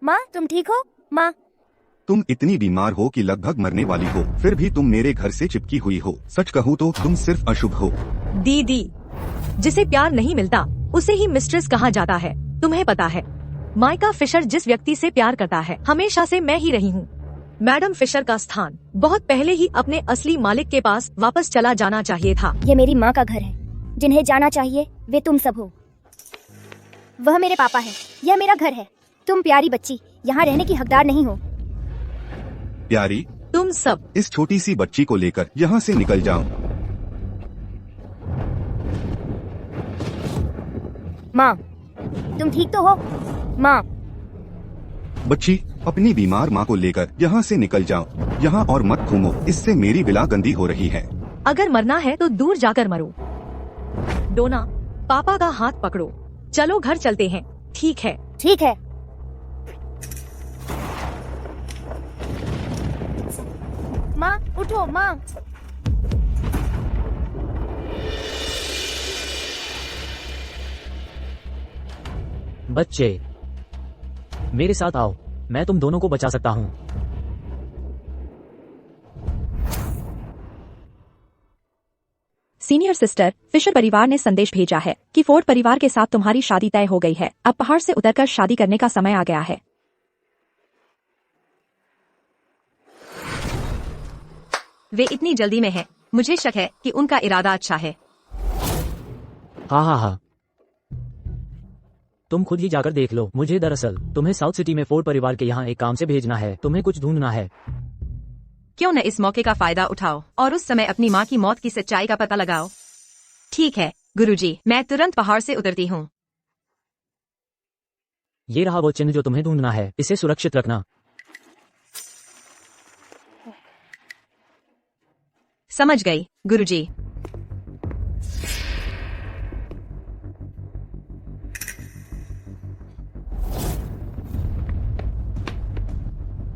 माँ तुम ठीक हो? माँ तुम इतनी बीमार हो कि लगभग मरने वाली हो, फिर भी तुम मेरे घर से चिपकी हुई हो। सच कहूँ तो तुम सिर्फ अशुभ हो। दीदी, जिसे प्यार नहीं मिलता उसे ही मिस्ट्रेस कहा जाता है। तुम्हें पता है, माइका फिशर जिस व्यक्ति से प्यार करता है हमेशा से मैं ही रही हूँ। मैडम फिशर का स्थान बहुत पहले ही अपने असली मालिक के पास वापस चला जाना चाहिए था। ये मेरी माँ का घर है। जिन्हें जाना चाहिए वे तुम सब हो। वह मेरे पापा है। यह मेरा घर है। तुम प्यारी बच्ची यहाँ रहने की हकदार नहीं हो। प्यारी, तुम सब इस छोटी सी बच्ची को लेकर यहाँ से निकल जाओ। माँ तुम ठीक तो हो? माँ बच्ची, अपनी बीमार माँ को लेकर यहाँ से निकल जाओ। यहाँ और मत घूमो, इससे मेरी विला गंदी हो रही है। अगर मरना है तो दूर जाकर मरो। डोना, पापा का हाथ पकड़ो। चलो घर चलते हैं। ठीक है। ठीक है। माँ उठो। माँ बच्चे, मेरे साथ आओ, मैं तुम दोनों को बचा सकता हूँ। सीनियर सिस्टर, फिशर परिवार ने संदेश भेजा है कि फोर्ड परिवार के साथ तुम्हारी शादी तय हो गई है। अब पहाड़ से उतरकर शादी करने का समय आ गया है। वे इतनी जल्दी में हैं। मुझे शक है कि उनका इरादा अच्छा है। हाँ, तुम खुद ही जाकर देख लो। मुझे दरअसल तुम्हें साउथ सिटी में फोर्ड परिवार के यहाँ एक काम से भेजना है। तुम्हें कुछ ढूंढना है। क्यों न इस मौके का फायदा उठाओ और उस समय अपनी माँ की मौत की सच्चाई का पता लगाओ। ठीक है गुरुजी, मैं तुरंत पहाड़ से उतरती हूँ। ये रहा वो चिन्ह जो तुम्हें ढूंढना है। इसे सुरक्षित रखना। समझ गई गुरुजी।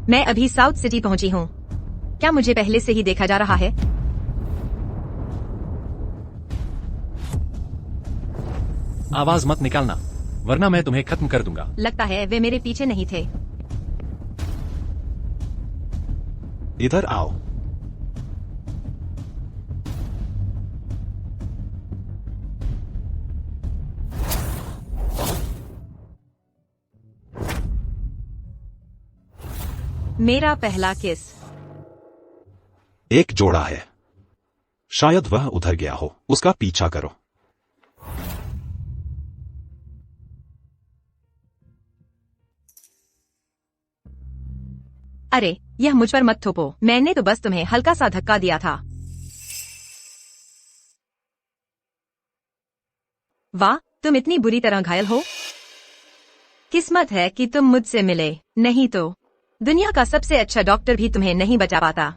मैं अभी साउथ सिटी पहुंची हूँ। क्या मुझे पहले से ही देखा जा रहा है? आवाज मत निकालना, वरना मैं तुम्हें खत्म कर दूंगा। लगता है वे मेरे पीछे नहीं थे। इधर आओ। मेरा पहला किस। एक जोड़ा है, शायद वह उधर गया हो। उसका पीछा करो। अरे, यह मुझ पर मत थोपो। मैंने तो बस तुम्हें हल्का सा धक्का दिया था। वाह, तुम इतनी बुरी तरह घायल हो। किस्मत है कि तुम मुझसे मिले, नहीं तो दुनिया का सबसे अच्छा डॉक्टर भी तुम्हें नहीं बचा पाता।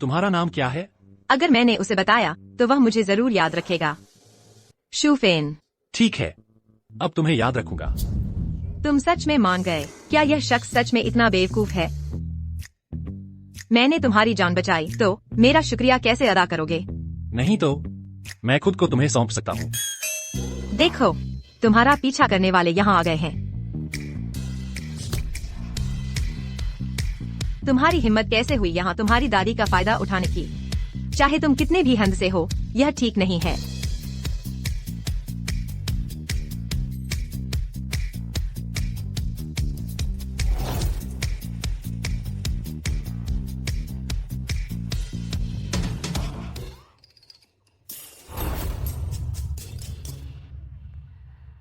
तुम्हारा नाम क्या है? अगर मैंने उसे बताया तो वह मुझे जरूर याद रखेगा। शूफेन। ठीक है, अब तुम्हें याद रखूंगा। तुम सच में मान गए। क्या यह शख्स सच में इतना बेवकूफ है? मैंने तुम्हारी जान बचाई तो मेरा शुक्रिया कैसे अदा करोगे? नहीं तो मैं खुद को तुम्हें सौंप सकता हूँ। देखो, तुम्हारा पीछा करने वाले यहाँ आ गए हैं। तुम्हारी हिम्मत कैसे हुई यहाँ तुम्हारी दादी का फायदा उठाने की? चाहे तुम कितने भी हंद से हो, यह ठीक नहीं है।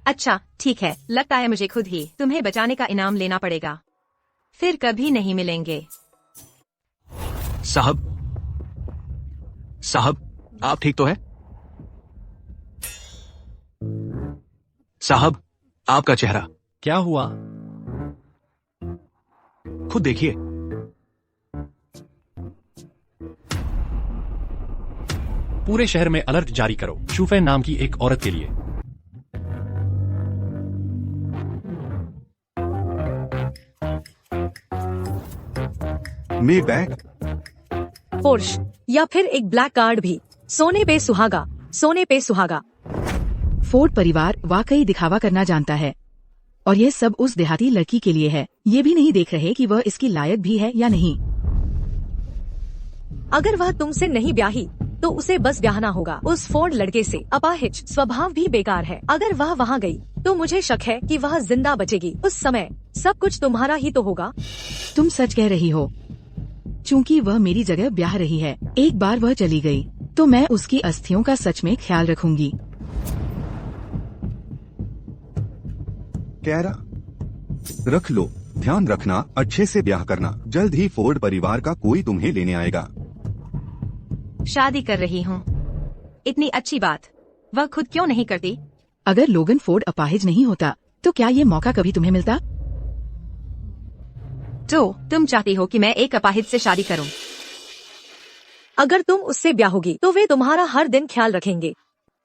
अच्छा ठीक है, लगता है मुझे खुद ही तुम्हें बचाने का इनाम लेना पड़ेगा। फिर कभी नहीं मिलेंगे। साहब, आप ठीक तो है? साहब, आपका चेहरा। क्या हुआ? खुद देखिए। पूरे शहर में अलर्ट जारी करो शूफेन नाम की एक औरत के लिए। मे बैक। पोर्श या फिर एक ब्लैक कार्ड भी। सोने पे सुहागा, सोने पे सुहागा। फोर्ड परिवार वाकई दिखावा करना जानता है और यह सब उस देहाती लड़की के लिए है। ये भी नहीं देख रहे कि वह इसकी लायक भी है या नहीं। अगर वह तुमसे नहीं ब्याही तो उसे बस ब्याहना होगा। उस फोर्ड लड़के से अपाहिज स्वभाव भी बेकार है। अगर वह वहाँ गई तो मुझे शक है कि वह जिंदा बचेगी। उस समय सब कुछ तुम्हारा ही तो होगा। तुम सच कह रही हो। चूंकि वह मेरी जगह ब्याह रही है, एक बार वह चली गई तो मैं उसकी अस्थियों का सच में ख्याल रखूंगी। कैरा, रख लो। ध्यान रखना, अच्छे से ब्याह करना। जल्द ही फोर्ड परिवार का कोई तुम्हें लेने आएगा। शादी कर रही हूँ। इतनी अच्छी बात वह खुद क्यों नहीं करती? अगर लोगन फोर्ड अपाहिज नहीं होता तो क्या ये मौका कभी तुम्हें मिलता? तो तुम चाहती हो कि मैं एक अपाहिज से शादी करूं? अगर तुम उससे ब्याहोगी तो वे तुम्हारा हर दिन ख्याल रखेंगे।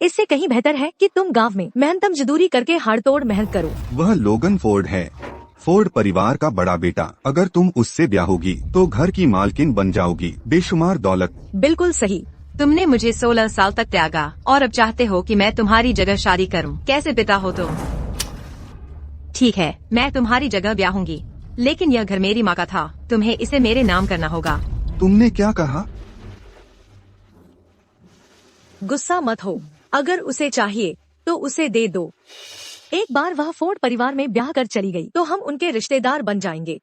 इससे कहीं बेहतर है कि तुम गांव में मेहनतम मजदूरी करके हाड़तोड़ मेहनत करो। वह लोगन फोर्ड है, फोर्ड परिवार का बड़ा बेटा। अगर तुम उससे ब्याहोगी तो घर की मालकिन बन जाओगी, बेशुमार दौलत। बिल्कुल सही। तुमने मुझे 16 साल तक त्यागा और अब चाहते हो कि मैं तुम्हारी जगह शादी करूं। कैसे पिता हो तुम? ठीक है, मैं तुम्हारी जगह ब्याहूंगी, लेकिन यह घर मेरी माँ का था। तुम्हें इसे मेरे नाम करना होगा। तुमने क्या कहा? गुस्सा मत हो। अगर उसे चाहिए तो उसे दे दो। एक बार वह फोर्ड परिवार में ब्याह कर चली गई तो हम उनके रिश्तेदार बन जाएंगे।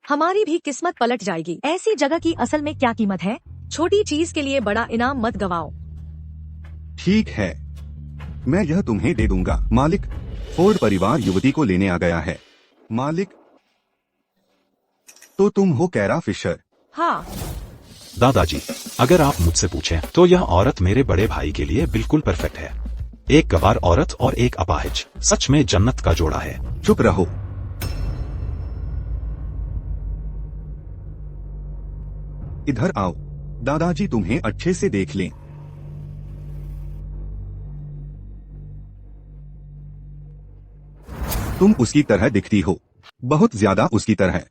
हमारी भी किस्मत पलट जाएगी। ऐसी जगह की असल में क्या कीमत है? छोटी चीज के लिए बड़ा इनाम मत गवाओ। ठीक है, मैं यह तुम्हें दे दूंगा। मालिक, फोर्ड परिवार युवती को लेने आ गया है। मालिक, तो तुम हो कैरा फिशर? हाँ। दादाजी, अगर आप मुझसे पूछें तो यह औरत मेरे बड़े भाई के लिए बिल्कुल परफेक्ट है। एक गवार औरत और एक अपाहिज, सच में जन्नत का जोड़ा है। चुप रहो। इधर आओ, दादाजी तुम्हें अच्छे से देख लें। तुम उसकी तरह दिखती हो, बहुत ज्यादा उसकी तरह।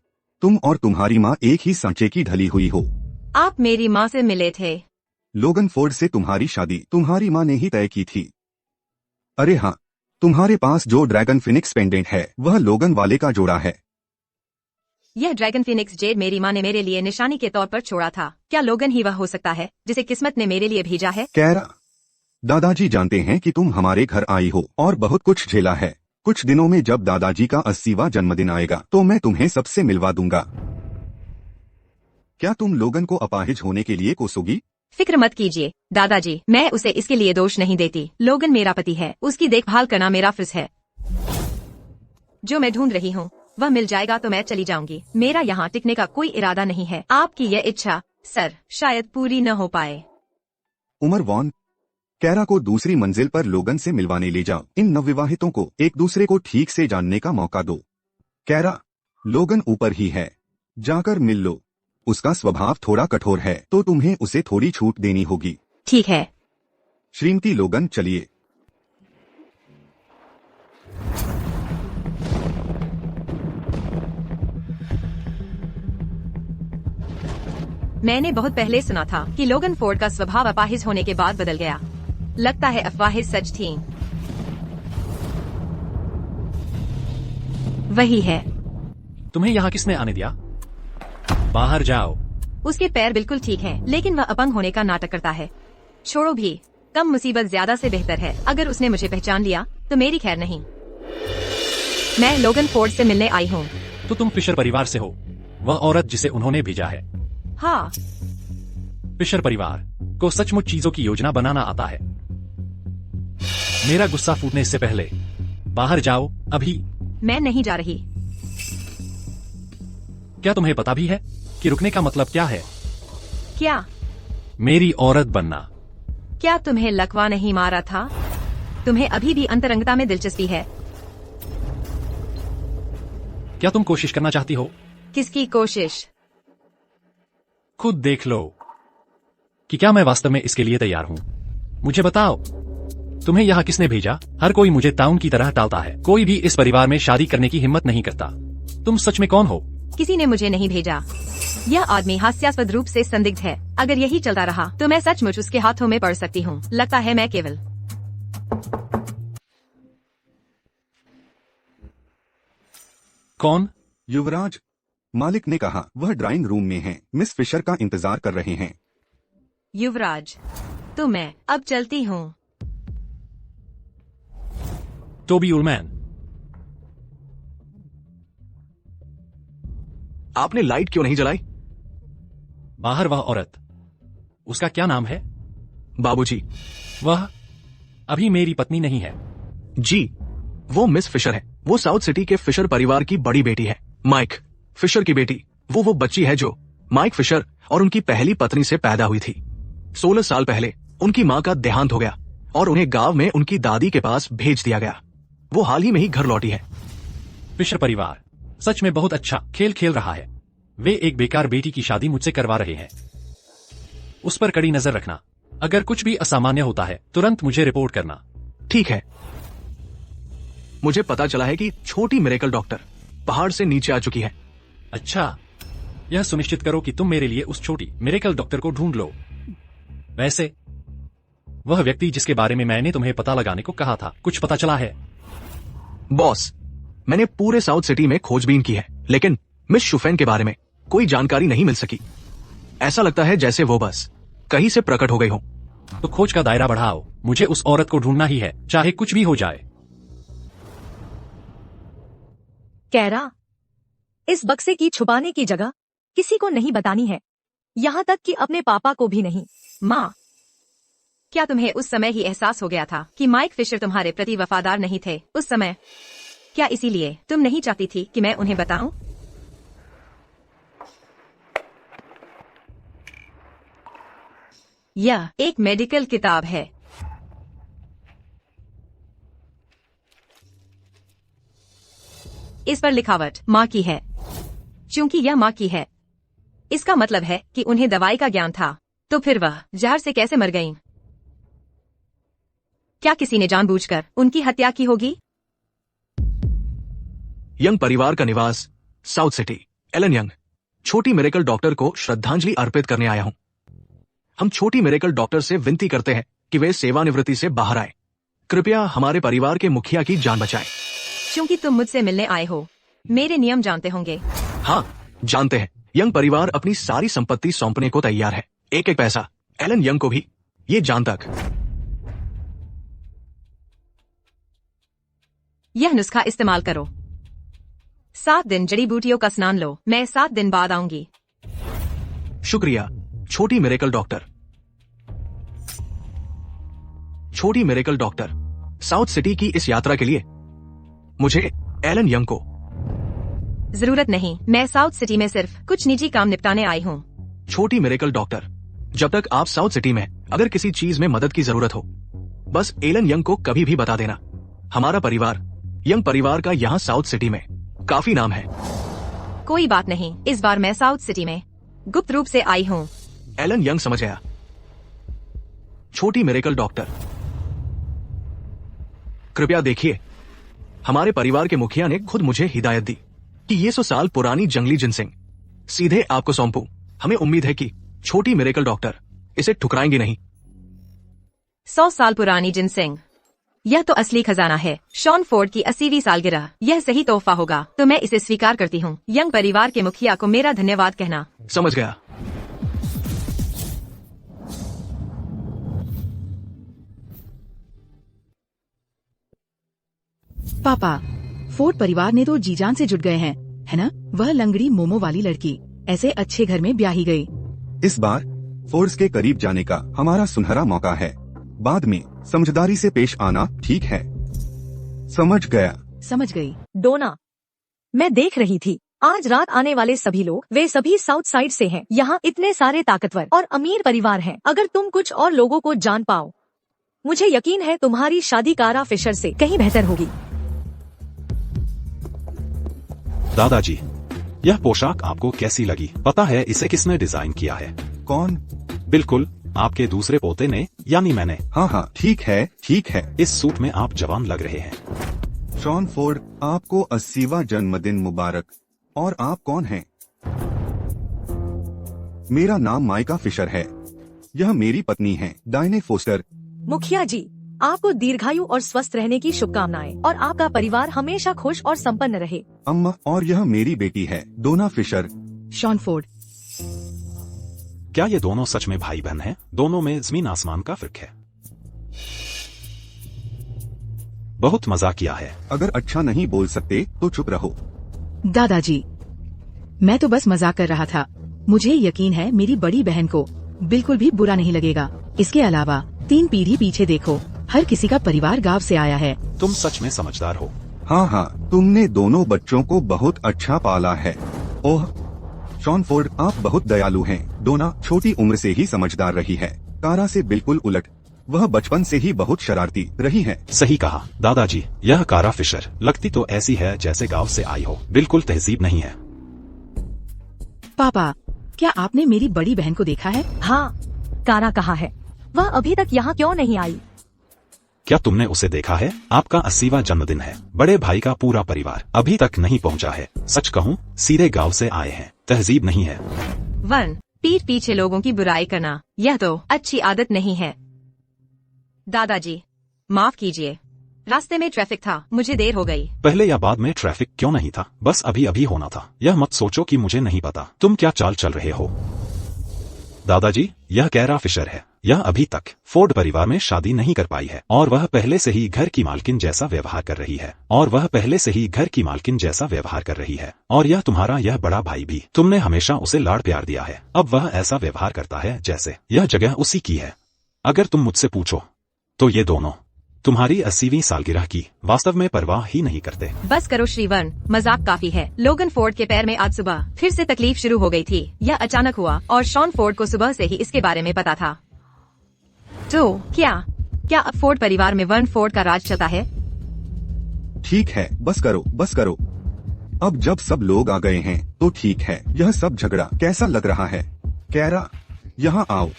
तुम और तुम्हारी माँ एक ही सांचे की ढली हुई हो। आप मेरी माँ से मिले थे? लोगन फोर्ड से तुम्हारी शादी तुम्हारी माँ ने ही तय की थी। अरे हाँ, तुम्हारे पास जो ड्रैगन फिनिक्स पेंडेंट है वह लोगन वाले का जोड़ा है। यह ड्रैगन फिनिक्स जेड मेरी माँ ने मेरे लिए निशानी के तौर पर छोड़ा था। क्या लोगन ही वह हो सकता है जिसे किस्मत ने मेरे लिए भेजा है? कैरा, दादाजी जानते हैं कि तुम हमारे घर आई हो और बहुत कुछ झेला है। कुछ दिनों में जब दादाजी का 80वां जन्मदिन आएगा तो मैं तुम्हें सबसे मिलवा दूंगा। क्या तुम लोगन को अपाहिज होने के लिए कोसोगी? फिक्र मत कीजिए दादाजी, मैं उसे इसके लिए दोष नहीं देती। लोगन मेरा पति है, उसकी देखभाल करना मेरा फर्ज है। जो मैं ढूंढ रही हूँ वह मिल जाएगा तो मैं चली जाऊंगी। मेरा यहाँ टिकने का कोई इरादा नहीं है। आपकी यह इच्छा सर शायद पूरी न हो पाए। उमर वॉन, कैरा को दूसरी मंजिल पर लोगन से मिलवाने ले जाओ। इन नवविवाहितों को एक दूसरे को ठीक से जानने का मौका दो। कैरा, लोगन ऊपर ही है, जाकर मिल लो। उसका स्वभाव थोड़ा कठोर है तो तुम्हें उसे थोड़ी छूट देनी होगी। ठीक है। श्रीमती लोगन, चलिए। मैंने बहुत पहले सुना था कि लोगन फोर्ड का स्वभाव अपाहिज होने के बाद बदल गया। लगता है अफवाहें सच थीं। वही है। तुम्हें यहाँ किसने आने दिया? बाहर जाओ। उसके पैर बिल्कुल ठीक हैं, लेकिन वह अपंग होने का नाटक करता है। छोड़ो भी, कम मुसीबत ज्यादा से बेहतर है। अगर उसने मुझे पहचान लिया तो मेरी खैर नहीं। मैं लोगन फोर्ड से मिलने आई हूँ। तो तुम फिशर परिवार से हो, वह औरत जिसे उन्होंने भेजा है। हाँ। फिशर परिवार को सचमुच चीजों की योजना बनाना आता है। मेरा गुस्सा फूटने से पहले बाहर जाओ अभी। मैं नहीं जा रही। क्या तुम्हें पता भी है कि रुकने का मतलब क्या है? क्या? मेरी औरत बनना। क्या तुम्हें लकवा नहीं मारा था? तुम्हें अभी भी अंतरंगता में दिलचस्पी है? क्या तुम कोशिश करना चाहती हो? किसकी कोशिश? खुद देख लो कि क्या मैं वास्तव में इसके लिए तैयार हूँ। मुझे बताओ, तुम्हें यहाँ किसने भेजा? हर कोई मुझे ताउन की तरह टालता है। कोई भी इस परिवार में शादी करने की हिम्मत नहीं करता। तुम सच में कौन हो? किसी ने मुझे नहीं भेजा। यह आदमी हास्यास्पद रूप से संदिग्ध है। अगर यही चलता रहा तो मैं सचमुच उसके हाथों में पड़ सकती हूँ। लगता है मैं केवल कौन? युवराज, मालिक ने कहा वह ड्राइंग रूम में हैं। मिस फिशर का इंतजार कर रहे हैं। युवराज, तो मैं अब चलती हूँ। टोबी उलमैन, आपने लाइट क्यों नहीं जलाई? बाहर वह औरत, उसका क्या नाम है? बाबूजी। वह अभी मेरी पत्नी नहीं है। जी, वो मिस फिशर है। वो साउथ सिटी के फिशर परिवार की बड़ी बेटी है, माइक फिशर की बेटी। वो बच्ची है जो माइक फिशर और उनकी पहली पत्नी से पैदा हुई थी। 16 साल पहले उनकी माँ का देहांत हो गया और उन्हें गांव में उनकी दादी के पास भेज दिया गया। वो हाल ही में ही घर लौटी है। फिशर परिवार सच में बहुत अच्छा खेल खेल रहा है। वे एक बेकार बेटी की शादी मुझसे करवा रहे हैं। उस पर कड़ी नजर रखना। अगर कुछ भी असामान्य होता है तुरंत मुझे रिपोर्ट करना। ठीक है। मुझे पता चला है कि छोटी मिरेकल डॉक्टर पहाड़ से नीचे आ चुकी है। अच्छा, यह सुनिश्चित करो कि तुम मेरे लिए उस छोटी मिरेकल डॉक्टर को ढूंढ लो। वैसे वह व्यक्ति जिसके बारे में मैंने तुम्हें पता लगाने को कहा था, कुछ पता चला है? बॉस, मैंने पूरे साउथ सिटी में खोजबीन की है, लेकिन मिस शुफेन के बारे में कोई जानकारी नहीं मिल सकी। ऐसा लगता है जैसे वो बस कहीं से प्रकट हो गई हो। तो खोज का दायरा बढ़ाओ। मुझे उस औरत को ढूंढना ही है, चाहे कुछ भी हो जाए। कैरा, इस बक्से की छुपाने की जगह किसी को नहीं बतानी है, यहाँ तक कि अपने पापा को भी नहीं। माँ, क्या तुम्हें उस समय ही एहसास हो गया था कि माइक फिशर तुम्हारे प्रति वफादार नहीं थे उस समय? क्या इसीलिए तुम नहीं चाहती थी कि मैं उन्हें बताऊं? यह एक मेडिकल किताब है। इस पर लिखावट माँ की है। चूंकि यह माँ की है, इसका मतलब है कि उन्हें दवाई का ज्ञान था। तो फिर वह जहर से कैसे मर गईं? क्या किसी ने जानबूझकर उनकी हत्या की होगी? यंग परिवार का निवास साउथ सिटी। एलन यंग, छोटी मिरेकल डॉक्टर को श्रद्धांजलि अर्पित करने आया हूं। हम छोटी मिरेकल डॉक्टर से विनती करते हैं कि वे सेवानिवृत्ति से बाहर आए। कृपया हमारे परिवार के मुखिया की जान बचाएं। क्योंकि तुम मुझसे मिलने आए हो, मेरे नियम जानते होंगे। हाँ, जानते हैं। यंग परिवार अपनी सारी संपत्ति सौंपने को तैयार है, एक एक पैसा। एलन यंग को भी, ये जान तक। यह नुस्खा इस्तेमाल करो। 7 दिन जड़ी बूटियों का स्नान लो। मैं 7 दिन बाद आऊंगी। शुक्रिया छोटी मिरेकल डॉक्टर। छोटी मिरेकल डॉक्टर, साउथ सिटी की इस यात्रा के लिए मुझे एलन यंग को जरूरत नहीं। मैं साउथ सिटी में सिर्फ कुछ निजी काम निपटाने आई हूँ। छोटी मिरेकल डॉक्टर, जब तक आप साउथ सिटी में अगर किसी चीज में मदद की जरूरत हो, बस एलन यंग को कभी भी बता देना। हमारा परिवार, यंग परिवार का यहाँ साउथ सिटी में काफी नाम है। कोई बात नहीं, इस बार मैं साउथ सिटी में गुप्त रूप से आई हूँ। एलन यंग समझ गया। छोटी मिरेकल डॉक्टर, कृपया देखिए, हमारे परिवार के मुखिया ने खुद मुझे हिदायत दी कि ये 100 साल पुरानी जंगली जिनसिंग सीधे आपको सौंपूं। हमें उम्मीद है कि छोटी मिरेकल डॉक्टर इसे ठुकराएंगी नहीं। 100 साल पुरानी जिनसिंग, यह तो असली खजाना है। शॉन फोर्ड की 80वीं सालगिरह, यह सही तोहफा होगा, तो मैं इसे स्वीकार करती हूँ। यंग परिवार के मुखिया को मेरा धन्यवाद कहना। समझ गया। पापा, फोर्ड परिवार ने तो जीजान से जुट गए हैं, है ना? वह लंगड़ी मोमो वाली लड़की ऐसे अच्छे घर में ब्याही गई। इस बार फोर्स के करीब जाने का हमारा सुनहरा मौका है। बाद में समझदारी से पेश आना ठीक है। समझ गया। समझ गई। डोना, मैं देख रही थी आज रात आने वाले सभी लोग, वे सभी साउथ साइड से हैं। यहाँ इतने सारे ताकतवर और अमीर परिवार हैं। अगर तुम कुछ और लोगों को जान पाओ, मुझे यकीन है तुम्हारी शादी कारा फिशर से कहीं बेहतर होगी। दादाजी, यह पोशाक आपको कैसी लगी? पता है इसे किसने डिजाइन किया है? कौन? बिल्कुल, आपके दूसरे पोते ने, यानी मैंने। हाँ हाँ, ठीक है ठीक है। इस सूट में आप जवान लग रहे हैं। शॉन फोर्ड, आपको 80वां जन्मदिन मुबारक। और आप कौन हैं? मेरा नाम माइका फिशर है। यह मेरी पत्नी है डायने फोस्टर। मुखिया जी, आपको दीर्घायु और स्वस्थ रहने की शुभकामनाएं और आपका परिवार हमेशा खुश और संपन्न रहे। अम्मा, और यह मेरी बेटी है डोना फिशर। Shawn Ford. क्या ये दोनों सच में भाई बहन हैं? दोनों में जमीन आसमान का फर्क है। बहुत मजा किया है। अगर अच्छा नहीं बोल सकते तो चुप रहो। दादाजी, मैं तो बस मजाक कर रहा था। मुझे यकीन है मेरी बड़ी बहन को बिल्कुल भी बुरा नहीं लगेगा। इसके अलावा 3 पीढ़ी पीछे देखो, हर किसी का परिवार गांव से आया है। तुम सच में समझदार हो। हाँ हाँ, तुमने दोनों बच्चों को बहुत अच्छा पाला है। ओह शॉन फोर्ड, आप बहुत दयालु हैं। डोना छोटी उम्र से ही समझदार रही है, कारा से बिल्कुल उलट। वह बचपन से ही बहुत शरारती रही है। सही कहा दादाजी, यह कारा फिशर लगती तो ऐसी है जैसे गांव से आई हो, बिल्कुल तहजीब नहीं है। पापा, क्या आपने मेरी बड़ी बहन को देखा है? हाँ, कारा कहाँ है? वह अभी तक यहाँ क्यों नहीं आई? क्या तुमने उसे देखा है? आपका 80वां जन्मदिन है। बड़े भाई का पूरा परिवार अभी तक नहीं पहुंचा है। सच कहूँ, सीधे गांव से आए हैं, तहजीब नहीं है। वन, पीठ पीछे लोगों की बुराई करना, यह तो अच्छी आदत नहीं है। दादाजी, माफ कीजिए, रास्ते में ट्रैफिक था, मुझे देर हो गई। पहले या बाद में ट्रैफिक क्यों नहीं था, बस अभी अभी होना था। यह मत सोचो कि मुझे नहीं पता तुम क्या चाल चल रहे हो। दादाजी, यह कैरा फिशर है। यह अभी तक फोर्ड परिवार में शादी नहीं कर पाई है और वह पहले से ही घर की मालकिन जैसा व्यवहार कर रही है। और यह तुम्हारा यह बड़ा भाई भी, तुमने हमेशा उसे लाड़ प्यार दिया है। अब वह ऐसा व्यवहार करता है जैसे यह जगह उसी की है। अगर तुम मुझसे पूछो तो ये दोनों तुम्हारी 80वीं सालगिरह की वास्तव में परवाह ही नहीं करते। बस करो श्रीवन, मजाक काफी है। लोगन फोर्ड के पैर में आज सुबह फिर से तकलीफ शुरू हो गई थी। यह अचानक हुआ और शॉन फोर्ड को सुबह से ही इसके बारे में पता था। तो क्या अब फोर्ड परिवार में वन फोर्ड का राज चलता है? ठीक है, बस करो। अब जब सब लोग आ गए हैं तो ठीक है। यह सब झगड़ा कैसा लग रहा है? कैरा, यहाँ आओ।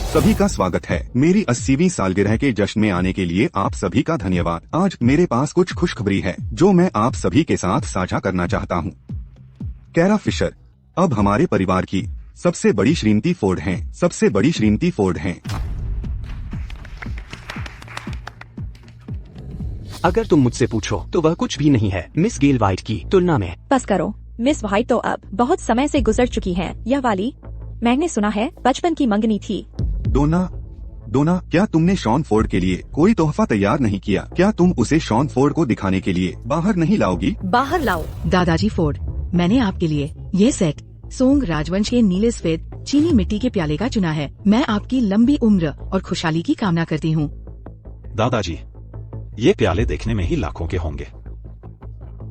सभी का स्वागत है मेरी 80वीं सालगिरह के जश्न में आने के लिए। आप सभी का धन्यवाद। आज मेरे पास कुछ खुशखबरी है जो मैं आप सभी के साथ साझा करना चाहता हूँ। कैरा फिशर अब हमारे परिवार की सबसे बड़ी श्रीमती फोर्ड हैं। अगर तुम मुझसे पूछो तो वह कुछ भी नहीं है मिस गेल वाइट की तुलना में। बस करो, मिस वाइट तो अब बहुत समय से गुजर चुकी हैं। यह वाली मैंने सुना है बचपन की मंगनी थी। डोना, क्या तुमने शॉन फोर्ड के लिए कोई तोहफा तैयार नहीं किया? क्या तुम उसे शॉन फोर्ड को दिखाने के लिए बाहर नहीं लाओगी? बाहर लाओ। दादाजी फोर्ड, मैंने आपके लिए ये सेट सोंग राजवंश के नीले सफेद चीनी मिट्टी के प्याले का चुना है। मैं आपकी लंबी उम्र और खुशहाली की कामना करती हूँ। दादाजी, ये प्याले देखने में ही लाखों के होंगे।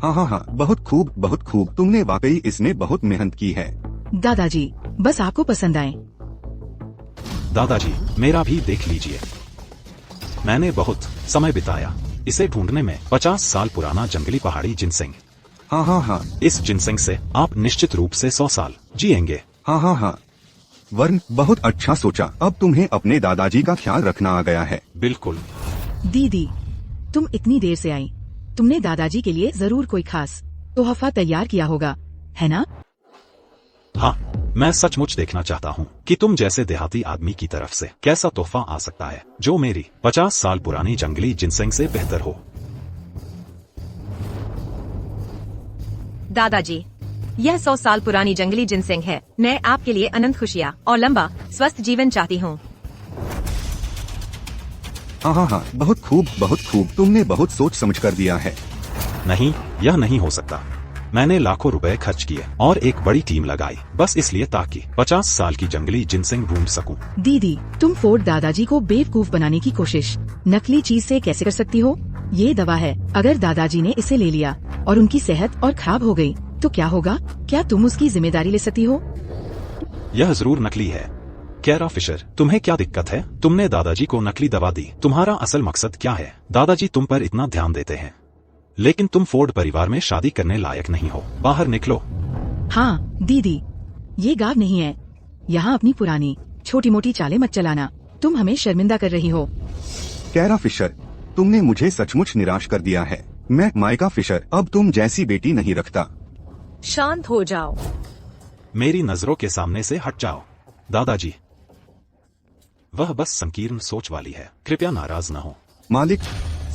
हाँ, बहुत खूब। तुमने वाकई इसमें बहुत मेहनत की है। दादाजी, बस आपको पसंद आए। दादाजी, मेरा भी देख लीजिए। मैंने बहुत समय बिताया इसे ढूंढने में। 50 साल पुराना जंगली पहाड़ी जिनसेंग। हाँ। इस जिनसेंग से आप निश्चित रूप से 100 साल जिएंगे। हाँ। वर्ण, बहुत अच्छा सोचा। अब तुम्हें अपने दादाजी का ख्याल रखना आ गया है। बिल्कुल। दीदी, तुम इतनी देर से आई, तुमने दादाजी के लिए जरूर कोई खास तोहफा तैयार किया होगा, है ना? हाँ, मैं सचमुच देखना चाहता हूँ कि तुम जैसे देहाती आदमी की तरफ से कैसा तोहफा आ सकता है जो मेरी 50 साल पुरानी जंगली जिनसेंग से बेहतर हो। दादाजी, यह 100 साल पुरानी जंगली जिनसेंग है। मैं आपके लिए अनंत खुशियाँ और लंबा स्वस्थ जीवन चाहती हूँ। हाँ, बहुत खूब। तुमने बहुत सोच समझ कर दिया है। नहीं, यह नहीं हो सकता। मैंने लाखों रुपए खर्च किए और एक बड़ी टीम लगाई बस इसलिए ताकि 50 साल की जंगली जिनसेंग ढूंढ सकूं। दीदी, तुम फोर्ड दादाजी को बेवकूफ बनाने की कोशिश नकली चीज से कैसे कर सकती हो? ये दवा है, अगर दादाजी ने इसे ले लिया और उनकी सेहत और खराब हो गई तो क्या होगा? क्या तुम उसकी जिम्मेदारी ले सकती हो? यह जरूर नकली है। कैरा फिशर, तुम्हें क्या दिक्कत है? तुमने दादाजी को नकली दवा दी। तुम्हारा असल मकसद क्या है? दादाजी तुम पर इतना ध्यान देते हैं लेकिन तुम फोर्ड परिवार में शादी करने लायक नहीं हो। बाहर निकलो। हाँ दीदी, ये गाँव नहीं है। यहाँ अपनी पुरानी छोटी मोटी चालें मत चलाना, तुम हमें शर्मिंदा कर रही हो। कैरा फिशर, तुमने मुझे सचमुच निराश कर दिया है। मैं माइका फिशर अब तुम जैसी बेटी नहीं रखता। शांत हो जाओ। मेरी नजरों के सामने से हट जाओ। दादाजी, वह बस संकीर्ण सोच वाली है, कृपया नाराज न हो। मालिक,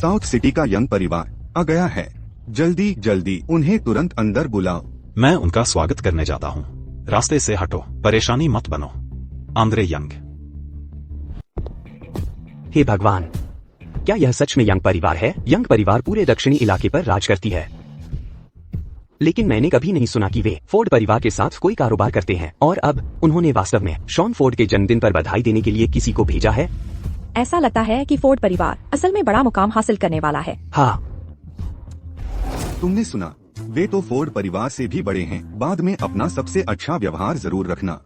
साउथ सिटी का यंग परिवार आ गया है। जल्दी जल्दी उन्हें तुरंत अंदर बुलाओ। मैं उनका स्वागत करने जाता हूँ। रास्ते से हटो, परेशानी मत बनो। Andre young. हे भगवान, क्या यह सच में यंग परिवार है? यंग परिवार पूरे दक्षिणी इलाके पर राज करती है, लेकिन मैंने कभी नहीं सुना कि वे फोर्ड परिवार के साथ कोई कारोबार करते हैं। और अब उन्होंने वास्तव में शॉन फोर्ड के जन्मदिन पर बधाई देने के लिए किसी को भेजा है। ऐसा लगता है कि फोर्ड परिवार असल में बड़ा मुकाम हासिल करने वाला है। हाँ, तुमने सुना, वे तो फोर्ड परिवार से भी बड़े हैं। बाद में अपना सबसे अच्छा व्यवहार जरूर रखना।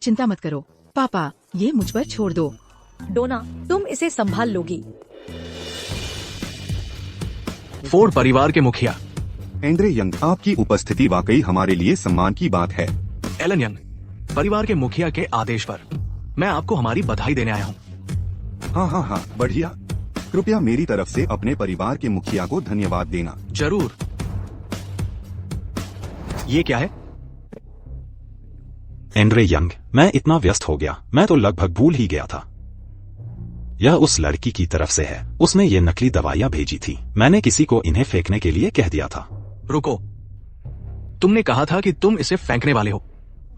चिंता मत करो पापा, ये मुझ पर छोड़ दो। डोना, तुम इसे संभाल लोगी। फोर्ड परिवार के मुखिया एंड्रे यंग, आपकी उपस्थिति वाकई हमारे लिए सम्मान की बात है। एलन यंग, परिवार के मुखिया के आदेश पर मैं आपको हमारी बधाई देने आया हूँ। हाँ, बढ़िया। कृपया मेरी तरफ से अपने परिवार के मुखिया को धन्यवाद देना। जरूर। ये क्या है? एंड्रे यंग, मैं इतना व्यस्त हो गया, मैं तो लगभग भूल ही गया था। यह उस लड़की की तरफ से है। उसने ये नकली दवाइयाँ भेजी थी। मैंने किसी को इन्हें फेंकने के लिए कह दिया था। रुको, तुमने कहा था कि तुम इसे फेंकने वाले हो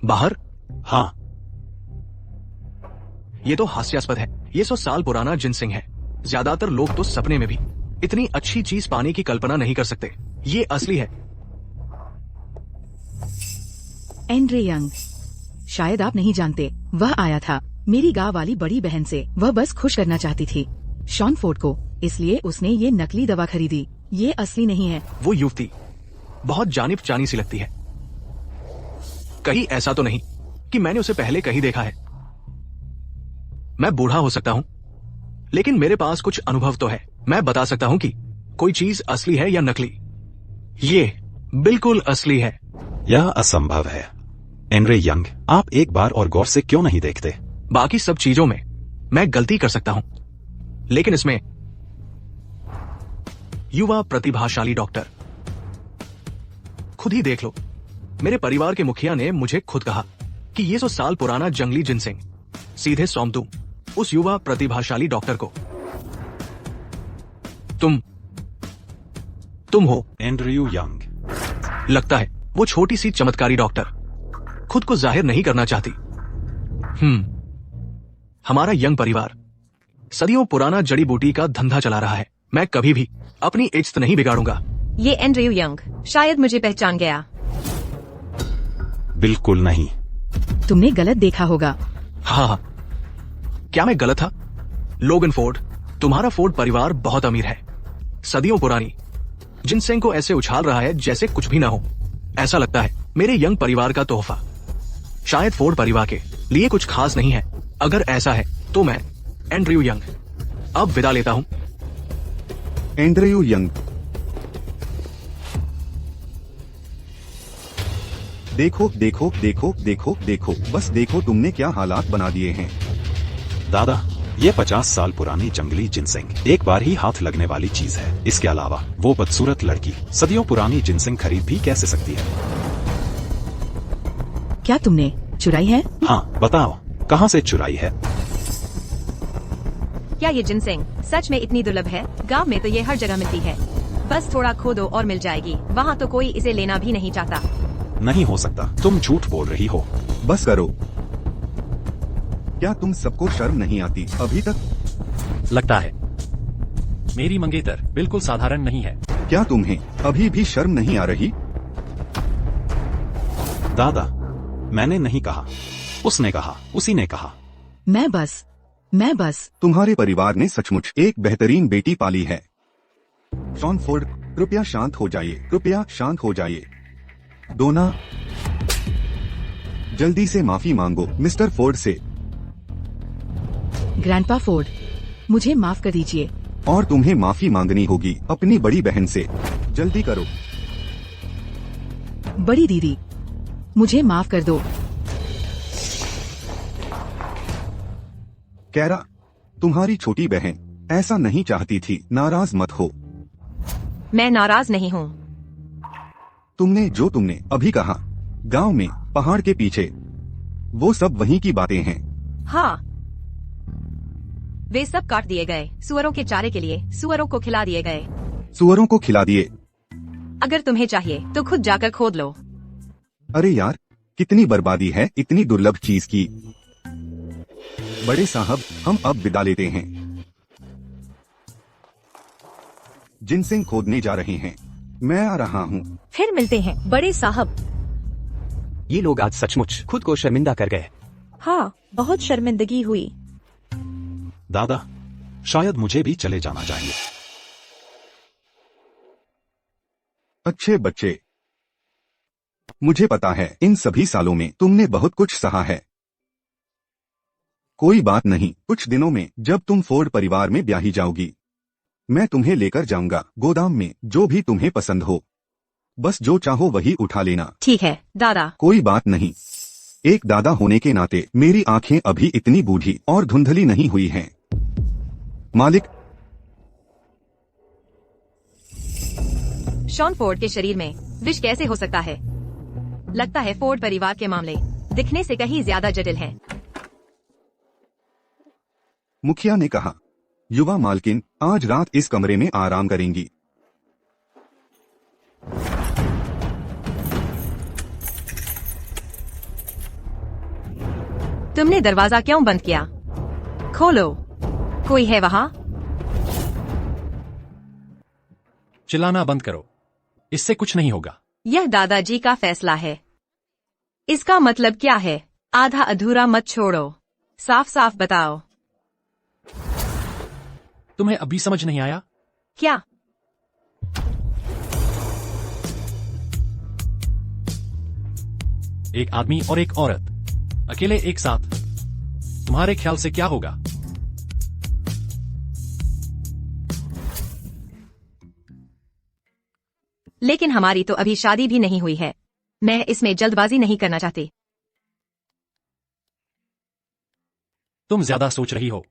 बाहर? हाँ। ये तो हास्यास्पद है। ये 100 साल पुराना जिनसिंग है। ज्यादातर लोग तो सपने में भी इतनी अच्छी चीज पाने की कल्पना नहीं कर सकते। ये असली है। एंड्रे यंग, शायद आप नहीं जानते, वह आया था मेरी गांव वाली बड़ी बहन से। वह बस खुश करना चाहती थी शॉन फोर्ड को, इसलिए उसने ये नकली दवा खरीदी। ये असली नहीं है। वो युवती बहुत जानिब जानी सी लगती है। कहीं ऐसा तो नहीं कि मैंने उसे पहले कहीं देखा है? मैं बूढ़ा हो सकता हूँ, लेकिन मेरे पास कुछ अनुभव तो है। मैं बता सकता हूँ कि कोई चीज असली है या नकली। ये बिल्कुल असली है। यह असंभव है। एंड्रे यंग, आप एक बार और गौर से क्यों नहीं देखते? बाकी सब चीजों में मैं गलती कर सकता हूं, लेकिन इसमें युवा प्रतिभाशाली डॉक्टर, खुद ही देख लो। मेरे परिवार के मुखिया ने मुझे खुद कहा कि ये 100 साल पुराना जंगली जिनसिंग सीधे सौंप दूं उस युवा प्रतिभाशाली डॉक्टर को। तुम हो एंड्रयू यंग। लगता है वो छोटी सी चमत्कारी डॉक्टर खुद को जाहिर नहीं करना चाहती। हमारा यंग परिवार सदियों पुराना जड़ी बूटी का धंधा चला रहा है। मैं कभी भी अपनी इज्जत नहीं बिगाड़ूंगा। ये एंड्रयू यंग शायद मुझे पहचान गया। बिल्कुल नहीं। तुमने गलत देखा होगा। हाँ, क्या मैं गलत था? लोगन फोर्ड, तुम्हारा फोर्ड परिवार बहुत अमीर है, सदियों पुरानी जिनसेंग को ऐसे उछाल रहा है जैसे कुछ भी ना हो। ऐसा लगता है मेरे यंग परिवार का तोहफा शायद फोर्ड परिवार के लिए कुछ खास नहीं है। अगर ऐसा है तो मैं एंड्रयू यंग अब विदा लेता हूं। एंड्रयू यंग, देखो देखो देखो देखो देखो, बस देखो तुमने क्या हालात बना दिए हैं। दादा, ये 50 साल पुरानी जंगली जिनसेंग एक बार ही हाथ लगने वाली चीज है। इसके अलावा वो बदसूरत लड़की सदियों पुरानी जिनसेंग खरीद भी कैसे सकती है? क्या तुमने चुराई है? हाँ, बताओ कहाँ से चुराई है? क्या ये जिनसेंग सच में इतनी दुर्लभ है? गांव में तो ये हर जगह मिलती है, बस थोड़ा खोदो और मिल जाएगी। वहाँ तो कोई इसे लेना भी नहीं चाहता। नहीं हो सकता, तुम झूठ बोल रही हो। बस करो, क्या तुम सबको शर्म नहीं आती अभी तक? लगता है मेरी मंगेतर बिल्कुल साधारण नहीं है। क्या तुम्हें अभी भी शर्म नहीं आ रही? दादा, मैंने नहीं कहा, उसने कहा, उसी ने कहा। मैं बस तुम्हारे परिवार ने सचमुच एक बेहतरीन बेटी पाली है। शॉन फोर्ड, कृपया शांत हो जाइए, कृपया शांत हो जाइए। डोना, जल्दी से माफी मांगो मिस्टर फोर्ड से। ग्रैंडपा फोर्ड, मुझे माफ कर दीजिए। और तुम्हें माफी मांगनी होगी अपनी बड़ी बहन से। जल्दी करो। बड़ी दीदी, मुझे माफ कर दो। कैरा, तुम्हारी छोटी बहन ऐसा नहीं चाहती थी, नाराज मत हो। मैं नाराज नहीं हूँ। तुमने अभी कहा, गांव में पहाड़ के पीछे, वो सब वहीं की बातें हैं। हाँ, वे सब काट दिए गए सुअरों के चारे के लिए, सुअरों को खिला दिए गए। सुअरों को खिला दिए? अगर तुम्हें चाहिए तो खुद जाकर खोद लो। अरे यार, कितनी बर्बादी है इतनी दुर्लभ चीज की। बड़े साहब, हम अब विदा लेते हैं। जिनसिंग खोदने जा रहे हैं, मैं आ रहा हूँ। फिर मिलते हैं बड़े साहब। ये लोग आज सचमुच खुद को शर्मिंदा कर गए। हाँ, बहुत शर्मिंदगी हुई। दादा, शायद मुझे भी चले जाना चाहिए। अच्छे बच्चे, मुझे पता है इन सभी सालों में तुमने बहुत कुछ सहा है। कोई बात नहीं, कुछ दिनों में जब तुम फोर्ड परिवार में ब्याही जाओगी, मैं तुम्हें लेकर जाऊंगा गोदाम में, जो भी तुम्हें पसंद हो। बस जो चाहो वही उठा लेना। ठीक है दादा। कोई बात नहीं, एक दादा होने के नाते मेरी आंखें अभी इतनी बूढ़ी और धुंधली नहीं हुई हैं। मालिक, शॉन फोर्ड के शरीर में विष कैसे हो सकता है? लगता है फोर्ड परिवार के मामले दिखने से कहीं ज्यादा जटिल हैं। मुखिया ने कहा, युवा मालकिन आज रात इस कमरे में आराम करेंगी। तुमने दरवाजा क्यों बंद किया? खोलो, कोई है वहाँ? चिल्लाना बंद करो, इससे कुछ नहीं होगा। यह दादाजी का फैसला है। इसका मतलब क्या है? आधा अधूरा मत छोड़ो, साफ साफ बताओ। तुम्हें अभी समझ नहीं आया? क्या? एक आदमी और एक औरत अकेले एक साथ, तुम्हारे ख्याल से क्या होगा? लेकिन हमारी तो अभी शादी भी नहीं हुई है। मैं इसमें जल्दबाजी नहीं करना चाहती। तुम ज्यादा सोच रही हो।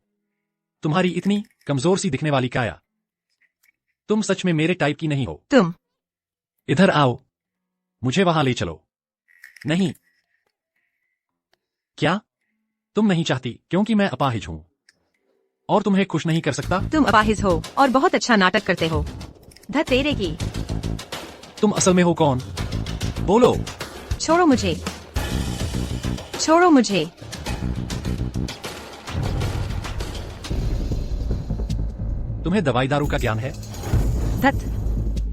तुम्हारी इतनी कमजोर सी दिखने वाली काया, तुम सच में मेरे टाइप की नहीं हो। तुम इधर आओ, मुझे वहां ले चलो। नहीं। क्या? तुम नहीं चाहती क्योंकि मैं अपाहिज हूं और तुम्हें खुश नहीं कर सकता? तुम अपाहिज हो और बहुत अच्छा नाटक करते हो। धत तेरे की। तुम असल में हो कौन? बोलो। छोड़ो मुझे, छोड़ो मुझे। तुम्हें दवाई दारू का ज्ञान है? धत,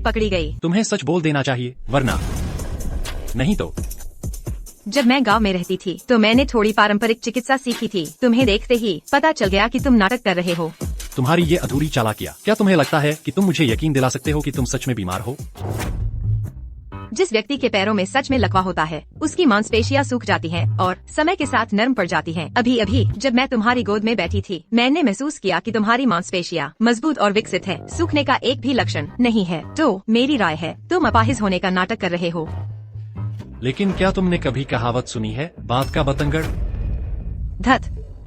पकड़ी गई। तुम्हें सच बोल देना चाहिए, वरना नहीं तो। जब मैं गांव में रहती थी तो मैंने थोड़ी पारंपरिक चिकित्सा सीखी थी। तुम्हें देखते ही पता चल गया कि तुम नाटक कर रहे हो। तुम्हारी ये अधूरी चालाकियां, क्या तुम्हें लगता है कि तुम मुझे यकीन दिला सकते हो कि तुम सच में बीमार हो? जिस व्यक्ति के पैरों में सच में लकवा होता है, उसकी मांसपेशियां सूख जाती हैं और समय के साथ नरम पड़ जाती हैं। अभी अभी जब मैं तुम्हारी गोद में बैठी थी, मैंने महसूस किया कि तुम्हारी मांसपेशियां मजबूत और विकसित है। सूखने का एक भी लक्षण नहीं है। तो मेरी राय है, तुम अपाहिज होने का नाटक कर रहे हो। लेकिन क्या तुमने कभी कहावत सुनी है, बात का बतंगड़? धत,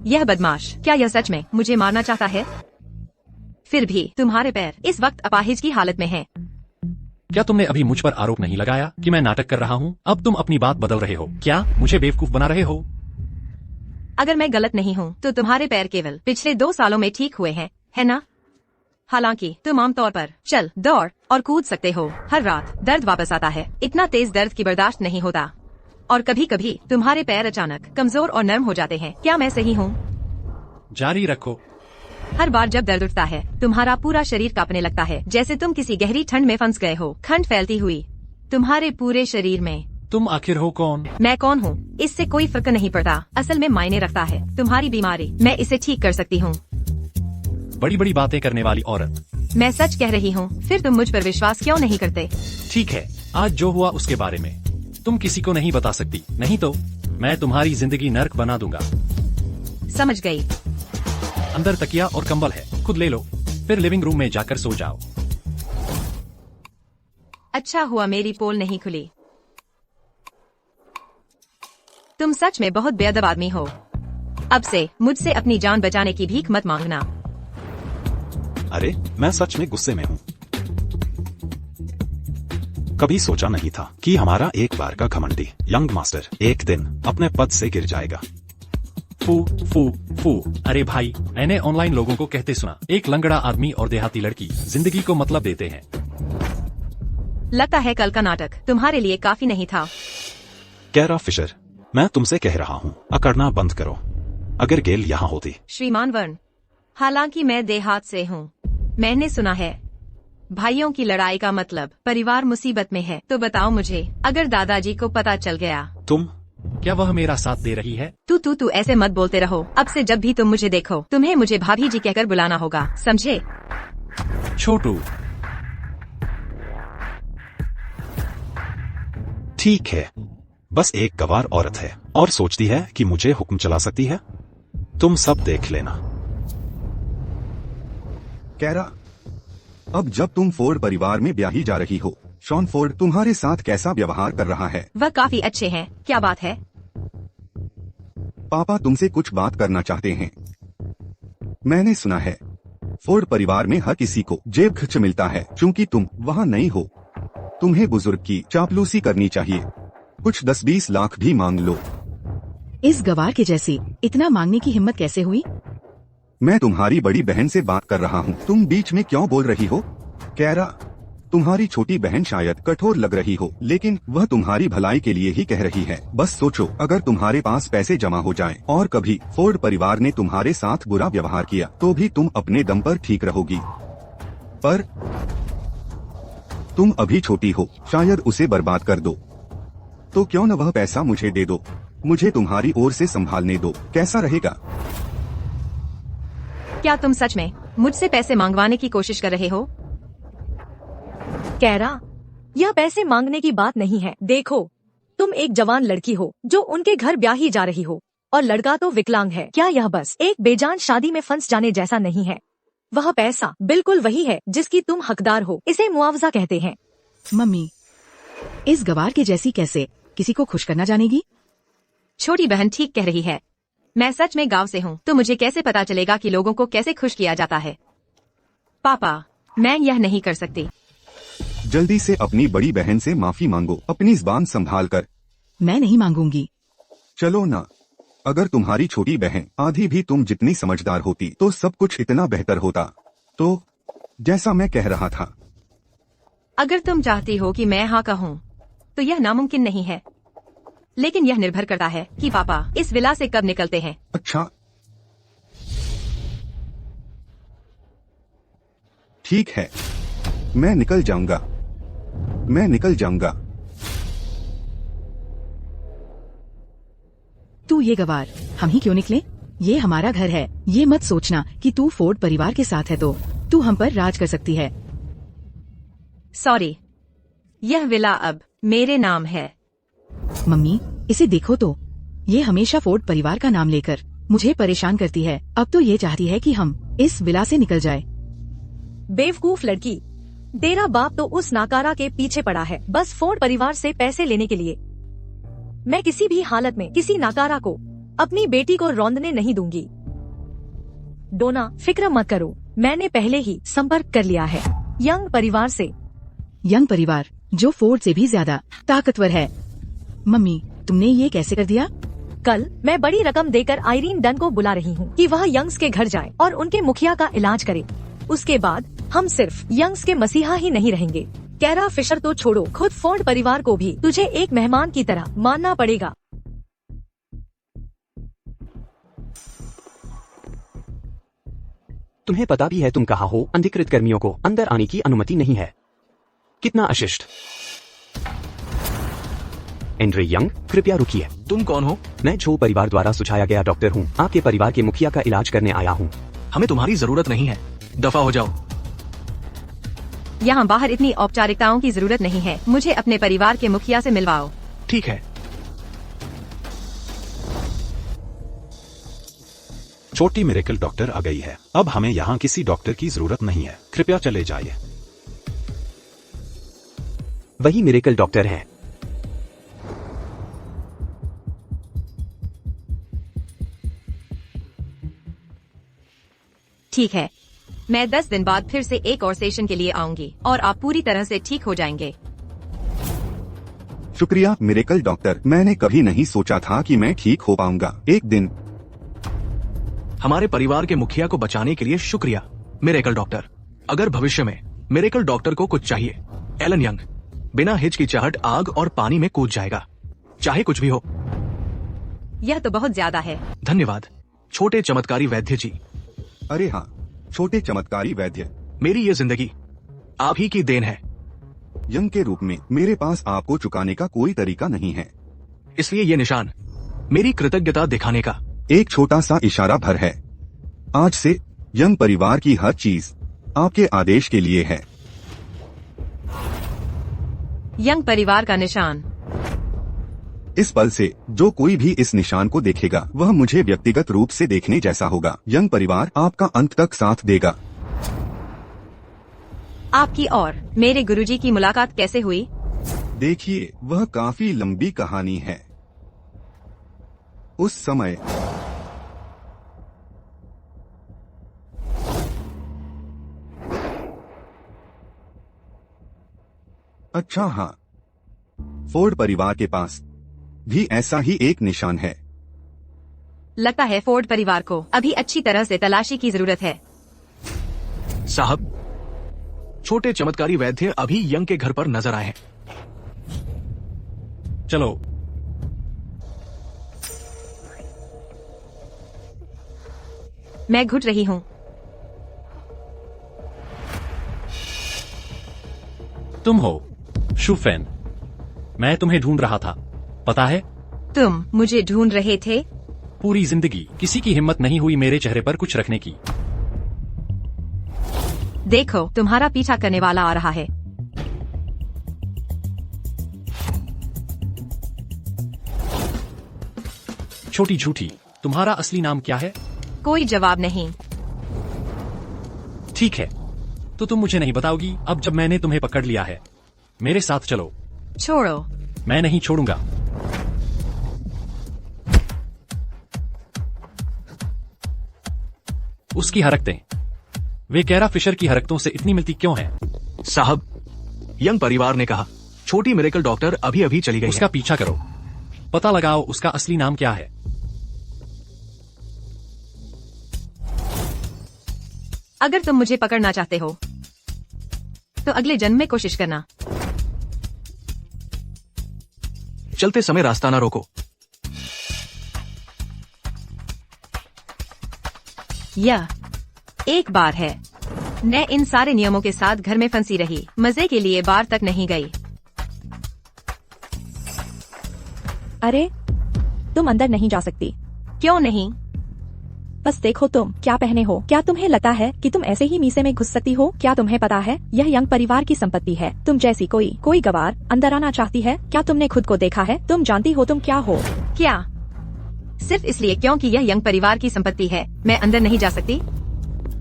यह बदमाश, क्या यह सच में मुझे मारना चाहता है? फिर भी तुम्हारे पैर इस वक्त अपाहिज की हालत में हैं। क्या तुमने अभी मुझ पर आरोप नहीं लगाया कि मैं नाटक कर रहा हूँ? अब तुम अपनी बात बदल रहे हो। क्या मुझे बेवकूफ बना रहे हो? अगर मैं गलत नहीं हूँ तो तुम्हारे पैर केवल पिछले 2 सालों में ठीक हुए हैं, है ना? हालांकि तुम आमतौर पर चल, दौड़ और कूद सकते हो। हर रात दर्द वापस आता है। इतना तेज दर्द की बर्दाश्त नहीं होता और कभी कभी तुम्हारे पैर अचानक कमजोर और नर्म हो जाते हैं। क्या मैं सही हूँ? जारी रखो। हर बार जब दर्द उठता है, तुम्हारा पूरा शरीर कांपने लगता है, जैसे तुम किसी गहरी ठंड में फंस गए हो। ठंड फैलती हुई तुम्हारे पूरे शरीर में। तुम आखिर हो कौन? मैं कौन हूँ इससे कोई फर्क नहीं पड़ता। असल में मायने रखता है तुम्हारी बीमारी। मैं इसे ठीक कर सकती हूँ। बड़ी बड़ी बातें करने वाली औरत। मैं सच कह रही हूँ, फिर तुम मुझ पर विश्वास क्यों नहीं करते? ठीक है, आज जो हुआ उसके बारे में तुम किसी को नहीं बता सकती, नहीं तो मैं तुम्हारी जिंदगी नर्क बना दूंगा। समझ गई। अंदर तकिया और कंबल है, खुद ले लो, फिर लिविंग रूम में जाकर सो जाओ। अच्छा हुआ मेरी पोल नहीं खुली। तुम सच में बहुत बेअदब आदमी हो। अब से मुझसे अपनी जान बचाने की भीख मत मांगना। अरे, मैं सच में गुस्से में हूँ। कभी सोचा नहीं था कि हमारा एक बार का घमंडी यंग मास्टर एक दिन अपने पद से गिर जाएगा। फू फू फू। अरे भाई, मैंने ऑनलाइन लोगों को कहते सुना, एक लंगड़ा आदमी और देहाती लड़की जिंदगी को मतलब देते हैं। लगता है कल का नाटक तुम्हारे लिए काफी नहीं था। कैरा फिशर, मैं तुमसे कह रहा हूँ, अकड़ना बंद करो। अगर गेल यहाँ होती। श्रीमान वर्ण, हालांकि मैं देहात से हूँ, मैंने सुना है भाइयों की लड़ाई का मतलब परिवार मुसीबत में है। तो बताओ मुझे, अगर दादाजी को पता चल गया। तुम क्या वह मेरा साथ दे रही है? तू ऐसे मत बोलते रहो। अब से जब भी तुम मुझे देखो, तुम्हें मुझे भाभी जी कहकर बुलाना होगा, समझे? छोटू। ठीक है, बस एक गवार औरत है और सोचती है कि मुझे हुक्म चला सकती है। तुम सब देख लेना। कैरा, अब जब तुम फोर्ड परिवार में ब्याही जा रही हो, शॉन फोर्ड तुम्हारे साथ कैसा व्यवहार कर रहा है? वह काफी अच्छे हैं। क्या बात है? पापा तुमसे कुछ बात करना चाहते हैं। मैंने सुना है फोर्ड परिवार में हर किसी को जेब खर्च मिलता है। चूंकि तुम वहाँ नहीं हो, तुम्हें बुजुर्ग की चापलूसी करनी चाहिए। कुछ 10-20 लाख भी मांग लो। इस गवार के जैसी इतना मांगने की हिम्मत कैसे हुई? मैं तुम्हारी बड़ी बहन से बात कर रहा हूँ, तुम बीच में क्यों बोल रही हो? कैरा, तुम्हारी छोटी बहन शायद कठोर लग रही हो, लेकिन वह तुम्हारी भलाई के लिए ही कह रही है। बस सोचो, अगर तुम्हारे पास पैसे जमा हो जाएं और कभी फोर्ड परिवार ने तुम्हारे साथ बुरा व्यवहार किया, तो भी तुम अपने दम पर ठीक रहोगी। पर तुम अभी छोटी हो, शायद उसे बर्बाद कर दो। तो क्यों न वह पैसा मुझे दे दो, मुझे तुम्हारी ओर से संभालने दो। कैसा रहेगा? क्या तुम सच में मुझसे पैसे मांगवाने की कोशिश कर रहे हो? कैरा, यह पैसे मांगने की बात नहीं है। देखो, तुम एक जवान लड़की हो जो उनके घर ब्याही जा रही हो, और लड़का तो विकलांग है। क्या यह बस एक बेजान शादी में फंस जाने जैसा नहीं है? वह पैसा बिल्कुल वही है जिसकी तुम हकदार हो। इसे मुआवजा कहते हैं। मम्मी, इस गवार के जैसी कैसे किसी को खुश करना जानेगी? छोटी बहन ठीक कह रही है। मैं सच में गांव से हूँ, तो मुझे कैसे पता चलेगा कि लोगों को कैसे खुश किया जाता है? पापा, मैं यह नहीं कर सकती। जल्दी से अपनी बड़ी बहन से माफी मांगो, अपनी ज़बान संभाल कर। मैं नहीं मांगूंगी। चलो ना, अगर तुम्हारी छोटी बहन आधी भी तुम जितनी समझदार होती तो सब कुछ इतना बेहतर होता। तो जैसा मैं कह रहा था, अगर तुम चाहती हो कि मैं हाँ कहूँ, तो यह नामुमकिन नहीं है, लेकिन यह निर्भर करता है कि पापा इस विला से कब निकलते हैं। अच्छा, ठीक है, मैं निकल जाऊंगा। तू ये गवार, हम ही क्यों निकले? ये हमारा घर है। ये मत सोचना कि तू फोर्ड परिवार के साथ है तो तू हम पर राज कर सकती है। सॉरी, यह विला अब मेरे नाम है। मम्मी, इसे देखो तो, ये हमेशा फोर्ड परिवार का नाम लेकर मुझे परेशान करती है। अब तो ये चाहती है कि हम इस विला से निकल जाए। बेवकूफ लड़की, तेरा बाप तो उस नाकारा के पीछे पड़ा है, बस फोर्ड परिवार से पैसे लेने के लिए। मैं किसी भी हालत में किसी नाकारा को अपनी बेटी को रौंदने नहीं दूंगी। डोना, फिक्र मत करो, मैंने पहले ही संपर्क कर लिया है यंग परिवार से। यंग परिवार जो फोर्ड से भी ज्यादा ताकतवर है। मम्मी, तुमने ये कैसे कर दिया? कल मैं बड़ी रकम देकर आयरीन डन को बुला रही हूँ कि वह यंग्स के घर जाए और उनके मुखिया का इलाज करे। उसके बाद हम सिर्फ यंग्स के मसीहा ही नहीं रहेंगे। कैरा फिशर तो छोड़ो, खुद फोर्ड परिवार को भी तुझे एक मेहमान की तरह मानना पड़ेगा। तुम्हें पता भी है तुम कहाँ हो? अनधिकृत कर्मियों को अंदर आने की अनुमति नहीं है। कितना अशिष्ट। एंड्रे यंग, कृपया रुकिए। तुम कौन हो? मैं झो परिवार द्वारा सुझाया गया डॉक्टर हूँ। आपके परिवार के मुखिया का इलाज करने आया हूँ। हमें तुम्हारी जरूरत नहीं है, दफा हो जाओ। यहाँ बाहर इतनी औपचारिकताओं की जरूरत नहीं है। मुझे अपने परिवार के मुखिया से मिलवाओ। ठीक है। छोटी मिरेकल डॉक्टर आ गई है। अब हमें यहाँ किसी डॉक्टर की जरूरत नहीं है। कृपया चले जाइए। वही मिरेकल डॉक्टर है। ठीक है, मैं 10 दिन बाद फिर से एक और सेशन के लिए आऊंगी और आप पूरी तरह से ठीक हो जाएंगे। शुक्रिया मिरेकल डॉक्टर, मैंने कभी नहीं सोचा था कि मैं ठीक हो पाऊंगा एक दिन। हमारे परिवार के मुखिया को बचाने के लिए शुक्रिया मिरेकल डॉक्टर। अगर भविष्य में मिरेकल डॉक्टर को कुछ चाहिए, एलन यंग बिना हिचकिचाहट आग और पानी में कूद जाएगा, चाहे कुछ भी हो। यह तो बहुत ज्यादा है। धन्यवाद छोटे चमत्कारी वैद्य जी। अरे हाँ, छोटे चमत्कारी वैद्य, मेरी ये जिंदगी आप ही की देन है। यंग के रूप में मेरे पास आपको चुकाने का कोई तरीका नहीं है, इसलिए ये निशान मेरी कृतज्ञता दिखाने का एक छोटा सा इशारा भर है। आज से यंग परिवार की हर चीज आपके आदेश के लिए है। यंग परिवार का निशान। इस पल से जो कोई भी इस निशान को देखेगा वह मुझे व्यक्तिगत रूप से देखने जैसा होगा। यंग परिवार आपका अंत तक साथ देगा। आपकी और मेरे गुरुजी की मुलाकात कैसे हुई? देखिए, वह काफी लंबी कहानी है। उस समय अच्छा हाँ, फोर्ड परिवार के पास भी ऐसा ही एक निशान है। लगता है फोर्ड परिवार को अभी अच्छी तरह से तलाशी की जरूरत है। साहब, छोटे चमत्कारी वैद्य अभी यंग के घर पर नजर आए हैं। चलो। मैं घुट रही हूँ। तुम हो शुफेन, मैं तुम्हें ढूंढ रहा था, पता है? तुम मुझे ढूंढ रहे थे? पूरी जिंदगी किसी की हिम्मत नहीं हुई मेरे चेहरे पर कुछ रखने की। देखो, तुम्हारा पीछा करने वाला आ रहा है। छोटी झूठी, तुम्हारा असली नाम क्या है? कोई जवाब नहीं। ठीक है, तो तुम मुझे नहीं बताओगी अब जब मैंने तुम्हें पकड़ लिया है। मेरे साथ चलो। छोड़ो। मैं नहीं छोड़ूंगा। उसकी हरकतें, वे कैरा फिशर की हरकतों से इतनी मिलती क्यों हैं? साहब, यंग परिवार ने कहा छोटी मिरेकल डॉक्टर अभी अभी चली गई उसका है। पीछा करो, पता लगाओ उसका असली नाम क्या है। अगर तुम मुझे पकड़ना चाहते हो तो अगले जन्म में कोशिश करना। चलते समय रास्ता ना रोको। यह एक बार है। मैं इन सारे नियमों के साथ घर में फंसी रही, मजे के लिए बार तक नहीं गई। अरे, तुम अंदर नहीं जा सकती। क्यों नहीं? बस देखो तुम क्या पहने हो। क्या तुम्हें लगता है कि तुम ऐसे ही मीसे में घुस सकती हो? क्या तुम्हें पता है यह यंग परिवार की संपत्ति है। तुम जैसी कोई गवार अंदर आना चाहती है? क्या तुमने खुद को देखा है? तुम जानती हो तुम क्या हो? क्या सिर्फ इसलिए क्योंकि यह यंग परिवार की संपत्ति है मैं अंदर नहीं जा सकती?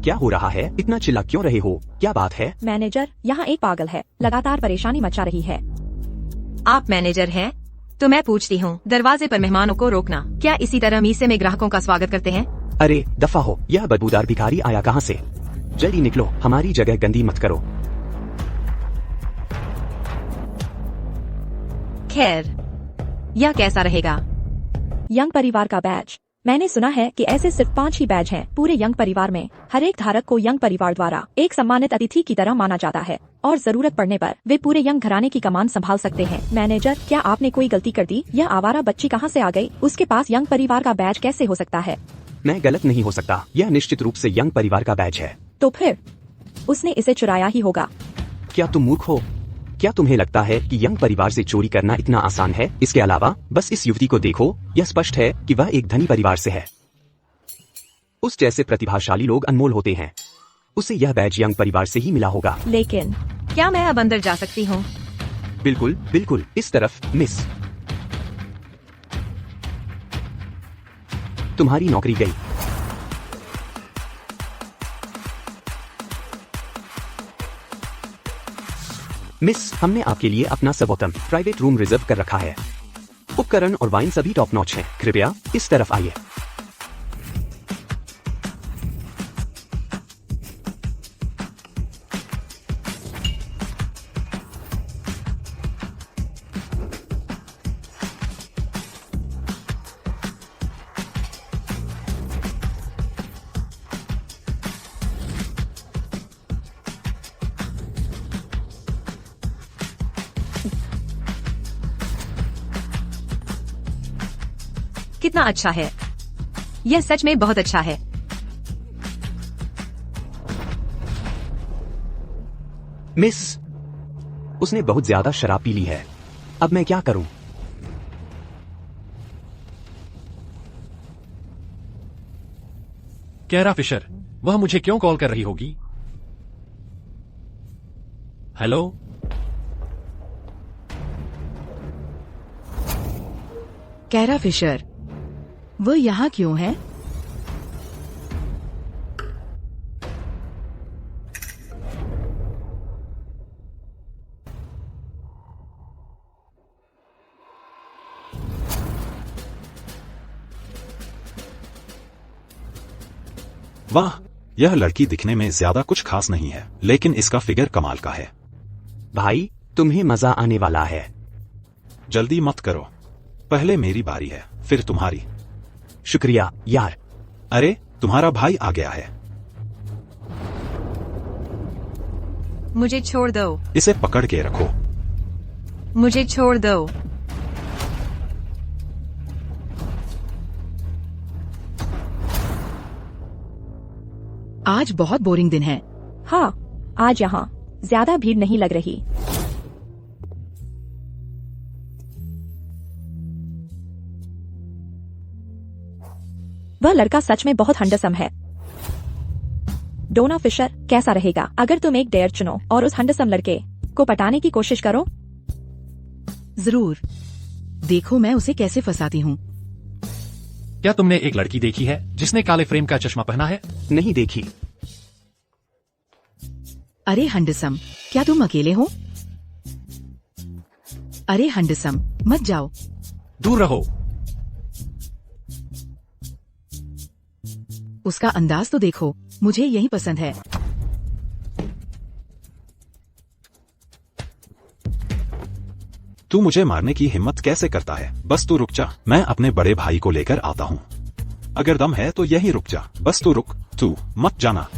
क्या हो रहा है? इतना चिल्ला क्यों रहे हो? क्या बात है? मैनेजर, यहाँ एक पागल है, लगातार परेशानी मचा रही है। आप मैनेजर हैं? तो मैं पूछती हूँ, दरवाजे पर मेहमानों को रोकना क्या इसी तरह मीसे में ग्राहकों का स्वागत करते हैं? अरे दफा हो, यह बदबूदार भिखारी आया कहाँ से? जल्दी निकलो, हमारी जगह गंदी मत करो। खैर, यह कैसा रहेगा? यंग परिवार का बैज। मैंने सुना है कि ऐसे सिर्फ 5 ही बैज हैं पूरे यंग परिवार में। हर एक धारक को यंग परिवार द्वारा एक सम्मानित अतिथि की तरह माना जाता है और जरूरत पड़ने पर वे पूरे यंग घराने की कमान संभाल सकते हैं। मैनेजर, क्या आपने कोई गलती कर दी? यह आवारा बच्ची कहाँ से आ गई? उसके पास यंग परिवार का बैज कैसे हो सकता है? मैं गलत नहीं हो सकता, यह निश्चित रूप से यंग परिवार का बैज है। तो फिर उसने इसे चुराया ही होगा। क्या तुम मूर्ख हो? क्या तुम्हें लगता है कि यंग परिवार से चोरी करना इतना आसान है? इसके अलावा बस इस युवती को देखो, यह स्पष्ट है कि वह एक धनी परिवार से है। उस जैसे प्रतिभाशाली लोग अनमोल होते हैं। उसे यह बैज यंग परिवार से ही मिला होगा। लेकिन क्या मैं अब अंदर जा सकती हूँ? बिल्कुल बिल्कुल, इस तरफ मिस। तुम्हारी नौकरी गई। मिस, हमने आपके लिए अपना सर्वोत्तम प्राइवेट रूम रिजर्व कर रखा है। उपकरण और वाइन सभी टॉप नॉच हैं। कृपया इस तरफ आइए। कितना अच्छा है। यह सच में बहुत अच्छा है। मिस, उसने बहुत ज्यादा शराब पी ली है। अब मैं क्या करूं? कैरा फिशर, वह मुझे क्यों कॉल कर रही होगी? हेलो? कैरा फिशर, वो यहाँ क्यों है? वाह, यह लड़की दिखने में ज्यादा कुछ खास नहीं है, लेकिन इसका फिगर कमाल का है। भाई, तुम्हें मजा आने वाला है। जल्दी मत करो, पहले मेरी बारी है, फिर तुम्हारी। शुक्रिया यार। अरे, तुम्हारा भाई आ गया है। मुझे छोड़ दो। इसे पकड़ के रखो। मुझे छोड़ दो। आज बहुत बोरिंग दिन है। हाँ, आज यहाँ ज्यादा भीड़ नहीं लग रही। वह लड़का सच में बहुत हैंडसम है। डोना फिशर, कैसा रहेगा अगर तुम एक डेयर चुनो और उस हैंडसम लड़के को पटाने की कोशिश करो? जरूर, देखो मैं उसे कैसे फंसाती हूँ। क्या तुमने एक लड़की देखी है जिसने काले फ्रेम का चश्मा पहना है? नहीं देखी। अरे हैंडसम, क्या तुम अकेले हो? अरे हैंडसम, मत जाओ। दूर रहो। उसका अंदाज तो देखो, मुझे यही पसंद है। तू मुझे मारने की हिम्मत कैसे करता है? बस तू रुक जा, मैं अपने बड़े भाई को लेकर आता हूँ। अगर दम है तो यहीं रुक जा, बस तू रुक, तू मत जाना।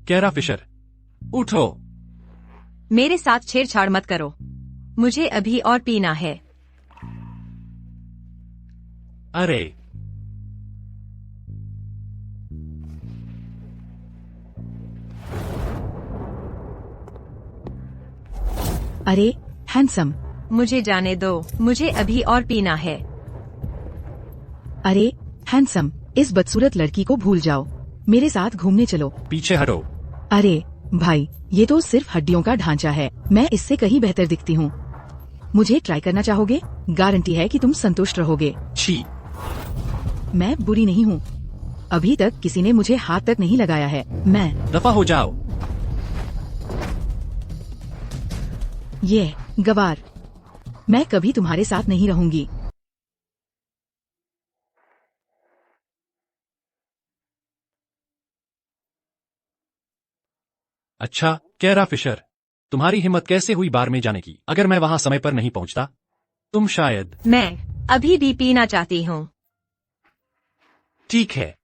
कैरा फिशर, उठो। मेरे साथ छेड़छाड़ मत करो। मुझे अभी और पीना है। अरे, अरे हैंडसम, मुझे जाने दो। मुझे अभी और पीना है। अरे हैंडसम, इस बदसूरत लड़की को भूल जाओ, मेरे साथ घूमने चलो। पीछे हटो। अरे भाई, ये तो सिर्फ हड्डियों का ढांचा है, मैं इससे कहीं बेहतर दिखती हूँ। मुझे ट्राई करना चाहोगे? गारंटी है कि तुम संतुष्ट रहोगे। छी। मैं बुरी नहीं हूँ, अभी तक किसी ने मुझे हाथ तक नहीं लगाया है। मैं दफा हो जाओ। ये गवार, मैं कभी तुम्हारे साथ नहीं रहूंगी। अच्छा, कैरा फिशर, तुम्हारी हिम्मत कैसे हुई बार में जाने की? अगर मैं वहां समय पर नहीं पहुंचता, तुम शायद। मैं अभी भी पीना चाहती हूँ। ठीक है,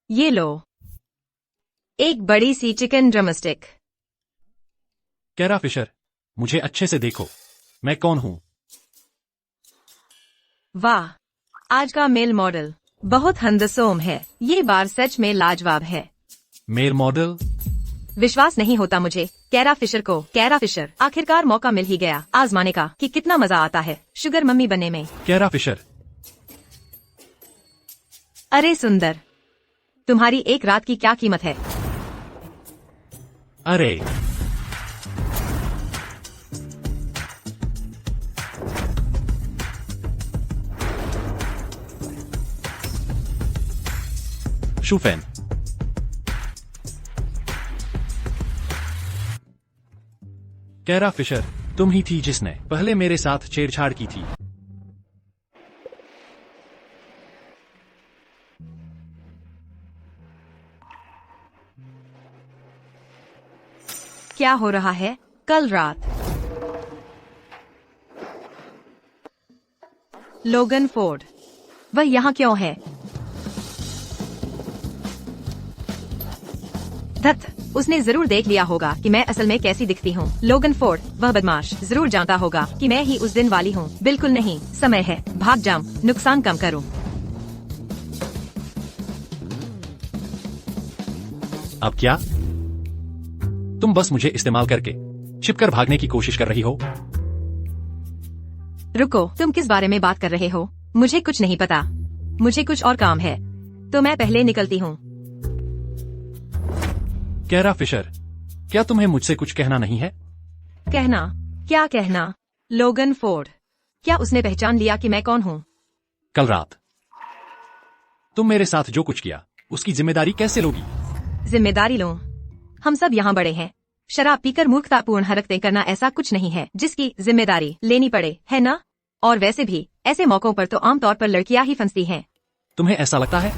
ये लो, एक बड़ी सी चिकन ड्रमस्टिक। कैरा फिशर, मुझे अच्छे से देखो, मैं कौन हूँ? वाह, आज का मेल मॉडल बहुत हंदसोम है। ये बार सच में लाजवाब है। Male model? विश्वास नहीं होता मुझे। कैरा फिशर को, कैरा फिशर, आखिरकार मौका मिल ही गया आजमाने का कि कितना मजा आता है शुगर मम्मी बनने में। कैरा फिशर, अरे सुंदर, तुम्हारी एक रात की क्या कीमत है? अरे, शूफेन, कैरा फिशर, तुम ही थी जिसने पहले मेरे साथ छेड़छाड़ की थी। क्या हो रहा है? कल रात लोगन फोर्ड, वह यहाँ क्यों है? धत, उसने जरूर देख लिया होगा कि मैं असल में कैसी दिखती हूँ। लोगन फोर्ड, वह बदमाश, जरूर जानता होगा कि मैं ही उस दिन वाली हूँ। बिल्कुल नहीं, समय है, भाग जाऊं, नुकसान कम करूं। अब क्या? तुम बस मुझे इस्तेमाल करके छिपकर भागने की कोशिश कर रही हो? रुको, तुम किस बारे में बात कर रहे हो? मुझे कुछ नहीं पता, मुझे कुछ और काम है, तो मैं पहले निकलती हूँ। कैरा फिशर, क्या तुम्हें मुझसे कुछ कहना नहीं है? कहना? क्या कहना? लोगन फोर्ड, क्या उसने पहचान लिया कि मैं कौन हूँ? कल रात तुम मेरे साथ जो कुछ किया उसकी जिम्मेदारी कैसे लोगी? जिम्मेदारी लूं? हम सब यहाँ बड़े हैं। शराब पीकर मूर्खतापूर्ण हरकतें करना ऐसा कुछ नहीं है जिसकी जिम्मेदारी लेनी पड़े, है ना? और वैसे भी ऐसे मौकों पर तो आमतौर पर लड़कियां ही फंसती हैं। तुम्हें ऐसा लगता है?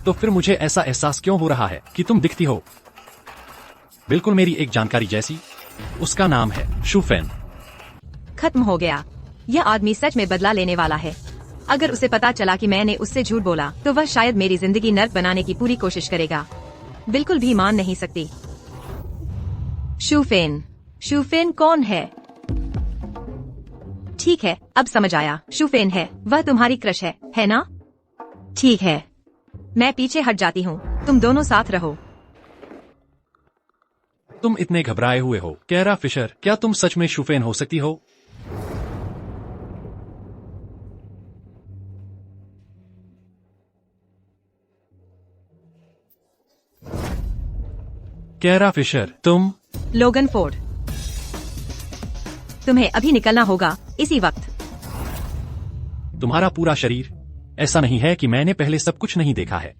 तो फिर मुझे ऐसा एहसास क्यों हो रहा है कि तुम दिखती हो बिल्कुल मेरी एक जानकारी जैसी? उसका नाम है शूफेन। खत्म हो गया। यह आदमी सच में बदला लेने वाला है। अगर उसे पता चला कि मैंने उससे झूठ बोला तो वह शायद मेरी जिंदगी नर्क बनाने की पूरी कोशिश करेगा। बिल्कुल भी मान नहीं सकती। शूफेन, शूफेन कौन है? ठीक है, अब समझ आया। शूफेन है, वह तुम्हारी क्रश है ना? ठीक है, मैं पीछे हट जाती हूँ, तुम दोनों साथ रहो। तुम इतने घबराए हुए हो कैरा फिशर, क्या तुम सच में शूफेन हो सकती हो? कैरा फिशर, तुम? लोगन फोर्ड, तुम्हें अभी निकलना होगा, इसी वक्त। तुम्हारा पूरा शरीर ऐसा नहीं है कि मैंने पहले सब कुछ नहीं देखा है।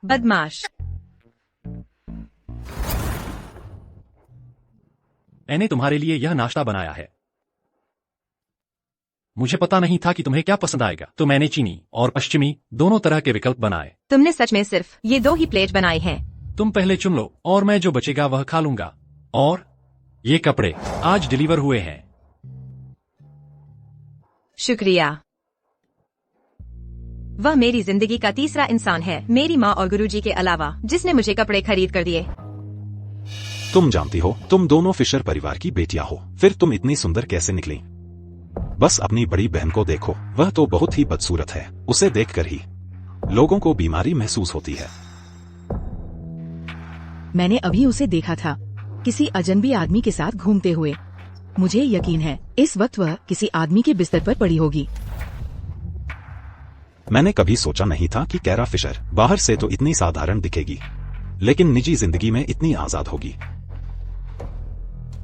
बदमाश। मैंने तुम्हारे लिए यह नाश्ता बनाया है। मुझे पता नहीं था कि तुम्हें क्या पसंद आएगा, तो मैंने चीनी और पश्चिमी दोनों तरह के विकल्प बनाए। तुमने सच में सिर्फ ये 2 ही प्लेट बनाई हैं? तुम पहले चुन लो और मैं जो बचेगा वह खा लूंगा। और ये कपड़े आज डिलीवर हुए हैं। शुक्रिया। वह मेरी जिंदगी का तीसरा इंसान है, मेरी माँ और गुरुजी के अलावा, जिसने मुझे कपड़े खरीद कर दिए। तुम जानती हो, तुम दोनों फिशर परिवार की बेटियां हो, फिर तुम इतनी सुंदर कैसे निकली? बस अपनी बड़ी बहन को देखो, वह तो बहुत ही बदसूरत है। उसे देखकर ही लोगों को बीमारी महसूस होती है। मैंने अभी उसे देखा था, किसी अजनबी आदमी के साथ घूमते हुए। मुझे यकीन है इस वक्त वह किसी आदमी के बिस्तर पर पड़ी होगी। मैंने कभी सोचा नहीं था कि कैरा फिशर बाहर से तो इतनी साधारण दिखेगी, लेकिन निजी जिंदगी में इतनी आजाद होगी।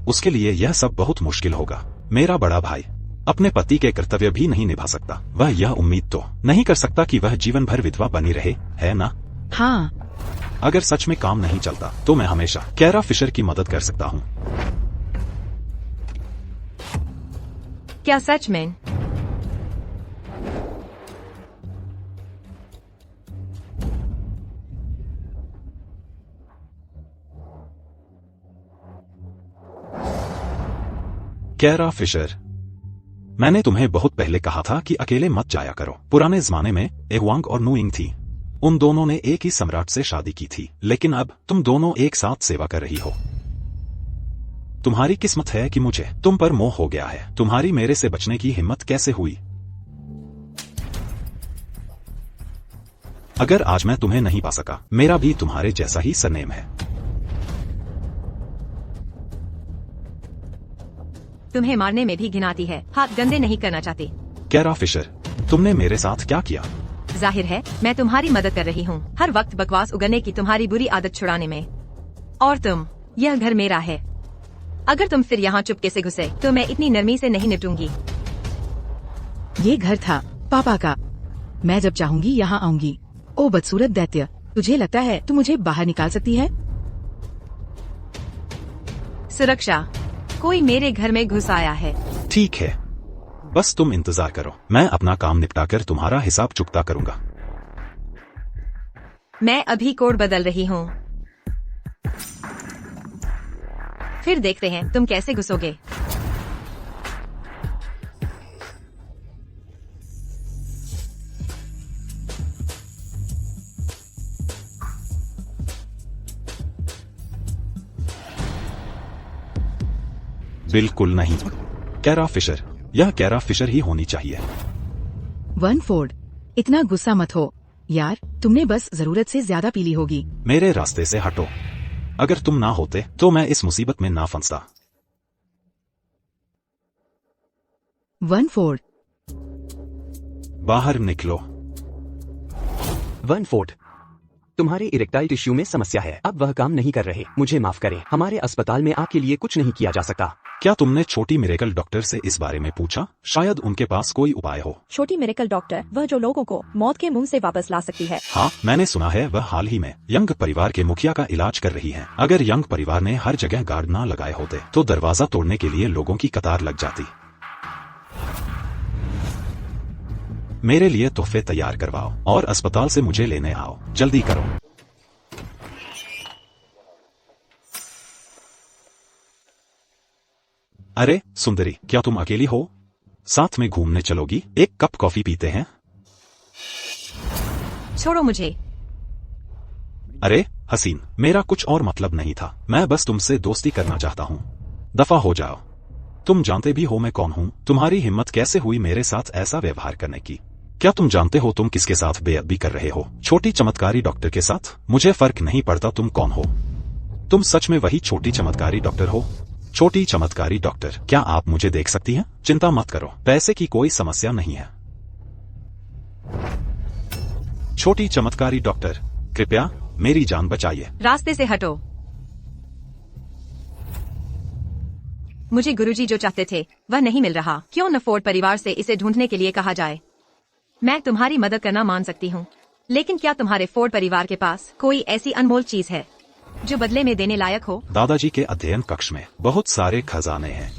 उसके लिए यह सब बहुत मुश्किल होगा। मेरा बड़ा भाई अपने पति के कर्तव्य भी नहीं निभा सकता। वह यह उम्मीद तो नहीं कर सकता कि वह जीवन भर विधवा बनी रहे, है ना? हाँ। अगर सच में काम नहीं चलता तो मैं हमेशा कैरा फिशर की मदद कर सकता हूँ। क्या सच में? कैरा फिशर, मैंने तुम्हें बहुत पहले कहा था कि अकेले मत जाया करो। पुराने जमाने में एहुआंग और नुइंग थी। उन दोनों ने एक ही सम्राट से शादी की थी, लेकिन अब तुम दोनों एक साथ सेवा कर रही हो। तुम्हारी किस्मत है कि मुझे तुम पर मोह हो गया है। तुम्हारी मेरे से बचने की हिम्मत कैसे हुई? अगर आज मैं तुम्हें नहीं पा सका, मेरा भी तुम्हारे जैसा ही सरनेम है। तुम्हें मारने में भी घिन आती है, हाथ गंदे नहीं करना चाहती। कैरा फिशर, तुमने मेरे साथ क्या किया? जाहिर है मैं तुम्हारी मदद कर रही हूँ, हर वक्त बकवास उगलने की तुम्हारी बुरी आदत छुड़ाने में। और तुम, यह घर मेरा है। अगर तुम फिर यहाँ चुपके से घुसे तो मैं इतनी नरमी से नहीं निपटूंगी। ये घर था पापा का। मैं जब चाहूंगी यहाँ आऊंगी। ओ बदसूरत दैत्य, तुझे लगता है तू मुझे बाहर निकाल सकती है? सुरक्षा, कोई मेरे घर में घुस आया है। ठीक है, बस तुम इंतजार करो, मैं अपना काम निपटाकर तुम्हारा हिसाब चुकता करूंगा। मैं अभी कोड बदल रही हूँ, फिर देखते हैं तुम कैसे घुसोगे। बिल्कुल नहीं। कैरा फिशर, यह कैरा फिशर ही होनी चाहिए। वन फोर्ड, इतना गुस्सा मत हो यार, तुमने बस जरूरत से ज्यादा पी ली होगी। मेरे रास्ते से हटो। अगर तुम ना होते तो मैं इस मुसीबत में ना फंसता। वन फोर्ड, बाहर निकलो। वन फोर्ड, तुम्हारे इरेक्टाइल टिश्यू में समस्या है, अब वह काम नहीं कर रहे। मुझे माफ करें, हमारे अस्पताल में आपके लिए कुछ नहीं किया जा सकता। क्या तुमने छोटी मिरेकल डॉक्टर से इस बारे में पूछा? शायद उनके पास कोई उपाय हो। छोटी मिरेकल डॉक्टर, वह जो लोगों को मौत के मुंह से वापस ला सकती है। हाँ, मैंने सुना है वह हाल ही में यंग परिवार के मुखिया का इलाज कर रही हैं। अगर यंग परिवार ने हर जगह गार्ड ना लगाए होते तो दरवाजा तोड़ने के लिए लोगों की कतार लग जाती। मेरे लिए तोहफे तैयार करवाओ और अस्पताल से मुझे लेने आओ। जल्दी करो। अरे सुंदरी, क्या तुम अकेली हो? साथ में घूमने चलोगी? एक कप कॉफी पीते हैं। छोड़ो मुझे। अरे हसीन, मेरा कुछ और मतलब नहीं था। मैं बस तुमसे दोस्ती करना चाहता हूँ। दफा हो जाओ। तुम जानते भी हो मैं कौन हूँ। तुम्हारी हिम्मत कैसे हुई मेरे साथ ऐसा व्यवहार करने की? क्या तुम जानते हो तुम किसके साथ बेअदबी कर रहे हो? छोटी चमत्कारी डॉक्टर के साथ? मुझे फर्क नहीं पड़ता तुम कौन हो। तुम सच में वही छोटी चमत्कारी डॉक्टर हो? छोटी चमत्कारी डॉक्टर, क्या आप मुझे देख सकती हैं? चिंता मत करो, पैसे की कोई समस्या नहीं है। छोटी चमत्कारी डॉक्टर, कृपया मेरी जान बचाइए। रास्ते से हटो। मुझे गुरुजी जो चाहते थे वह नहीं मिल रहा। क्यों न फोर्ड परिवार से इसे ढूंढने के लिए कहा जाए। मैं तुम्हारी मदद करना मान सकती हूँ, लेकिन क्या तुम्हारे फोर्ड परिवार के पास कोई ऐसी अनमोल चीज है जो बदले में देने लायक हो? दादाजी के अध्ययन कक्ष में बहुत सारे खजाने हैं।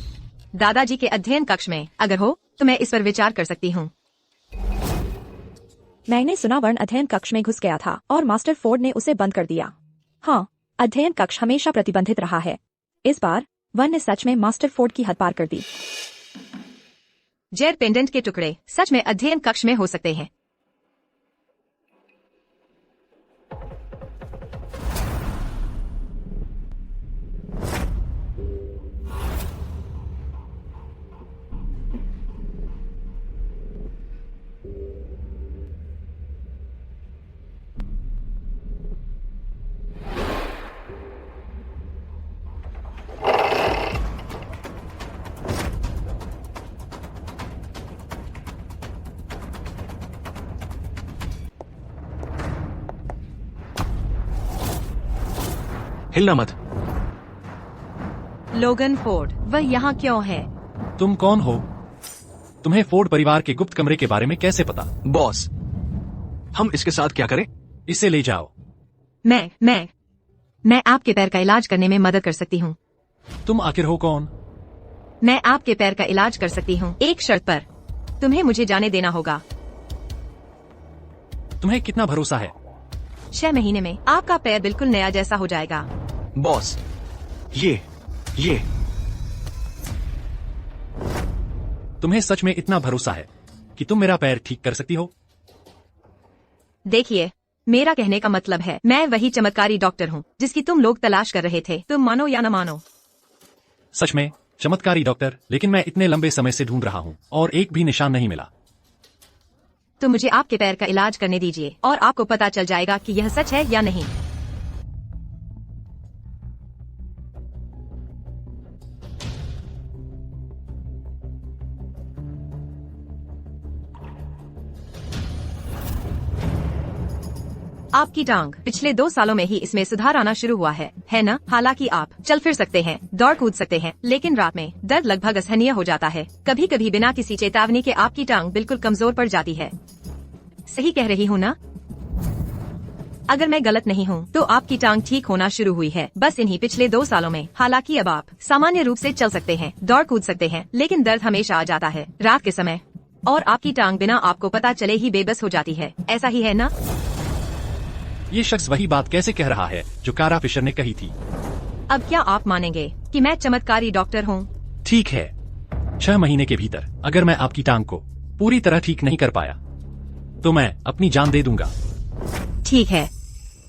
दादाजी के अध्ययन कक्ष में अगर हो तो मैं इस पर विचार कर सकती हूँ। मैंने सुना वर्ण अध्ययन कक्ष में घुस गया था और मास्टर फोर्ड ने उसे बंद कर दिया। हाँ, अध्ययन कक्ष हमेशा प्रतिबंधित रहा है। इस बार वन ने सच में मास्टर फोर्ड की हद पार कर दी। जेर पेंडेंट के टुकड़े सच में अध्ययन कक्ष में हो सकते हैं। हिलना मत। लोगन फोर्ड, वह यहाँ क्यों है? तुम कौन हो? तुम्हें फोर्ड परिवार के गुप्त कमरे के बारे में कैसे पता? बॉस, हम इसके साथ क्या करें? इसे ले जाओ। मैं आपके पैर का इलाज करने में मदद कर सकती हूँ। तुम आखिर हो कौन? मैं आपके पैर का इलाज कर सकती हूँ, एक शर्त पर। तुम्हें मुझे जाने देना होगा। तुम्हें कितना भरोसा है? 6 महीने में आपका पैर बिल्कुल नया जैसा हो जाएगा। बॉस, ये तुम्हें सच में इतना भरोसा है कि तुम मेरा पैर ठीक कर सकती हो? देखिए, मेरा कहने का मतलब है मैं वही चमत्कारी डॉक्टर हूँ जिसकी तुम लोग तलाश कर रहे थे। तुम मानो या न मानो। सच में चमत्कारी डॉक्टर, लेकिन मैं इतने लंबे समय से ढूंढ रहा हूँ और एक भी निशान नहीं मिला। तो मुझे आपके पैर का इलाज करने दीजिए और आपको पता चल जाएगा कि यह सच है या नहीं। आपकी टांग पिछले 2 सालों में ही इसमें सुधार आना शुरू हुआ है ना? हालांकि आप चल फिर सकते हैं, दौड़ कूद सकते हैं, लेकिन रात में दर्द लगभग असहनीय हो जाता है। कभी कभी बिना किसी चेतावनी के आपकी टांग बिल्कुल कमजोर पड़ जाती है। सही कह रही हूँ ना? अगर मैं गलत नहीं हूँ तो आपकी टांग ठीक होना शुरू हुई है बस इन्हीं पिछले 2 सालों में। हालांकि अब आप सामान्य रूप से चल सकते हैं, दौड़ कूद सकते हैं, लेकिन दर्द हमेशा आ जाता है रात के समय, और आपकी टांग बिना आपको पता चले ही बेबस हो जाती है। ऐसा ही है ना? ये शख्स वही बात कैसे कह रहा है जो कारा फिशर ने कही थी? अब क्या आप मानेंगे कि मैं चमत्कारी डॉक्टर हूँ? ठीक है, 6 महीने के भीतर अगर मैं आपकी टांग को पूरी तरह ठीक नहीं कर पाया तो मैं अपनी जान दे दूंगा। ठीक है,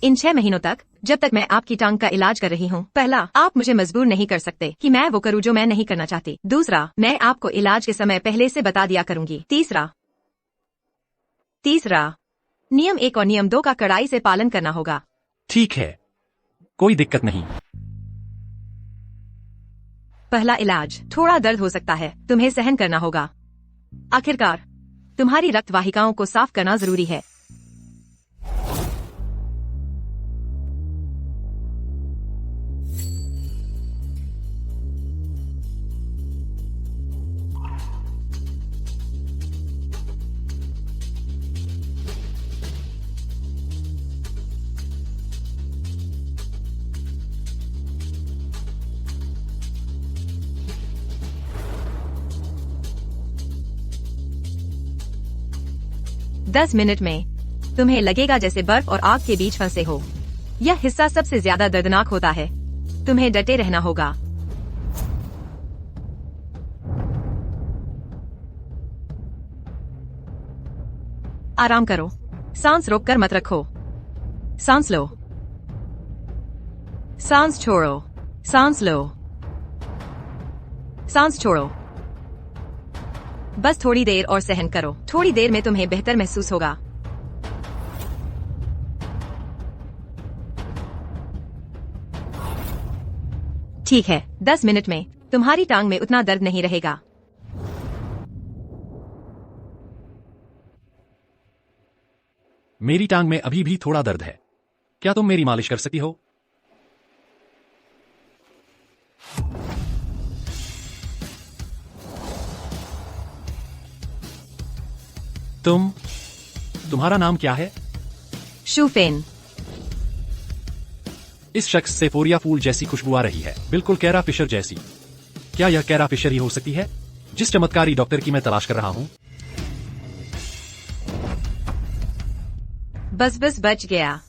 इन 6 महीनों तक, जब तक मैं आपकी टांग का इलाज कर रही हूँ, पहला, आप मुझे मजबूर नहीं कर सकते कि मैं वो करूँ जो मैं नहीं करना चाहती। दूसरा, मैं आपको इलाज के समय पहले से बता दिया करूंगी। तीसरा, नियम 1 और नियम 2 का कड़ाई से पालन करना होगा। ठीक है, कोई दिक्कत नहीं। पहला इलाज, थोड़ा दर्द हो सकता है, तुम्हें सहन करना होगा। आखिरकार, तुम्हारी रक्त वाहिकाओं को साफ करना जरूरी है। दस मिनट में तुम्हें लगेगा जैसे बर्फ और आग के बीच फंसे हो। यह हिस्सा सबसे ज्यादा दर्दनाक होता है। तुम्हें डटे रहना होगा। आराम करो, सांस रोककर मत रखो। सांस लो, सांस छोड़ो, सांस लो, सांस छोड़ो। बस थोड़ी देर और सहन करो। थोड़ी देर में तुम्हें बेहतर महसूस होगा। ठीक है, 10 मिनट में तुम्हारी टांग में उतना दर्द नहीं रहेगा। मेरी टांग में अभी भी थोड़ा दर्द है। क्या तुम मेरी मालिश कर सकती हो? तुम्हारा नाम क्या है? शूफेन। इस शख्स से फोरिया फूल जैसी खुशबू आ रही है, बिल्कुल कैरा फिशर जैसी। क्या यह कैरा फिशर ही हो सकती है, जिस चमत्कारी डॉक्टर की मैं तलाश कर रहा हूँ? बस बच गया।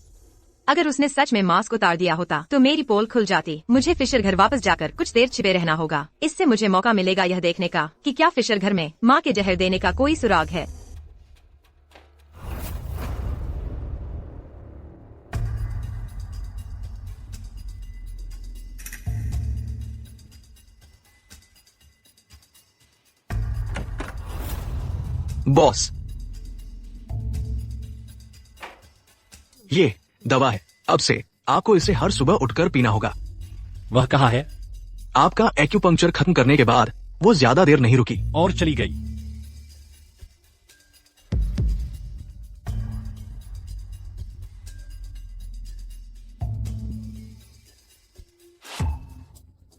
अगर उसने सच में मास्क उतार दिया होता तो मेरी पोल खुल जाती। मुझे फिशर घर वापस जाकर कुछ देर छिपे रहना होगा। इससे मुझे मौका मिलेगा यह देखने का कि क्या फिशर घर में माँ के जहर देने का कोई सुराग है। बॉस, ये दवा है। अब से आपको इसे हर सुबह उठकर पीना होगा। वह कहाँ है? आपका एक्यूपंक्चर खत्म करने के बाद वो ज्यादा देर नहीं रुकी और चली गई।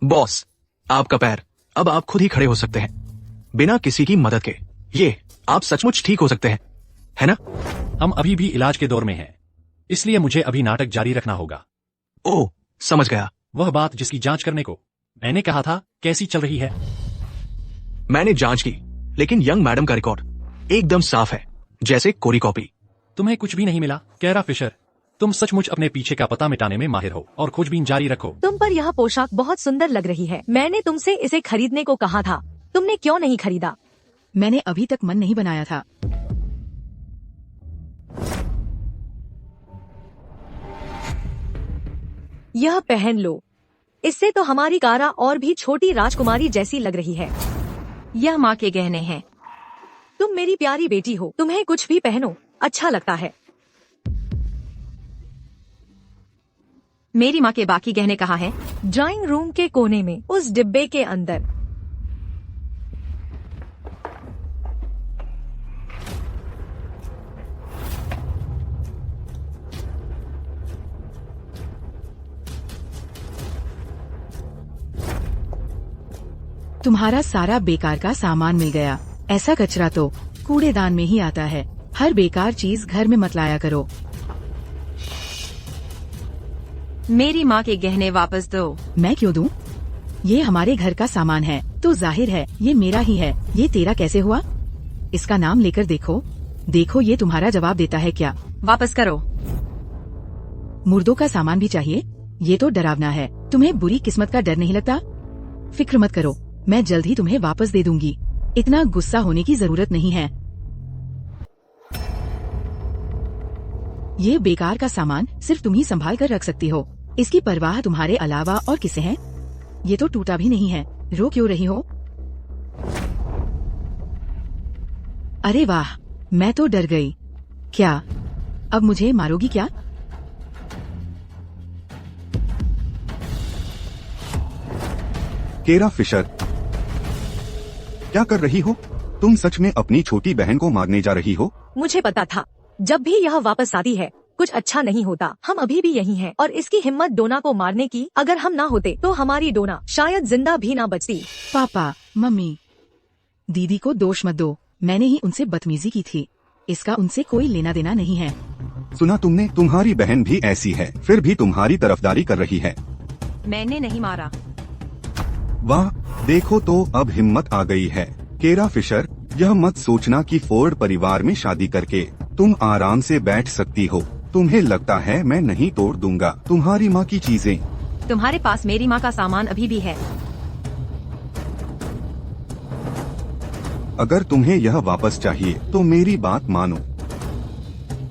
बॉस, आपका पैर अब आप खुद ही खड़े हो सकते हैं, बिना किसी की मदद के। ये आप सचमुच ठीक हो सकते हैं, है ना? हम अभी भी इलाज के दौर में हैं, इसलिए मुझे अभी नाटक जारी रखना होगा। ओह, समझ गया। वह बात जिसकी जांच करने को मैंने कहा था, कैसी चल रही है? मैंने जांच की, लेकिन यंग मैडम का रिकॉर्ड एकदम साफ है, जैसे कोरी कॉपी। तुम्हें कुछ भी नहीं मिला? कैरा फिशर, तुम सचमुच अपने पीछे का पता मिटाने में माहिर हो और खोजबीन जारी रखो। तुम पर यह पोशाक बहुत सुंदर लग रही है। मैंने तुमसे इसे खरीदने को कहा था, तुमने क्यों नहीं खरीदा? मैंने अभी तक मन नहीं बनाया था। यह पहन लो, इससे तो हमारी कारा और भी छोटी राजकुमारी जैसी लग रही है। यह माँ के गहने हैं। तुम मेरी प्यारी बेटी हो, तुम्हें कुछ भी पहनो अच्छा लगता है। मेरी माँ के बाकी गहने कहाँ हैं? ड्राइंग रूम के कोने में, उस डिब्बे के अंदर। तुम्हारा सारा बेकार का सामान मिल गया। ऐसा कचरा तो कूड़ेदान में ही आता है। हर बेकार चीज घर में मत लाया करो। मेरी माँ के गहने वापस दो। मैं क्यों दूं? ये हमारे घर का सामान है, तो जाहिर है ये मेरा ही है। ये तेरा कैसे हुआ? इसका नाम लेकर देखो। देखो ये तुम्हारा जवाब देता है क्या? वापस करो। मुर्दों का सामान भी चाहिए? ये तो डरावना है। तुम्हें बुरी किस्मत का डर नहीं लगता? फिक्र मत करो, मैं जल्द ही तुम्हें वापस दे दूंगी। इतना गुस्सा होने की जरूरत नहीं है। ये बेकार का सामान सिर्फ तुम ही संभाल कर रख सकती हो। इसकी परवाह तुम्हारे अलावा और किसे है? ये तो टूटा भी नहीं है, रो क्यों रही हो? अरे वाह, मैं तो डर गई। क्या अब मुझे मारोगी क्या? केरा फिशर, क्या कर रही हो? तुम सच में अपनी छोटी बहन को मारने जा रही हो? मुझे पता था जब भी यह वापस आती है कुछ अच्छा नहीं होता। हम अभी भी यही हैं और इसकी हिम्मत डोना को मारने की। अगर हम ना होते तो हमारी डोना शायद जिंदा भी ना बचती। पापा, मम्मी, दीदी को दोष मत दो। मैंने ही उनसे बदतमीजी की थी। इसका उनसे कोई लेना देना नहीं है। सुना तुमने? तुम्हारी बहन भी ऐसी है, फिर भी तुम्हारी तरफदारी कर रही है। मैंने नहीं मारा। वाह, देखो तो अब हिम्मत आ गई है। केरा फिशर, यह मत सोचना कि फोर्ड परिवार में शादी करके तुम आराम से बैठ सकती हो। तुम्हें लगता है मैं नहीं तोड़ दूंगा तुम्हारी माँ की चीजें? तुम्हारे पास मेरी माँ का सामान अभी भी है। अगर तुम्हें यह वापस चाहिए तो मेरी बात मानो।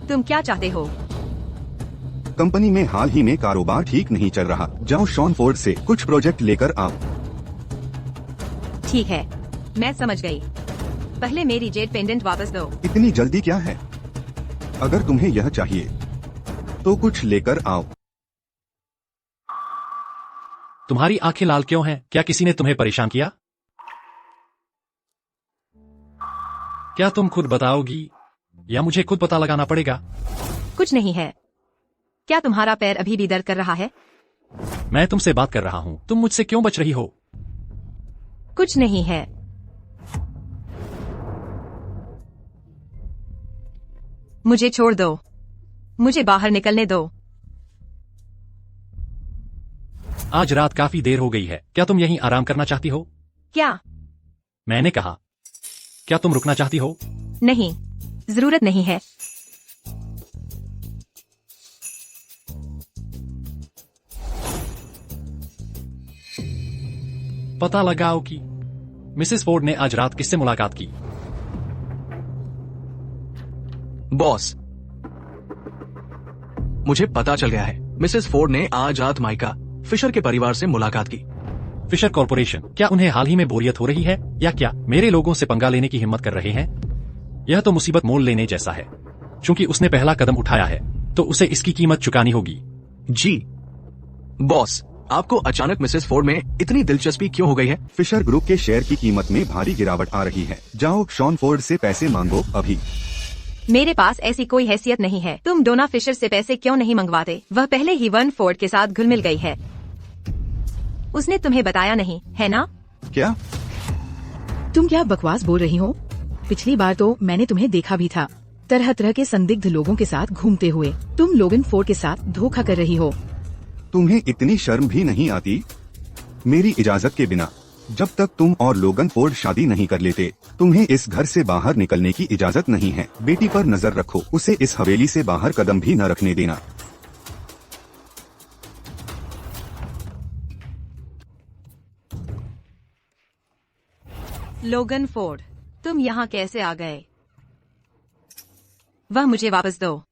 तुम क्या चाहते हो? कंपनी में हाल ही में कारोबार ठीक नहीं चल रहा। जाओ शॉन फोर्ड से कुछ प्रोजेक्ट लेकर आओ। ठीक है, मैं समझ गई। पहले मेरी जेड पेंडेंट वापस दो। इतनी जल्दी क्या है? अगर तुम्हें यह चाहिए तो कुछ लेकर आओ। तुम्हारी आंखें लाल क्यों हैं? क्या किसी ने तुम्हें परेशान किया? क्या तुम खुद बताओगी या मुझे खुद पता लगाना पड़ेगा? कुछ नहीं है। क्या तुम्हारा पैर अभी भी दर्द कर रहा है? मैं तुमसे बात कर रहा हूँ, तुम मुझसे क्यों बच रही हो? कुछ नहीं है। मुझे छोड़ दो। मुझे बाहर निकलने दो। आज रात काफी देर हो गई है, क्या तुम यहीं आराम करना चाहती हो? क्या? मैंने कहा, क्या तुम रुकना चाहती हो? नहीं, जरूरत नहीं है। पता लगाओ कि मिसेस फोर्ड ने आज रात किससे मुलाकात की। बॉस, मुझे पता चल गया है। मिसेस फोर्ड ने आज रात माइका फिशर के परिवार से मुलाकात की। फिशर कॉर्पोरेशन, क्या उन्हें हाल ही में बोरियत हो रही है या क्या मेरे लोगों से पंगा लेने की हिम्मत कर रहे हैं? यह तो मुसीबत मोल लेने जैसा है। चूंकि उसने पहला कदम उठाया है तो उसे इसकी कीमत चुकानी होगी। जी बॉस, आपको अचानक मिसेस फोर्ड में इतनी दिलचस्पी क्यों हो गई है? फिशर ग्रुप के शेयर की कीमत में भारी गिरावट आ रही है। जाओ शॉन फोर्ड से पैसे मांगो अभी। मेरे पास ऐसी कोई हैसियत नहीं है। तुम डोना फिशर से पैसे क्यों नहीं मंगवाते? वह पहले ही वन फोर्ड के साथ घुल मिल गई है। उसने तुम्हें बताया नहीं, है ना? क्या? तुम क्या बकवास बोल रही हो? पिछली बार तो मैंने तुम्हें देखा भी था, तरह तरह के संदिग्ध लोगों के साथ घूमते हुए। तुम लोगन फोर्ड के साथ धोखा कर रही हो। तुम्हें इतनी शर्म भी नहीं आती? मेरी इजाजत के बिना जब तक तुम और लोगन फोर्ड शादी नहीं कर लेते, तुम्हें इस घर से बाहर निकलने की इजाजत नहीं है। बेटी पर नजर रखो, उसे इस हवेली से बाहर कदम भी न रखने देना। लोगन फोर्ड, तुम यहाँ कैसे आ गए? वह मुझे वापस दो।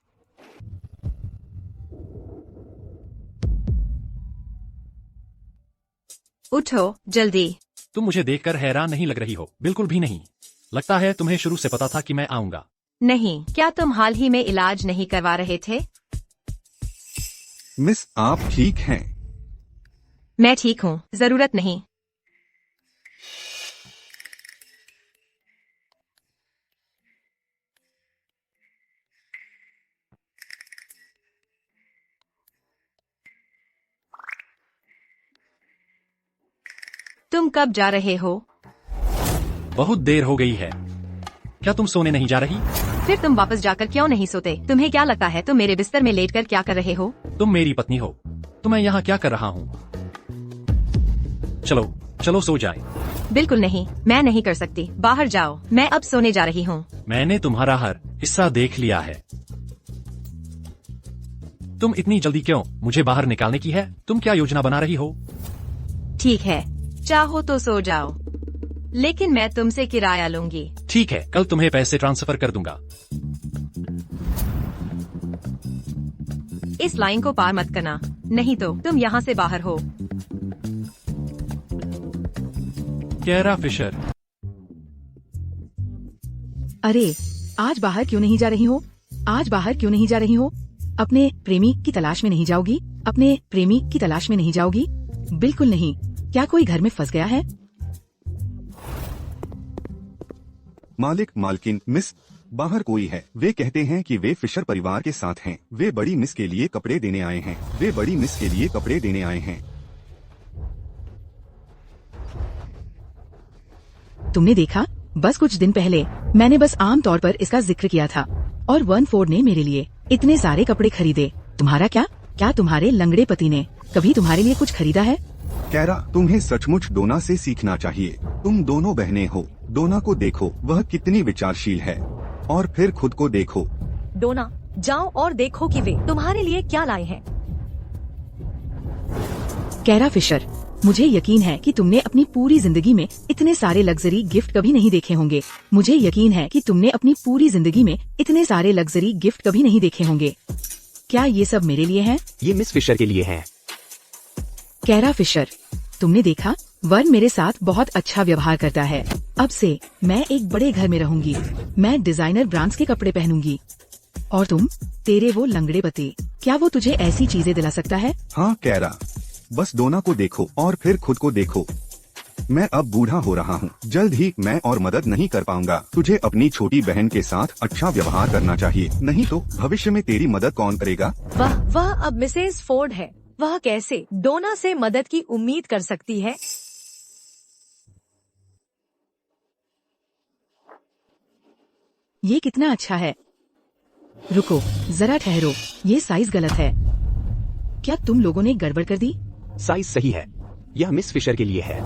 उठो जल्दी। तुम मुझे देखकर हैरान नहीं लग रही हो? बिल्कुल भी नहीं। लगता है तुम्हें शुरू से पता था कि मैं आऊंगा। नहीं, क्या तुम हाल ही में इलाज नहीं करवा रहे थे? मिस, आप ठीक हैं? मैं ठीक हूँ, जरूरत नहीं। तुम कब जा रहे हो? बहुत देर हो गई है। क्या तुम सोने नहीं जा रही? फिर तुम वापस जाकर क्यों नहीं सोते? तुम्हें क्या लगता है तुम मेरे बिस्तर में लेटकर क्या कर रहे हो? तुम मेरी पत्नी हो तो मैं यहाँ क्या कर रहा हूँ? चलो चलो सो जाए। बिल्कुल नहीं, मैं नहीं कर सकती। बाहर जाओ, मैं अब सोने जा रही हूँ। मैंने तुम्हारा हर हिस्सा देख लिया है। तुम इतनी जल्दी क्यों मुझे बाहर निकालने की है? तुम क्या योजना बना रही हो? ठीक है, चाहो तो सो जाओ, लेकिन मैं तुमसे किराया लूंगी। ठीक है, कल तुम्हें पैसे ट्रांसफर कर दूंगा। इस लाइन को पार मत करना, नहीं तो तुम यहाँ से बाहर हो। कैरा फिशर, अरे आज बाहर क्यों नहीं जा रही हो? आज बाहर क्यों नहीं जा रही हो? अपने प्रेमी की तलाश में नहीं जाओगी? अपने प्रेमी की तलाश में नहीं जाओगी? बिल्कुल नहीं। क्या कोई घर में फंस गया है? मालिक, मालकिन, मिस, बाहर कोई है। वे कहते हैं कि वे फिशर परिवार के साथ हैं। वे बड़ी मिस के लिए कपड़े देने आए हैं। वे बड़ी मिस के लिए कपड़े देने आए हैं। तुमने देखा? बस कुछ दिन पहले मैंने बस आम तौर पर इसका जिक्र किया था और वन फोर्ड ने मेरे लिए इतने सारे कपड़े खरीदे। तुम्हारा क्या? क्या तुम्हारे लंगड़े पति ने कभी तुम्हारे लिए कुछ खरीदा है? कैरा, तुम्हें सचमुच डोना से सीखना चाहिए। तुम दोनों बहनें हो। डोना को देखो, वह कितनी विचारशील है। और फिर खुद को देखो। डोना, जाओ और देखो कि वे तुम्हारे लिए क्या लाए हैं। कैरा फिशर, मुझे यकीन है कि तुमने अपनी पूरी जिंदगी में इतने सारे लग्जरी गिफ्ट कभी नहीं देखे होंगे। मुझे यकीन है कि तुमने अपनी पूरी जिंदगी में इतने सारे लग्जरी गिफ्ट कभी नहीं देखे होंगे। क्या ये सब मेरे लिए है? ये मिस फिशर के लिए है। कैरा फिशर, तुमने देखा? वन मेरे साथ बहुत अच्छा व्यवहार करता है। अब से मैं एक बड़े घर में रहूंगी। मैं डिजाइनर ब्रांड्स के कपड़े पहनूंगी। और तुम, तेरे वो लंगड़े पति, क्या वो तुझे ऐसी चीजें दिला सकता है? हाँ कैरा, बस डोना को देखो और फिर खुद को देखो। मैं अब बूढ़ा हो रहा हूँ। जल्द ही मैं और मदद नहीं कर पाऊंगा। तुझे अपनी छोटी बहन के साथ अच्छा व्यवहार करना चाहिए, नहीं तो भविष्य में तेरी मदद कौन करेगा? वह अब मिसेस फोर्ड है। वह कैसे डोना से मदद की उम्मीद कर सकती है? ये कितना अच्छा है। रुको, जरा ठहरो, ये साइज गलत है। क्या तुम लोगों ने गड़बड़ कर दी? साइज सही है। यह मिस फिशर के लिए है।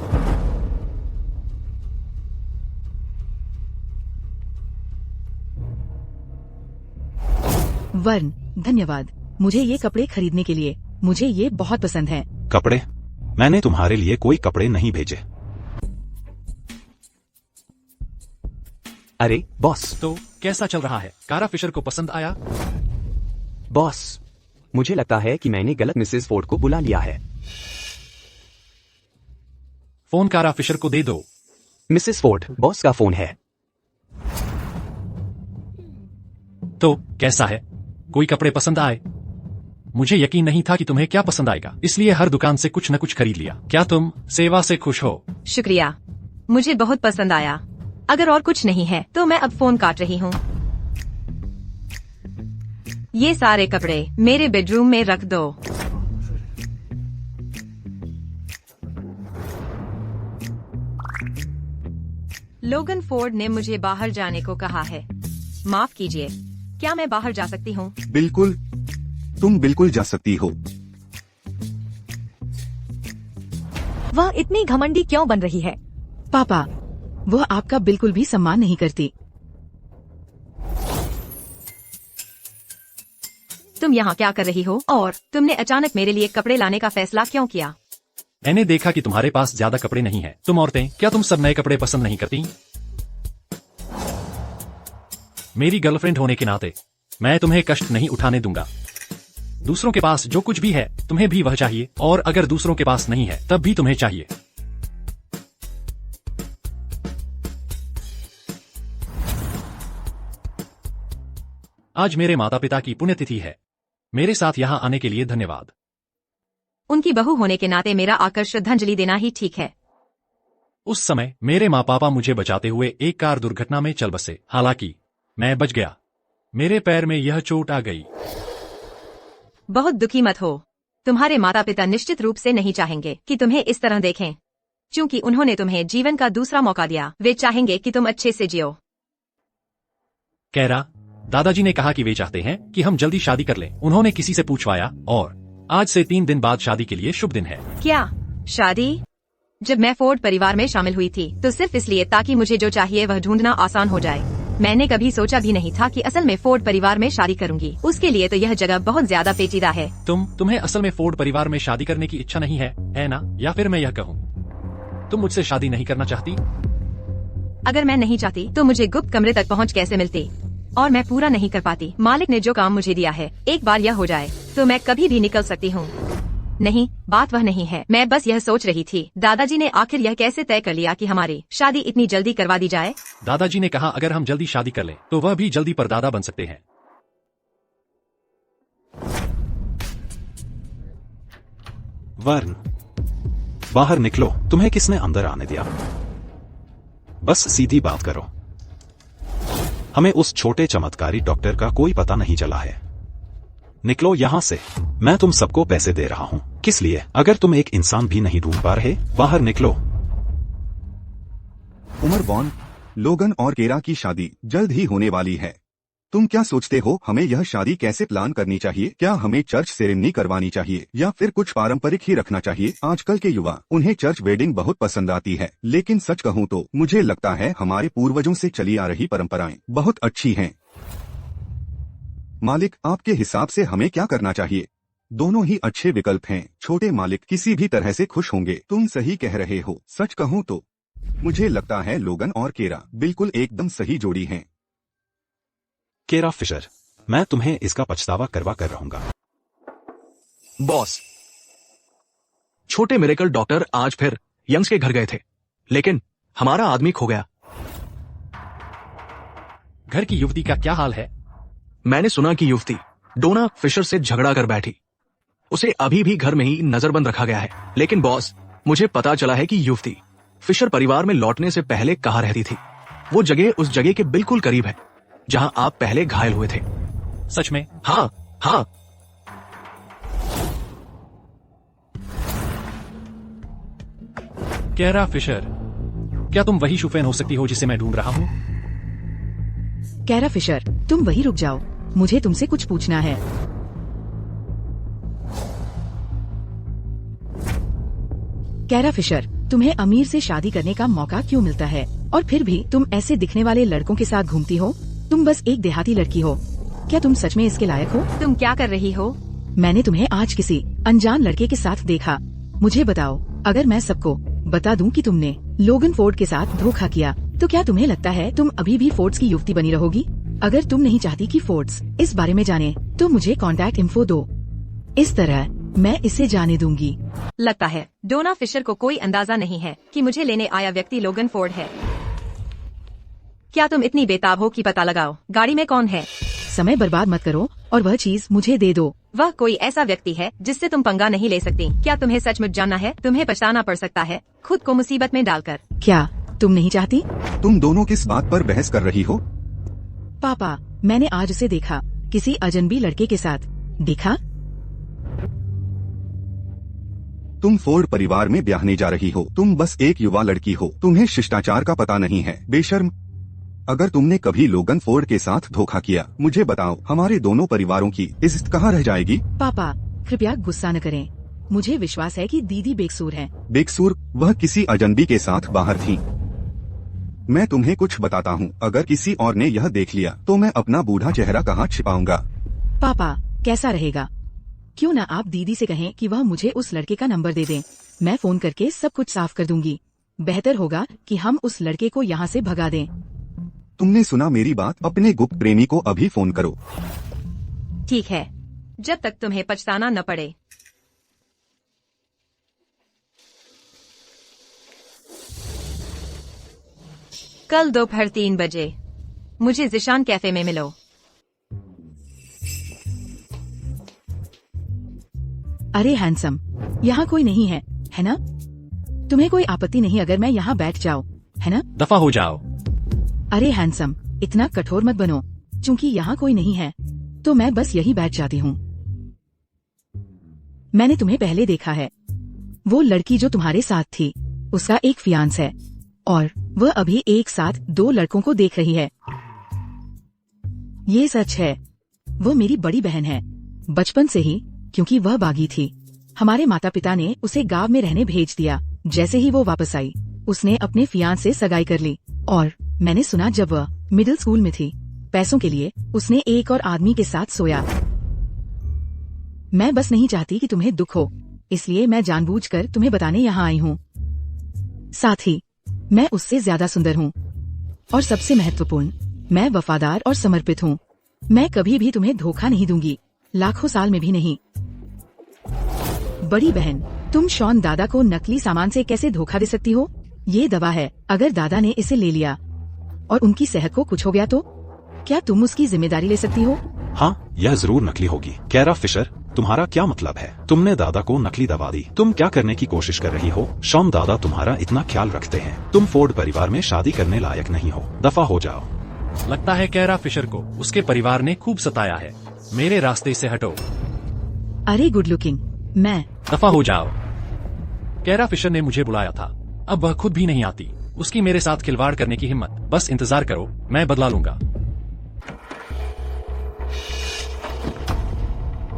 वर्ण, धन्यवाद मुझे ये कपड़े खरीदने के लिए। मुझे ये बहुत पसंद है। कपड़े? मैंने तुम्हारे लिए कोई कपड़े नहीं भेजे। अरे बॉस। तो कैसा चल रहा है? कारा फिशर को पसंद आया? बॉस, मुझे लगता है कि मैंने गलत मिसेस फोर्ड को बुला लिया है। फोन कारा फिशर को दे दो। मिसेस फोर्ड, बॉस का फोन है। तो कैसा है? कोई कपड़े पसंद आए? मुझे यकीन नहीं था कि तुम्हें क्या पसंद आएगा, इसलिए हर दुकान से कुछ न कुछ खरीद लिया। क्या तुम सेवा से खुश हो? शुक्रिया, मुझे बहुत पसंद आया। अगर और कुछ नहीं है तो मैं अब फोन काट रही हूँ। ये सारे कपड़े मेरे बेडरूम में रख दो। लोगन फोर्ड ने मुझे बाहर जाने को कहा है। माफ कीजिए, क्या मैं बाहर जा सकती हूँ? बिल्कुल, तुम बिल्कुल जा सकती हो। वह इतनी घमंडी क्यों बन रही है? पापा, वह आपका बिल्कुल भी सम्मान नहीं करती। तुम यहाँ क्या कर रही हो? और तुमने अचानक मेरे लिए कपड़े लाने का फैसला क्यों किया? मैंने देखा कि तुम्हारे पास ज्यादा कपड़े नहीं हैं। तुम औरतें, क्या तुम सब नए कपड़े पसंद नहीं करती? मेरी गर्लफ्रेंड होने के नाते मैं तुम्हें कष्ट नहीं उठाने दूंगा। दूसरों के पास जो कुछ भी है तुम्हें भी वह चाहिए, और अगर दूसरों के पास नहीं है तब भी तुम्हें चाहिए। आज मेरे माता पिता की पुण्यतिथि है। मेरे साथ यहाँ आने के लिए धन्यवाद। उनकी बहू होने के नाते मेरा आकर श्रद्धांजलि देना ही ठीक है। उस समय मेरे माँ पापा मुझे बचाते हुए एक कार दुर्घटना में चल बसे। हालांकि मैं बच गया। मेरे पैर में यह चोट आ गई। बहुत दुखी मत हो। तुम्हारे माता पिता निश्चित रूप से नहीं चाहेंगे कि तुम्हें इस तरह देखें। क्योंकि उन्होंने तुम्हें जीवन का दूसरा मौका दिया, वे चाहेंगे कि तुम अच्छे से जियो। कैरा, दादाजी ने कहा कि वे चाहते हैं कि हम जल्दी शादी कर लें। उन्होंने किसी से पूछवाया और आज से 3 दिन बाद शादी के लिए शुभ दिन है। क्या शादी? जब मैं फोर्ड परिवार में शामिल हुई थी तो सिर्फ इसलिए ताकि मुझे जो चाहिए वह ढूंढना आसान हो जाए। मैंने कभी सोचा भी नहीं था कि असल में फोर्ड परिवार में शादी करूंगी। उसके लिए तो यह जगह बहुत ज्यादा पेचीदा है। तुम्हें असल में फोर्ड परिवार में शादी करने की इच्छा नहीं है ना? या फिर मैं यह कहूँ, तुम मुझसे शादी नहीं करना चाहती? अगर मैं नहीं चाहती तो मुझे गुप्त कमरे तक पहुँच कैसे मिलती? और मैं पूरा नहीं कर पाती। मालिक ने जो काम मुझे दिया है, एक बार यह हो जाए तो मैं कभी भी निकल सकती हूँ। नहीं, बात वह नहीं है। मैं बस यह सोच रही थी, दादाजी ने आखिर यह कैसे तय कर लिया कि हमारी शादी इतनी जल्दी करवा दी जाए? दादाजी ने कहा अगर हम जल्दी शादी कर लें तो वह भी जल्दी परदादा बन सकते हैं। वर्ण, बाहर निकलो। तुम्हें किसने अंदर आने दिया? बस सीधी बात करो। हमें उस छोटे चमत्कारी डॉक्टर का कोई पता नहीं चला है। निकलो यहां से। मैं तुम सबको पैसे दे रहा हूं। किस लिए? अगर तुम एक इंसान भी नहीं ढूंढ पा रहे, बाहर निकलो। उमर वॉन, लोगन और केरा की शादी जल्द ही होने वाली है। तुम क्या सोचते हो हमें यह शादी कैसे प्लान करनी चाहिए? क्या हमें चर्च सेरेमनी करवानी चाहिए या फिर कुछ पारंपरिक ही रखना चाहिए? आजकल के युवा, उन्हें चर्च वेडिंग बहुत पसंद आती है, लेकिन सच कहूँ तो मुझे लगता है हमारे पूर्वजों से चली आ रही परंपराएं बहुत अच्छी हैं। मालिक, आपके हिसाब से हमें क्या करना चाहिए? दोनों ही अच्छे विकल्प हैं। छोटे मालिक किसी भी तरह से खुश होंगे। तुम सही कह रहे हो। सच कहूँ तो मुझे लगता है लोगन और केरा बिल्कुल एकदम सही जोड़ी हैं। केरा फिशर, मैं तुम्हें इसका पछतावा करवा कर रहूंगा। बॉस, छोटे मिरेकल डॉक्टर आज फिर यंग्स के घर गए थे, लेकिन हमारा आदमी खो गया। घर की युवती का क्या हाल है? मैंने सुना कि युवती डोना फिशर से झगड़ा कर बैठी। उसे अभी भी घर में ही नजरबंद रखा गया है। लेकिन बॉस, मुझे पता चला है कि युवती फिशर परिवार में लौटने से पहले कहाँ रहती थी। वो जगह उस जगह के बिल्कुल करीब है जहां आप पहले घायल हुए थे। सच में? हाँ हाँ। केरा फिशर, क्या तुम वही शुफैन हो सकती हो जिसे मैं ढूंढ रहा हूँ? कैरा फिशर, तुम वही रुक जाओ, मुझे तुमसे कुछ पूछना है। कैरा फिशर, तुम्हें अमीर से शादी करने का मौका क्यों मिलता है और फिर भी तुम ऐसे दिखने वाले लड़कों के साथ घूमती हो? तुम बस एक देहाती लड़की हो। क्या तुम सच में इसके लायक हो? तुम क्या कर रही हो? मैंने तुम्हें आज किसी अनजान लड़के के साथ देखा। मुझे बताओ, अगर मैं सबको बता दूं कि तुमने लोगन फोर्ड के साथ धोखा किया, तो क्या तुम्हें लगता है तुम अभी भी फोर्ड्स की युवती बनी रहोगी? अगर तुम नहीं चाहती कि फोर्ड्स इस बारे में जाने, तो मुझे कॉन्टैक्ट इन्फो दो। इस तरह मैं इसे जाने दूंगी। लगता है डोना फिशर को कोई अंदाजा नहीं है कि मुझे लेने आया व्यक्ति लोगन फोर्ड है। क्या तुम इतनी बेताब हो कि पता लगाओ गाड़ी में कौन है? समय बर्बाद मत करो और वह चीज मुझे दे दो। वह कोई ऐसा व्यक्ति है जिससे तुम पंगा नहीं ले सकती। क्या तुम्हें सचमुच जानना है? तुम्हें पछताना पड़ सकता है खुद को मुसीबत में डालकर। क्या तुम नहीं चाहती? तुम दोनों किस बात पर बहस कर रही हो? पापा, मैंने आज उसे देखा, किसी अजनबी लड़के के साथ। देखा? तुम फोर्ड परिवार में ब्याहने जा रही हो। तुम बस एक युवा लड़की हो, तुम्हें शिष्टाचार का पता नहीं है, बेशर्म। अगर तुमने कभी लोगन फोर्ड के साथ धोखा किया, मुझे बताओ, हमारे दोनों परिवारों की इज्जत कहाँ रह जाएगी? पापा, कृपया गुस्सा न करें। मुझे विश्वास है कि दीदी बेकसूर हैं। बेकसूर? वह किसी अजनबी के साथ बाहर थी। मैं तुम्हें कुछ बताता हूँ, अगर किसी और ने यह देख लिया तो मैं अपना बूढ़ा चेहरा कहाँ छिपाऊंगा? पापा, कैसा रहेगा? क्यों न आप दीदी से कहें कि वह मुझे उस लड़के का नंबर दे दें। मैं फोन करके सब कुछ साफ कर दूंगी। बेहतर होगा कि हम उस लड़के को यहाँ से भगा दें। तुमने सुना मेरी बात? अपने गुप्त प्रेमी को अभी फोन करो। ठीक है, जब तक तुम्हें पछताना न पड़े। कल दोपहर 3 बजे मुझे जिशान कैफे में मिलो। अरे हैंडसम, यहाँ कोई नहीं है, है ना? तुम्हें कोई आपत्ति नहीं अगर मैं यहाँ बैठ जाऊँ, है ना? दफा हो जाओ। अरे हैंडसम, इतना कठोर मत बनो। चूंकि यहाँ कोई नहीं है, तो मैं बस यही बैठ जाती हूँ। मैंने तुम्हें पहले देखा है। वो लड़की जो तुम्हारे साथ थी, उसका एक फियांस है और वह अभी एक साथ 2 लड़कों को देख रही है। ये सच है। वो मेरी बड़ी बहन है, बचपन से ही, क्योंकि वह बागी थी। हमारे माता पिता ने उसे गांव में रहने भेज दिया। जैसे ही वो वापस आई, उसने अपने फियांस से सगाई कर ली और मैंने सुना जब वह मिडिल स्कूल में थी, पैसों के लिए उसने एक और आदमी के साथ सोया। मैं बस नहीं चाहती कि तुम्हें दुख हो, इसलिए मैं जानबूझकर तुम्हें बताने यहाँ आई हूँ। साथ ही मैं उससे ज्यादा सुंदर हूँ और सबसे महत्वपूर्ण, मैं वफादार और समर्पित हूँ। मैं कभी भी तुम्हें धोखा नहीं दूंगी, लाखों साल में भी नहीं। बड़ी बहन, तुम शॉन दादा को नकली सामान से कैसे धोखा दे सकती हो? ये दवा है, अगर दादा ने इसे ले लिया और उनकी सेहत को कुछ हो गया तो क्या तुम उसकी जिम्मेदारी ले सकती हो? हाँ, यह जरूर नकली होगी। कैरा फिशर, तुम्हारा क्या मतलब है? तुमने दादा को नकली दवा दी। तुम क्या करने की कोशिश कर रही हो? शॉन दादा तुम्हारा इतना ख्याल रखते हैं। तुम फोर्ड परिवार में शादी करने लायक नहीं हो। दफा हो जाओ। लगता है कैरा फिशर को उसके परिवार ने खूब सताया है। मेरे रास्ते से हटो। अरे गुड लुकिंग, मैं दफा हो जाओ। कैरा फिशर ने मुझे बुलाया था, अब वह खुद भी नहीं आती। उसकी मेरे साथ खिलवाड़ करने की हिम्मत। बस इंतजार करो, मैं बदला लूंगा।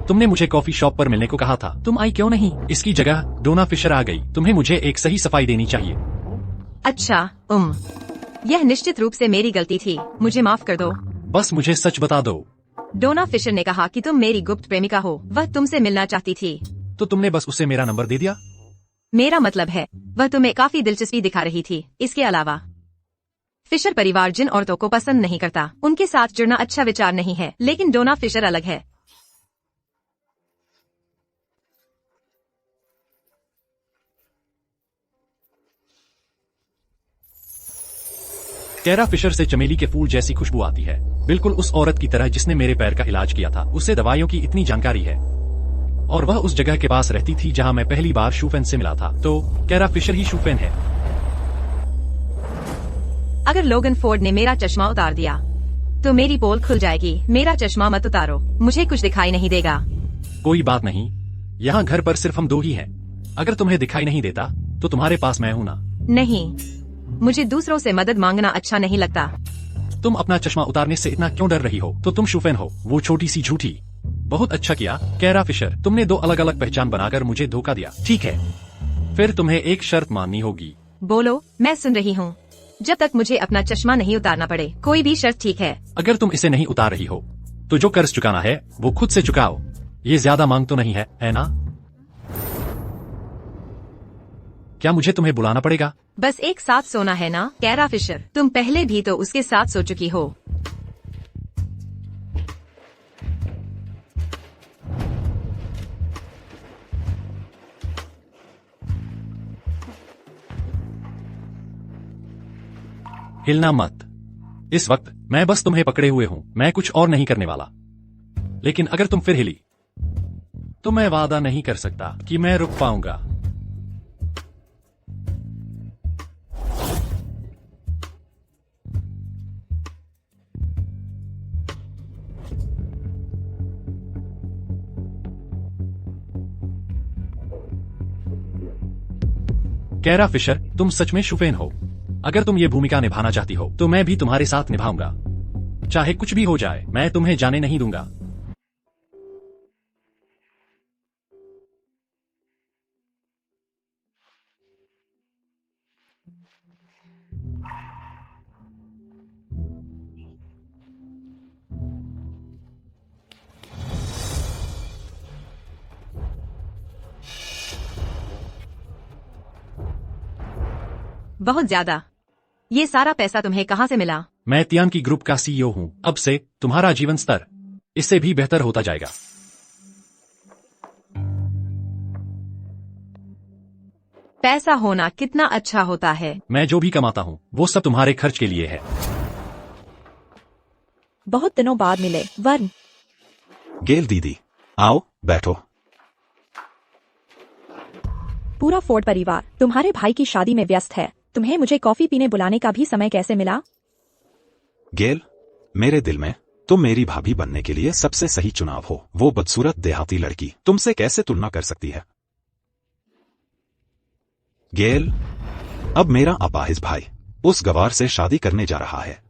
तुमने मुझे कॉफी शॉप पर मिलने को कहा था, तुम आई क्यों नहीं? इसकी जगह डोना फिशर आ गई। तुम्हें मुझे एक सही सफाई देनी चाहिए। अच्छा, यह निश्चित रूप से मेरी गलती थी, मुझे माफ कर दो। बस मुझे सच बता दो। डोना फिशर ने कहा कि तुम मेरी गुप्त प्रेमिका हो। वह तुमसे मिलना चाहती थी। तो तुमने बस उसे मेरा नंबर दे दिया? मेरा मतलब है, वह तुम्हें काफी दिलचस्पी दिखा रही थी। इसके अलावा फिशर परिवार जिन औरतों को पसंद नहीं करता, उनके साथ जुड़ना अच्छा विचार नहीं है। लेकिन डोना फिशर अलग है। कैरा फिशर से चमेली के फूल जैसी खुशबू आती है, बिल्कुल उस औरत की तरह जिसने मेरे पैर का इलाज किया था। उसे दवाइयों की इतनी जानकारी है और वह उस जगह के पास रहती थी जहां मैं पहली बार शूफेन से मिला था। तो कैरा फिशर ही शूफेन है। अगर लोगन फोर्ड ने मेरा चश्मा उतार दिया तो मेरी पोल खुल जाएगी। मेरा चश्मा मत उतारो, मुझे कुछ दिखाई नहीं देगा। कोई बात नहीं, यहाँ घर पर सिर्फ हम दो ही हैं। अगर तुम्हें दिखाई नहीं देता तो तुम्हारे पास मैं हूँ ना। नहीं, मुझे दूसरों से मदद मांगना अच्छा नहीं लगता। तुम अपना चश्मा उतारने से इतना क्यों डर रही हो? तो तुम शूफेन हो, वो छोटी सी झूठी। बहुत अच्छा किया कैरा फिशर, तुमने दो अलग अलग पहचान बनाकर मुझे धोखा दिया। ठीक है, फिर तुम्हें एक शर्त माननी होगी। बोलो, मैं सुन रही हूँ। जब तक मुझे अपना चश्मा नहीं उतारना पड़े, कोई भी शर्त ठीक है। अगर तुम इसे नहीं उतार रही हो तो जो कर्ज चुकाना है वो खुद से चुकाओ। ये ज्यादा मांग तो नहीं है ना? क्या मुझे तुम्हें बुलाना पड़ेगा? बस एक साथ सोना है ना कैरा फिशर? तुम पहले भी तो उसके साथ सो चुकी हो। हिलना मत। इस वक्त मैं बस तुम्हें पकड़े हुए हूं, मैं कुछ और नहीं करने वाला। लेकिन अगर तुम फिर हिली तो मैं वादा नहीं कर सकता कि मैं रुक पाऊंगा। कैरा फिशर, तुम सच में शूफेन हो। अगर तुम ये भूमिका निभाना चाहती हो तो मैं भी तुम्हारे साथ निभाऊंगा। चाहे कुछ भी हो जाए, मैं तुम्हें जाने नहीं दूंगा। बहुत ज्यादा। ये सारा पैसा तुम्हें कहाँ से मिला? मैं तियान की ग्रुप का सीईओ हूँ। अब से तुम्हारा जीवन स्तर इससे भी बेहतर होता जाएगा। पैसा होना कितना अच्छा होता है। मैं जो भी कमाता हूँ वो सब तुम्हारे खर्च के लिए है। बहुत दिनों बाद मिले वर्ण। गेल दीदी, आओ बैठो। पूरा फोर्ड परिवार तुम्हारे भाई की शादी में व्यस्त है। तुम्हें मुझे कॉफी पीने बुलाने का भी समय कैसे मिला? गेल, मेरे दिल में तुम मेरी भाभी बनने के लिए सबसे सही चुनाव हो। वो बदसूरत देहाती लड़की तुमसे कैसे तुलना कर सकती है? गेल, अब मेरा अपाहिज भाई उस गवार से शादी करने जा रहा है।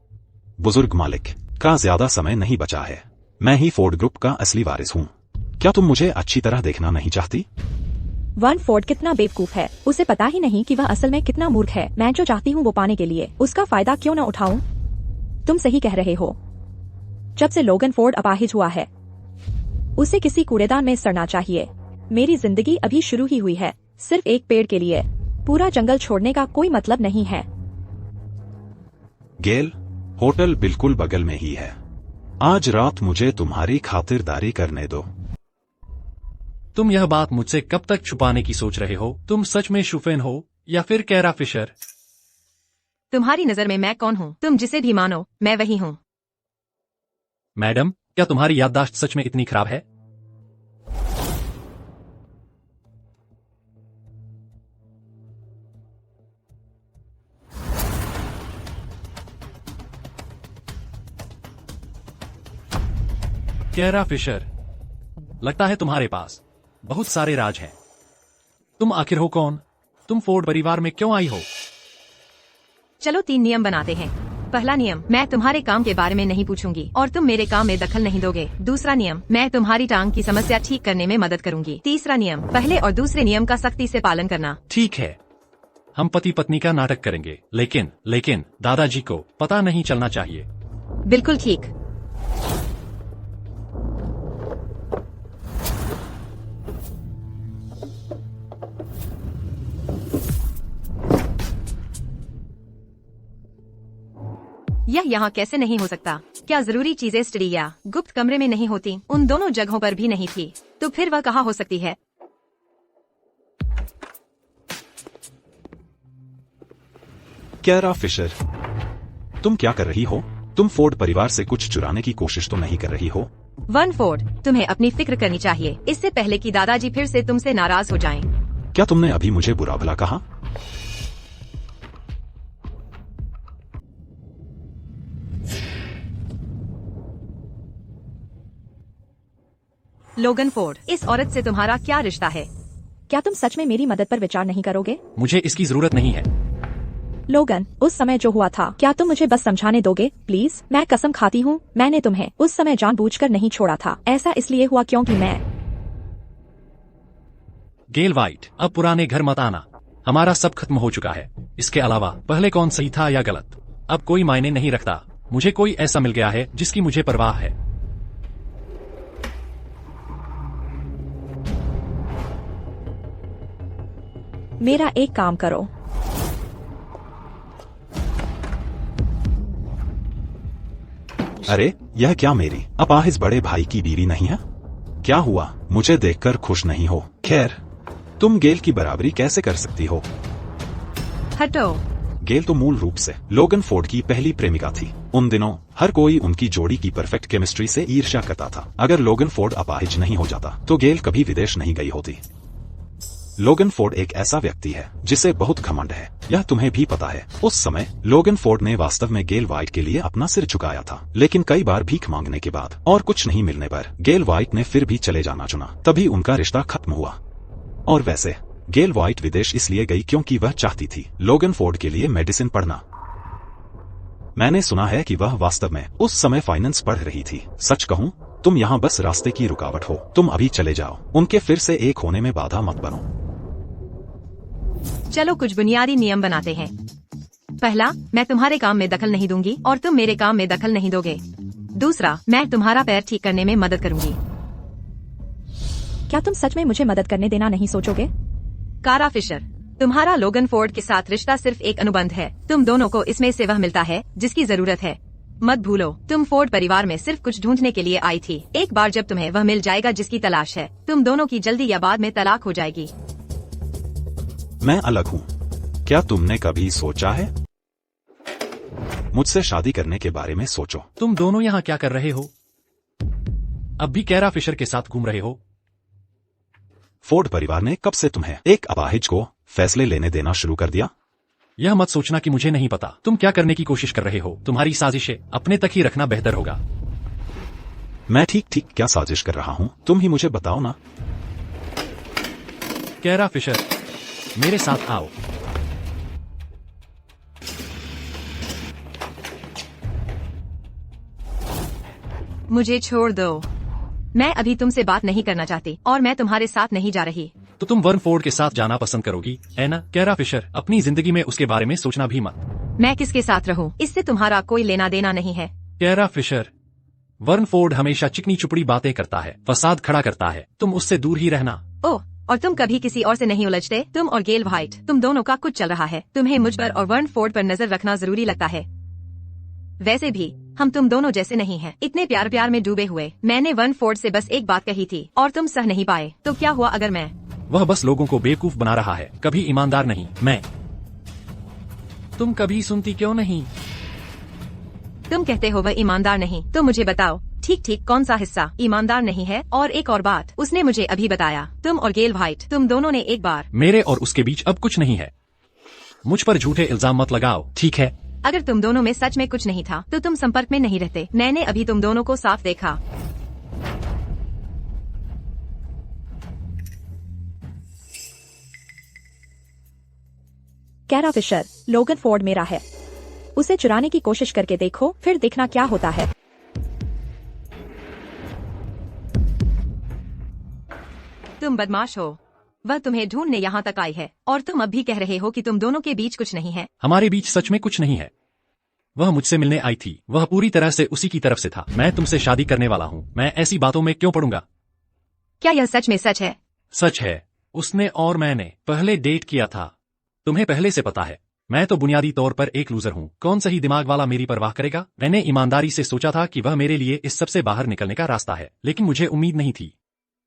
बुजुर्ग मालिक का ज्यादा समय नहीं बचा है। मैं ही फोर्ड ग्रुप का असली वारिस हूँ। क्या तुम मुझे अच्छी तरह देखना नहीं चाहती? वन फोर्ड कितना बेवकूफ है, उसे पता ही नहीं कि वह असल में कितना मूर्ख है। मैं जो चाहती हूँ वो पाने के लिए उसका फायदा क्यों न उठाऊं? तुम सही कह रहे हो। जब से लोगन फोर्ड अपाहिज हुआ है उसे किसी कूड़ेदान में सड़ना चाहिए। मेरी जिंदगी अभी शुरू ही हुई है। सिर्फ एक पेड़ के लिए पूरा जंगल छोड़ने का कोई मतलब नहीं है। गेल, होटल बिल्कुल बगल में ही है। आज रात मुझे तुम्हारी खातिरदारी करने दो। तुम यह बात मुझसे कब तक छुपाने की सोच रहे हो? तुम सच में शुफेन हो या फिर कैरा फिशर? तुम्हारी नजर में मैं कौन हूँ? तुम जिसे भी मानो, मैं वही हूँ। मैडम, क्या तुम्हारी याददाश्त सच में इतनी खराब है? कैरा फिशर, लगता है तुम्हारे पास बहुत सारे राज हैं। तुम आखिर हो कौन? तुम फोर्ड परिवार में क्यों आई हो? चलो 3 नियम बनाते हैं। पहला नियम, मैं तुम्हारे काम के बारे में नहीं पूछूंगी और तुम मेरे काम में दखल नहीं दोगे। दूसरा नियम, मैं तुम्हारी टांग की समस्या ठीक करने में मदद करूंगी। तीसरा नियम, पहले और दूसरे नियम का सख्ती से पालन करना। ठीक है, हम पति पत्नी का नाटक करेंगे, लेकिन दादाजी को पता नहीं चलना चाहिए। बिल्कुल ठीक। यह यहाँ कैसे नहीं हो सकता? क्या जरूरी चीजें स्टडी या गुप्त कमरे में नहीं होती? उन दोनों जगहों पर भी नहीं थी, तो फिर वह कहाँ हो सकती है? कैरा फिशर, तुम क्या कर रही हो? तुम फोर्ड परिवार से कुछ चुराने की कोशिश तो नहीं कर रही हो? वन फोर्ड, तुम्हें अपनी फिक्र करनी चाहिए, इससे पहले कि दादाजी फिर से तुमसे नाराज हो जाएं। क्या तुमने अभी मुझे बुरा भला कहा? लोगन फोर्ड, इस औरत से तुम्हारा क्या रिश्ता है? क्या तुम सच में मेरी मदद पर विचार नहीं करोगे? मुझे इसकी जरूरत नहीं है। लोगन, उस समय जो हुआ था, क्या तुम मुझे बस समझाने दोगे प्लीज? मैं कसम खाती हूँ, मैंने तुम्हें उस समय जानबूझकर नहीं छोड़ा था। ऐसा इसलिए हुआ क्योंकि मैं। गेल वाइट, अब पुराने घर मत आना। हमारा सब खत्म हो चुका है। इसके अलावा पहले कौन सही था या गलत, अब कोई मायने नहीं रखता। मुझे कोई ऐसा मिल गया है जिसकी मुझे परवाह है। मेरा एक काम करो। अरे, यह क्या मेरी अपाहिज बड़े भाई की बीवी नहीं है? क्या हुआ? मुझे देखकर खुश नहीं हो? खैर, तुम गेल की बराबरी कैसे कर सकती हो? हटो। गेल तो मूल रूप से लोगन फोर्ड की पहली प्रेमिका थी। उन दिनों हर कोई उनकी जोड़ी की परफेक्ट केमिस्ट्री से ईर्ष्या करता था। अगर लोगन फोर्ड अपाहिज नहीं हो जाता तो गेल कभी विदेश नहीं गई होती। लोगन फोर्ड एक ऐसा व्यक्ति है जिसे बहुत घमंड है, यह तुम्हें भी पता है। उस समय लोगन फोर्ड ने वास्तव में गेल वाइट के लिए अपना सिर झुकाया था, लेकिन कई बार भीख मांगने के बाद और कुछ नहीं मिलने पर गेल वाइट ने फिर भी चले जाना चुना। तभी उनका रिश्ता खत्म हुआ। और वैसे गेल वाइट विदेश इसलिए गई क्योंकि वह चाहती थी लोगन फोर्ड के लिए मेडिसिन पढ़ना। मैंने सुना है कि वह वास्तव में उस समय फाइनेंस पढ़ रही थी। सच कहूं, तुम यहाँ बस रास्ते की रुकावट हो। तुम अभी चले जाओ, उनके फिर से एक होने में बाधा मत बनो। चलो कुछ बुनियादी नियम बनाते हैं। पहला, मैं तुम्हारे काम में दखल नहीं दूंगी और तुम मेरे काम में दखल नहीं दोगे। दूसरा, मैं तुम्हारा पैर ठीक करने में मदद करूंगी। क्या तुम सच में मुझे मदद करने देना नहीं सोचोगे? कारा फिशर, तुम्हारा लोगन फोर्ड के साथ रिश्ता सिर्फ एक अनुबंध है। तुम दोनों को इसमें से वह मिलता है जिसकी जरूरत है। मत भूलो, तुम फोर्ड परिवार में सिर्फ कुछ ढूंढने के लिए आई थी। एक बार जब तुम्हें वह मिल जाएगा जिसकी तलाश है, तुम दोनों की जल्दी या बाद में तलाक हो जाएगी। मैं अलग हूँ। क्या तुमने कभी सोचा है? मुझसे शादी करने के बारे में सोचो। तुम दोनों यहाँ क्या कर रहे हो? अब भी कैरा फिशर के साथ घूम रहे हो? फोर्ड परिवार ने कब से तुम्हें एक अपाहिज को फैसले लेने देना शुरू कर दिया? यह मत सोचना कि मुझे नहीं पता तुम क्या करने की कोशिश कर रहे हो। तुम्हारी साजिशें अपने तक ही रखना बेहतर होगा। मैं ठीक क्या साजिश कर रहा हूँ, तुम ही मुझे बताओ ना। कैरा फिशर, मेरे साथ आओ। मुझे छोड़ दो। मैं अभी तुमसे बात नहीं करना चाहती और मैं तुम्हारे साथ नहीं जा रही। तो तुम वर्न फोर्ड के साथ जाना पसंद करोगी, है ना? कैरा फिशर, अपनी जिंदगी में उसके बारे में सोचना भी मत। मैं किसके साथ रहूं, इससे तुम्हारा कोई लेना देना नहीं है। कैरा फिशर, वर्न फोर्ड हमेशा चिकनी चुपड़ी बातें करता है, फसाद खड़ा करता है। तुम उससे दूर ही रहना। ओह, और तुम कभी किसी और से नहीं उलझते। तुम और गेल वाइट, तुम दोनों का कुछ चल रहा है। तुम्हें मुझ पर और वर्न फोर्ड पर नजर रखना जरूरी लगता है। वैसे भी हम तुम दोनों जैसे नहीं हैं। इतने प्यार प्यार में डूबे हुए। मैंने वन फोर्ड से बस एक बात कही थी और तुम सह नहीं पाए, तो क्या हुआ अगर मैं? वह बस लोगों को बेवकूफ बना रहा है, कभी ईमानदार नहीं। मैं तुम कभी सुनती क्यों नहीं? तुम कहते हो वह ईमानदार नहीं, तो मुझे बताओ ठीक ठीक कौन सा हिस्सा ईमानदार नहीं है? और एक और बात, उसने मुझे अभी बताया तुम और गेल व्हाइट, तुम दोनों ने एक बार। मेरे और उसके बीच अब कुछ नहीं है। मुझ पर झूठे इल्जाम मत लगाओ, ठीक है? अगर तुम दोनों में सच में कुछ नहीं था तो तुम संपर्क में नहीं रहते। मैंने अभी तुम दोनों को साफ देखा। कैरा फिशर, लोगन फोर्ड मेरा है। उसे चुराने की कोशिश करके देखो, फिर देखना क्या होता है। तुम बदमाश हो। वह तुम्हें ढूंढने यहाँ तक आई है और तुम अब भी कह रहे हो कि तुम दोनों के बीच कुछ नहीं है। हमारे बीच सच में कुछ नहीं है। वह मुझसे मिलने आई थी, वह पूरी तरह से उसी की तरफ से था। मैं तुमसे शादी करने वाला हूँ, मैं ऐसी बातों में क्यों पड़ूंगा? क्या यह सच में सच है? सच है। उसने और मैंने पहले डेट किया था। तुम्हें पहले से पता है। मैं तो बुनियादी तौर पर एक लूजर हूँ। कौन सही दिमाग वाला मेरी परवाह करेगा? मैंने ईमानदारी से सोचा था कि वह मेरे लिए इस सबसे बाहर निकलने का रास्ता है, लेकिन मुझे उम्मीद नहीं थी।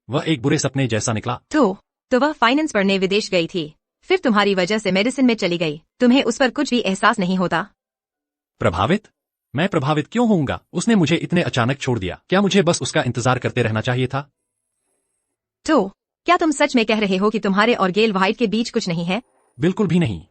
वह एक बुरे सपने जैसा निकला। तो वह फाइनेंस पढ़ने विदेश गई थी, फिर तुम्हारी वजह से मेडिसिन में चली गई। तुम्हें उस पर कुछ भी एहसास नहीं होता? प्रभावित? मैं प्रभावित क्यों होऊंगा? उसने मुझे इतने अचानक छोड़ दिया। क्या मुझे बस उसका इंतजार करते रहना चाहिए था? तो क्या तुम सच में कह रहे हो कि तुम्हारे और गेल व्हाइट के बीच कुछ नहीं है? बिल्कुल भी नहीं।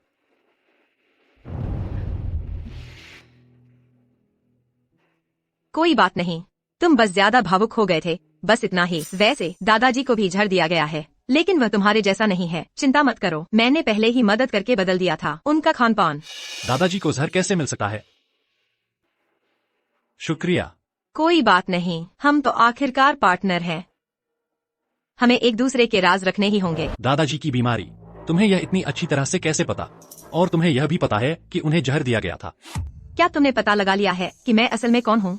कोई बात नहीं, तुम बस ज्यादा भावुक हो गए थे, बस इतना ही। वैसे दादाजी को भी झड़ दिया गया है, लेकिन वह तुम्हारे जैसा नहीं है। चिंता मत करो, मैंने पहले ही मदद करके बदल दिया था उनका खान पान। दादाजी को जहर कैसे मिल सकता है? शुक्रिया। कोई बात नहीं, हम तो आखिरकार पार्टनर हैं। हमें एक दूसरे के राज रखने ही होंगे। दादाजी की बीमारी, तुम्हें यह इतनी अच्छी तरह से कैसे पता? और तुम्हें यह भी पता है कि उन्हें जहर दिया गया था। क्या तुमने पता लगा लिया है कि मैं असल में कौन हूँ?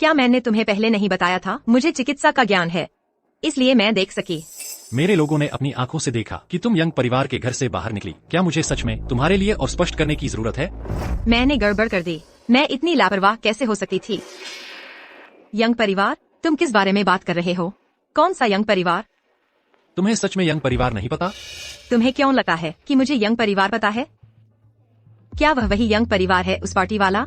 क्या मैंने तुम्हें पहले नहीं बताया था? मुझे चिकित्सा का ज्ञान है, इसलिए मैं देख सकी। मेरे लोगों ने अपनी आंखों से देखा कि तुम यंग परिवार के घर से बाहर निकली। क्या मुझे सच में तुम्हारे लिए और स्पष्ट करने की जरूरत है? मैंने गड़बड़ कर दी। मैं इतनी लापरवाह कैसे हो सकती थी? यंग परिवार? तुम किस बारे में बात कर रहे हो? कौन सा यंग परिवार? तुम्हें सच में यंग परिवार नहीं पता? तुम्हें क्यों लगता है कि मुझे यंग परिवार पता है? क्या वह वही यंग परिवार है, उस पार्टी वाला?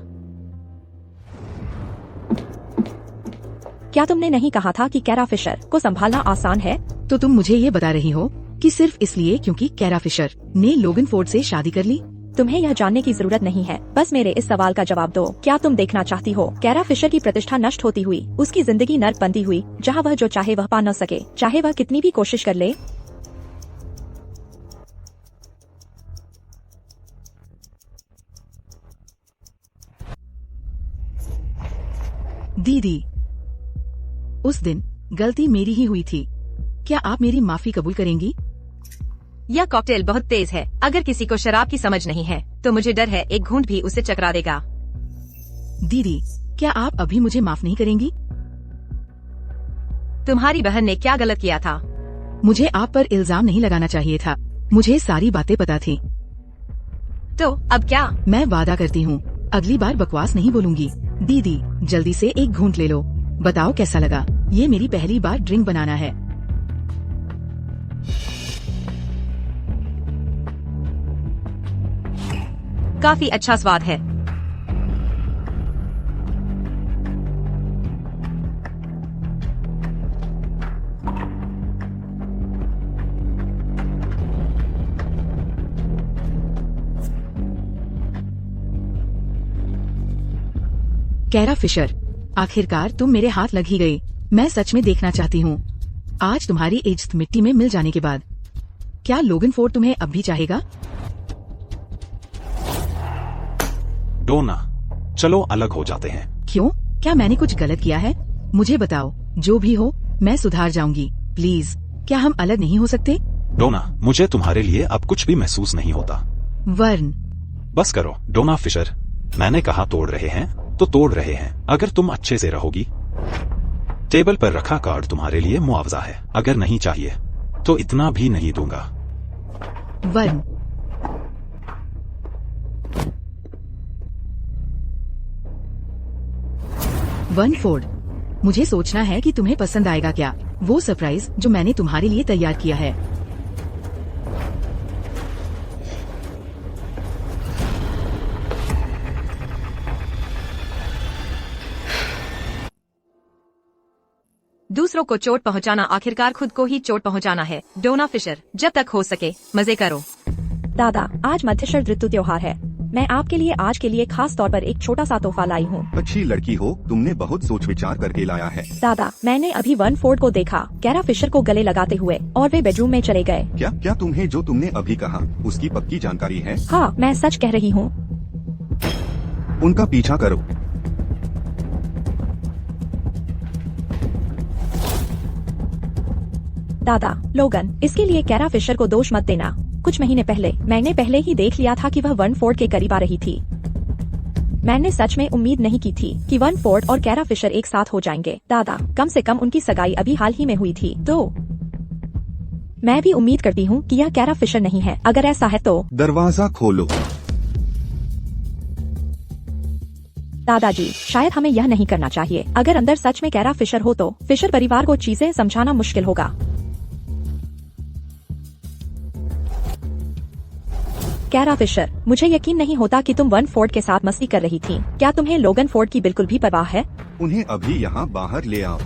क्या तुमने नहीं कहा था कि कैरा फिशर को संभालना आसान है? तो तुम मुझे ये बता रही हो कि सिर्फ इसलिए क्योंकि कैरा फिशर ने लोगन फोर्ड से शादी कर ली? तुम्हें यह जानने की जरूरत नहीं है, बस मेरे इस सवाल का जवाब दो। क्या तुम देखना चाहती हो कैरा फिशर की प्रतिष्ठा नष्ट होती हुई, उसकी जिंदगी नर्क बनती हुई, जहाँ वह जो चाहे वह पा न सके, चाहे वह कितनी भी कोशिश कर ले? दीदी, उस दिन गलती मेरी ही हुई थी। क्या आप मेरी माफी कबूल करेंगी? यह कॉकटेल बहुत तेज है। अगर किसी को शराब की समझ नहीं है तो मुझे डर है एक घूंट भी उसे चकरा देगा। दीदी, क्या आप अभी मुझे माफ नहीं करेंगी? तुम्हारी बहन ने क्या गलत किया था? मुझे आप पर इल्जाम नहीं लगाना चाहिए था। मुझे सारी बातें पता थी। तो अब क्या? मैं वादा करती हूँ अगली बार बकवास नहीं बोलूंगी। दीदी, जल्दी से एक घूंट ले लो। बताओ कैसा लगा? ये मेरी पहली बार ड्रिंक बनाना है। काफी अच्छा स्वाद है। कैरा फिशर, आखिरकार तुम मेरे हाथ लग ही गई। मैं सच में देखना चाहती हूँ, आज तुम्हारी एज्ड मिट्टी में मिल जाने के बाद, क्या लोगन फोर्ड तुम्हें अब भी चाहेगा? डोना, चलो अलग हो जाते हैं। क्यों? क्या मैंने कुछ गलत किया है? मुझे बताओ, जो भी हो मैं सुधार जाऊंगी। प्लीज, क्या हम अलग नहीं हो सकते? डोना, मुझे तुम्हारे लिए अब कुछ भी महसूस नहीं होता। वर्ण, बस करो डोना फिशर। मैंने कहा तोड़ रहे हैं तो तोड़ रहे हैं। अगर तुम अच्छे से रहोगी। टेबल पर रखा कार्ड तुम्हारे लिए मुआवजा है। अगर नहीं चाहिए तो इतना भी नहीं दूंगा। वर्ण, वन फोर्ड, मुझे सोचना है कि तुम्हें पसंद आएगा क्या वो सरप्राइज जो मैंने तुम्हारे लिए तैयार किया है। दूसरों को चोट पहुंचाना आखिरकार खुद को ही चोट पहुंचाना है। डोना फिशर, जब तक हो सके मजे करो। दादा, आज मध्य शरद ऋतु त्योहार है। मैं आपके लिए आज के लिए खास तौर पर एक छोटा सा तोहफा लाई हूँ। अच्छी लड़की हो, तुमने बहुत सोच विचार करके लाया है। दादा, मैंने अभी वन फोर्ड को देखा कैरा फिशर को गले लगाते हुए, और वे बेडरूम में चले गए। क्या तुम्हें जो तुमने अभी कहा उसकी पक्की जानकारी है? हाँ, मैं सच कह रही हूँ। उनका पीछा करो। दादा, लोगन, इसके लिए कैरा फिशर को दोष मत देना। कुछ महीने पहले मैंने पहले ही देख लिया था कि वह वन फोर्ड के करीब आ रही थी। मैंने सच में उम्मीद नहीं की थी कि वन फोर्ड और कैरा फिशर एक साथ हो जाएंगे। दादा, कम से कम उनकी सगाई अभी हाल ही में हुई थी, तो मैं भी उम्मीद करती हूँ कि यह कैरा फिशर नहीं है। अगर ऐसा है तो दरवाजा खोलो। दादाजी, शायद हमें यह नहीं करना चाहिए। अगर अंदर सच में कैरा फिशर हो तो फिशर परिवार को चीजें समझाना मुश्किल होगा। कैरा फिशर, मुझे यकीन नहीं होता कि तुम वन फोर्ड के साथ मस्ती कर रही थी। क्या तुम्हें लोगन फोर्ड की बिल्कुल भी परवाह है? उन्हें अभी यहाँ बाहर ले आओ।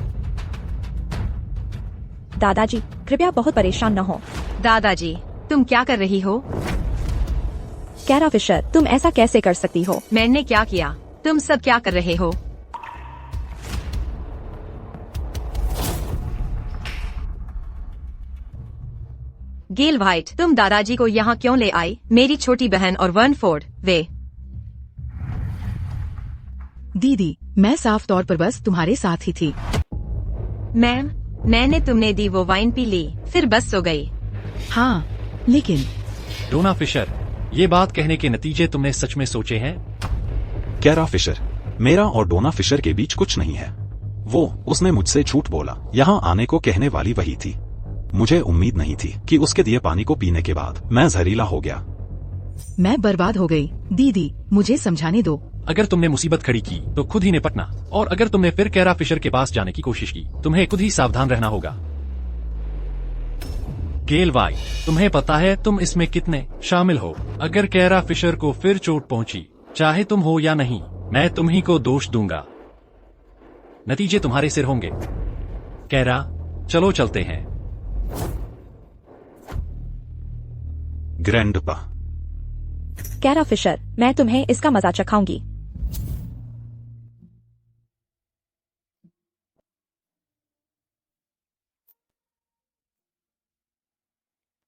दादाजी, कृपया बहुत परेशान न हो। दादाजी, तुम क्या कर रही हो? कैरा फिशर, तुम ऐसा कैसे कर सकती हो? मैंने क्या किया? तुम सब क्या कर रहे हो? गेल व्हाइट, तुम दादाजी को यहाँ क्यों ले आई? मेरी छोटी बहन और वन फोर्ड, वे। दीदी, मैं साफ तौर पर बस तुम्हारे साथ ही थी। मैम, मैंने तुमने दी वो वाइन पी ली, फिर बस सो गई। हाँ, लेकिन डोना फिशर, ये बात कहने के नतीजे तुमने सच में सोचे हैं? कैरा फिशर, मेरा और डोना फिशर के बीच कुछ नहीं है। उसने मुझसे झूठ बोला। यहाँ आने को कहने वाली वही थी। मुझे उम्मीद नहीं थी कि उसके दिए पानी को पीने के बाद मैं जहरीला हो गया। मैं बर्बाद हो गई। दीदी, मुझे समझाने दो। अगर तुमने मुसीबत खड़ी की तो खुद ही निपटना, और अगर तुमने फिर कैरा फिशर के पास जाने की कोशिश की, तुम्हें खुद ही सावधान रहना होगा। गेल वाई, तुम्हें पता है तुम इसमें कितने शामिल हो। अगर कैरा फिशर को फिर चोट पहुंची, चाहे तुम हो या नहीं, मैं तुम्ही को दोष दूंगा। नतीजे तुम्हारे सिर होंगे। कैरा, चलो चलते हैं। ग्रैंडपा, कैरा फिशर, मैं तुम्हें इसका मजा चखाऊंगी।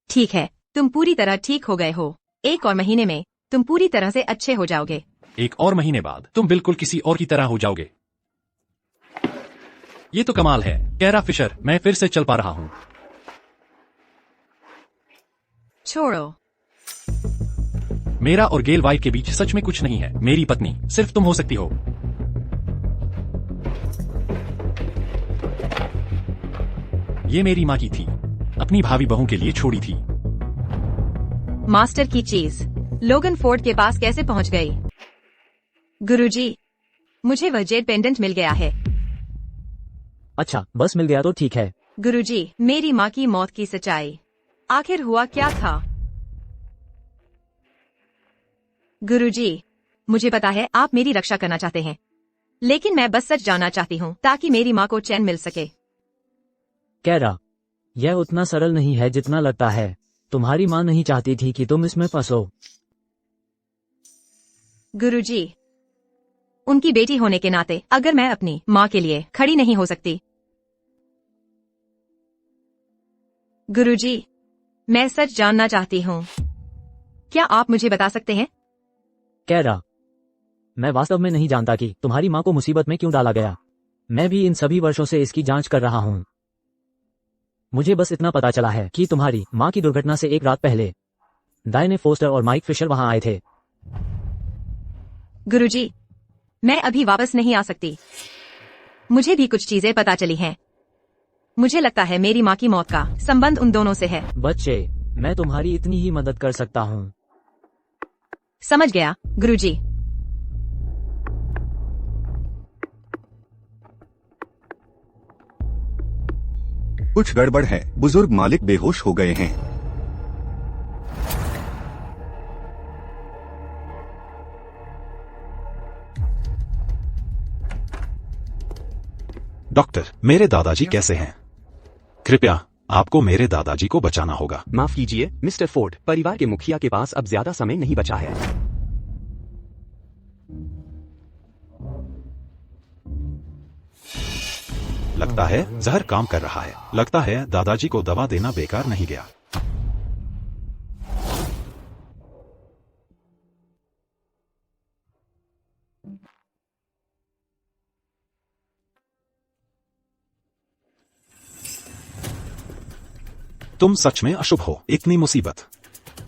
ठीक है, तुम पूरी तरह ठीक हो गए हो। 1 और महीने में तुम पूरी तरह से अच्छे हो जाओगे। 1 और महीने बाद तुम बिल्कुल किसी और की तरह हो जाओगे। ये तो कमाल है। कैरा फिशर, मैं फिर से चल पा रहा हूँ। छोड़ो। मेरा और गेल वाइट के बीच सच में कुछ नहीं है। मेरी पत्नी सिर्फ तुम हो सकती हो। ये मेरी माँ की थी, अपनी भावी बहू के लिए छोड़ी थी। मास्टर की चीज लोगन फोर्ड के पास कैसे पहुंच गई? गुरुजी, मुझे वह जेड पेंडेंट मिल गया है। अच्छा, बस मिल गया तो ठीक है। गुरुजी, मेरी माँ की मौत की सच्चाई आखिर हुआ क्या था? गुरुजी, मुझे पता है आप मेरी रक्षा करना चाहते हैं, लेकिन मैं बस सच जानना चाहती हूँ ताकि मेरी माँ को चैन मिल सके। कैरा, यह उतना सरल नहीं है जितना लगता है। तुम्हारी माँ नहीं चाहती थी कि तुम इसमें फंसो। गुरुजी, उनकी बेटी होने के नाते अगर मैं अपनी माँ के लिए खड़ी नहीं हो सकती। गुरुजी, मैं सच जानना चाहती हूँ। क्या आप मुझे बता सकते हैं? कैरा, मैं वास्तव में नहीं जानता कि तुम्हारी माँ को मुसीबत में क्यों डाला गया। मैं भी इन सभी वर्षों से इसकी जांच कर रहा हूँ। मुझे बस इतना पता चला है कि तुम्हारी माँ की दुर्घटना से एक रात पहले डायने फोस्टर और माइक फिशर वहां आए थे। गुरुजी, मैं अभी वापस नहीं आ सकती। मुझे भी कुछ चीजें पता चली हैं। मुझे लगता है मेरी माँ की मौत का संबंध उन दोनों से है। बच्चे, मैं तुम्हारी इतनी ही मदद कर सकता हूँ। समझ गया, गुरुजी। कुछ गड़बड़ है। बुजुर्ग मालिक बेहोश हो गए हैं। डॉक्टर, मेरे दादाजी कैसे हैं? कृपया आपको मेरे दादाजी को बचाना होगा। माफ कीजिए मिस्टर फोर्ड, परिवार के मुखिया के पास अब ज्यादा समय नहीं बचा है। लगता है जहर काम कर रहा है। लगता है दादाजी को दवा देना बेकार नहीं गया। तुम सच में अशुभ हो। इतनी मुसीबत।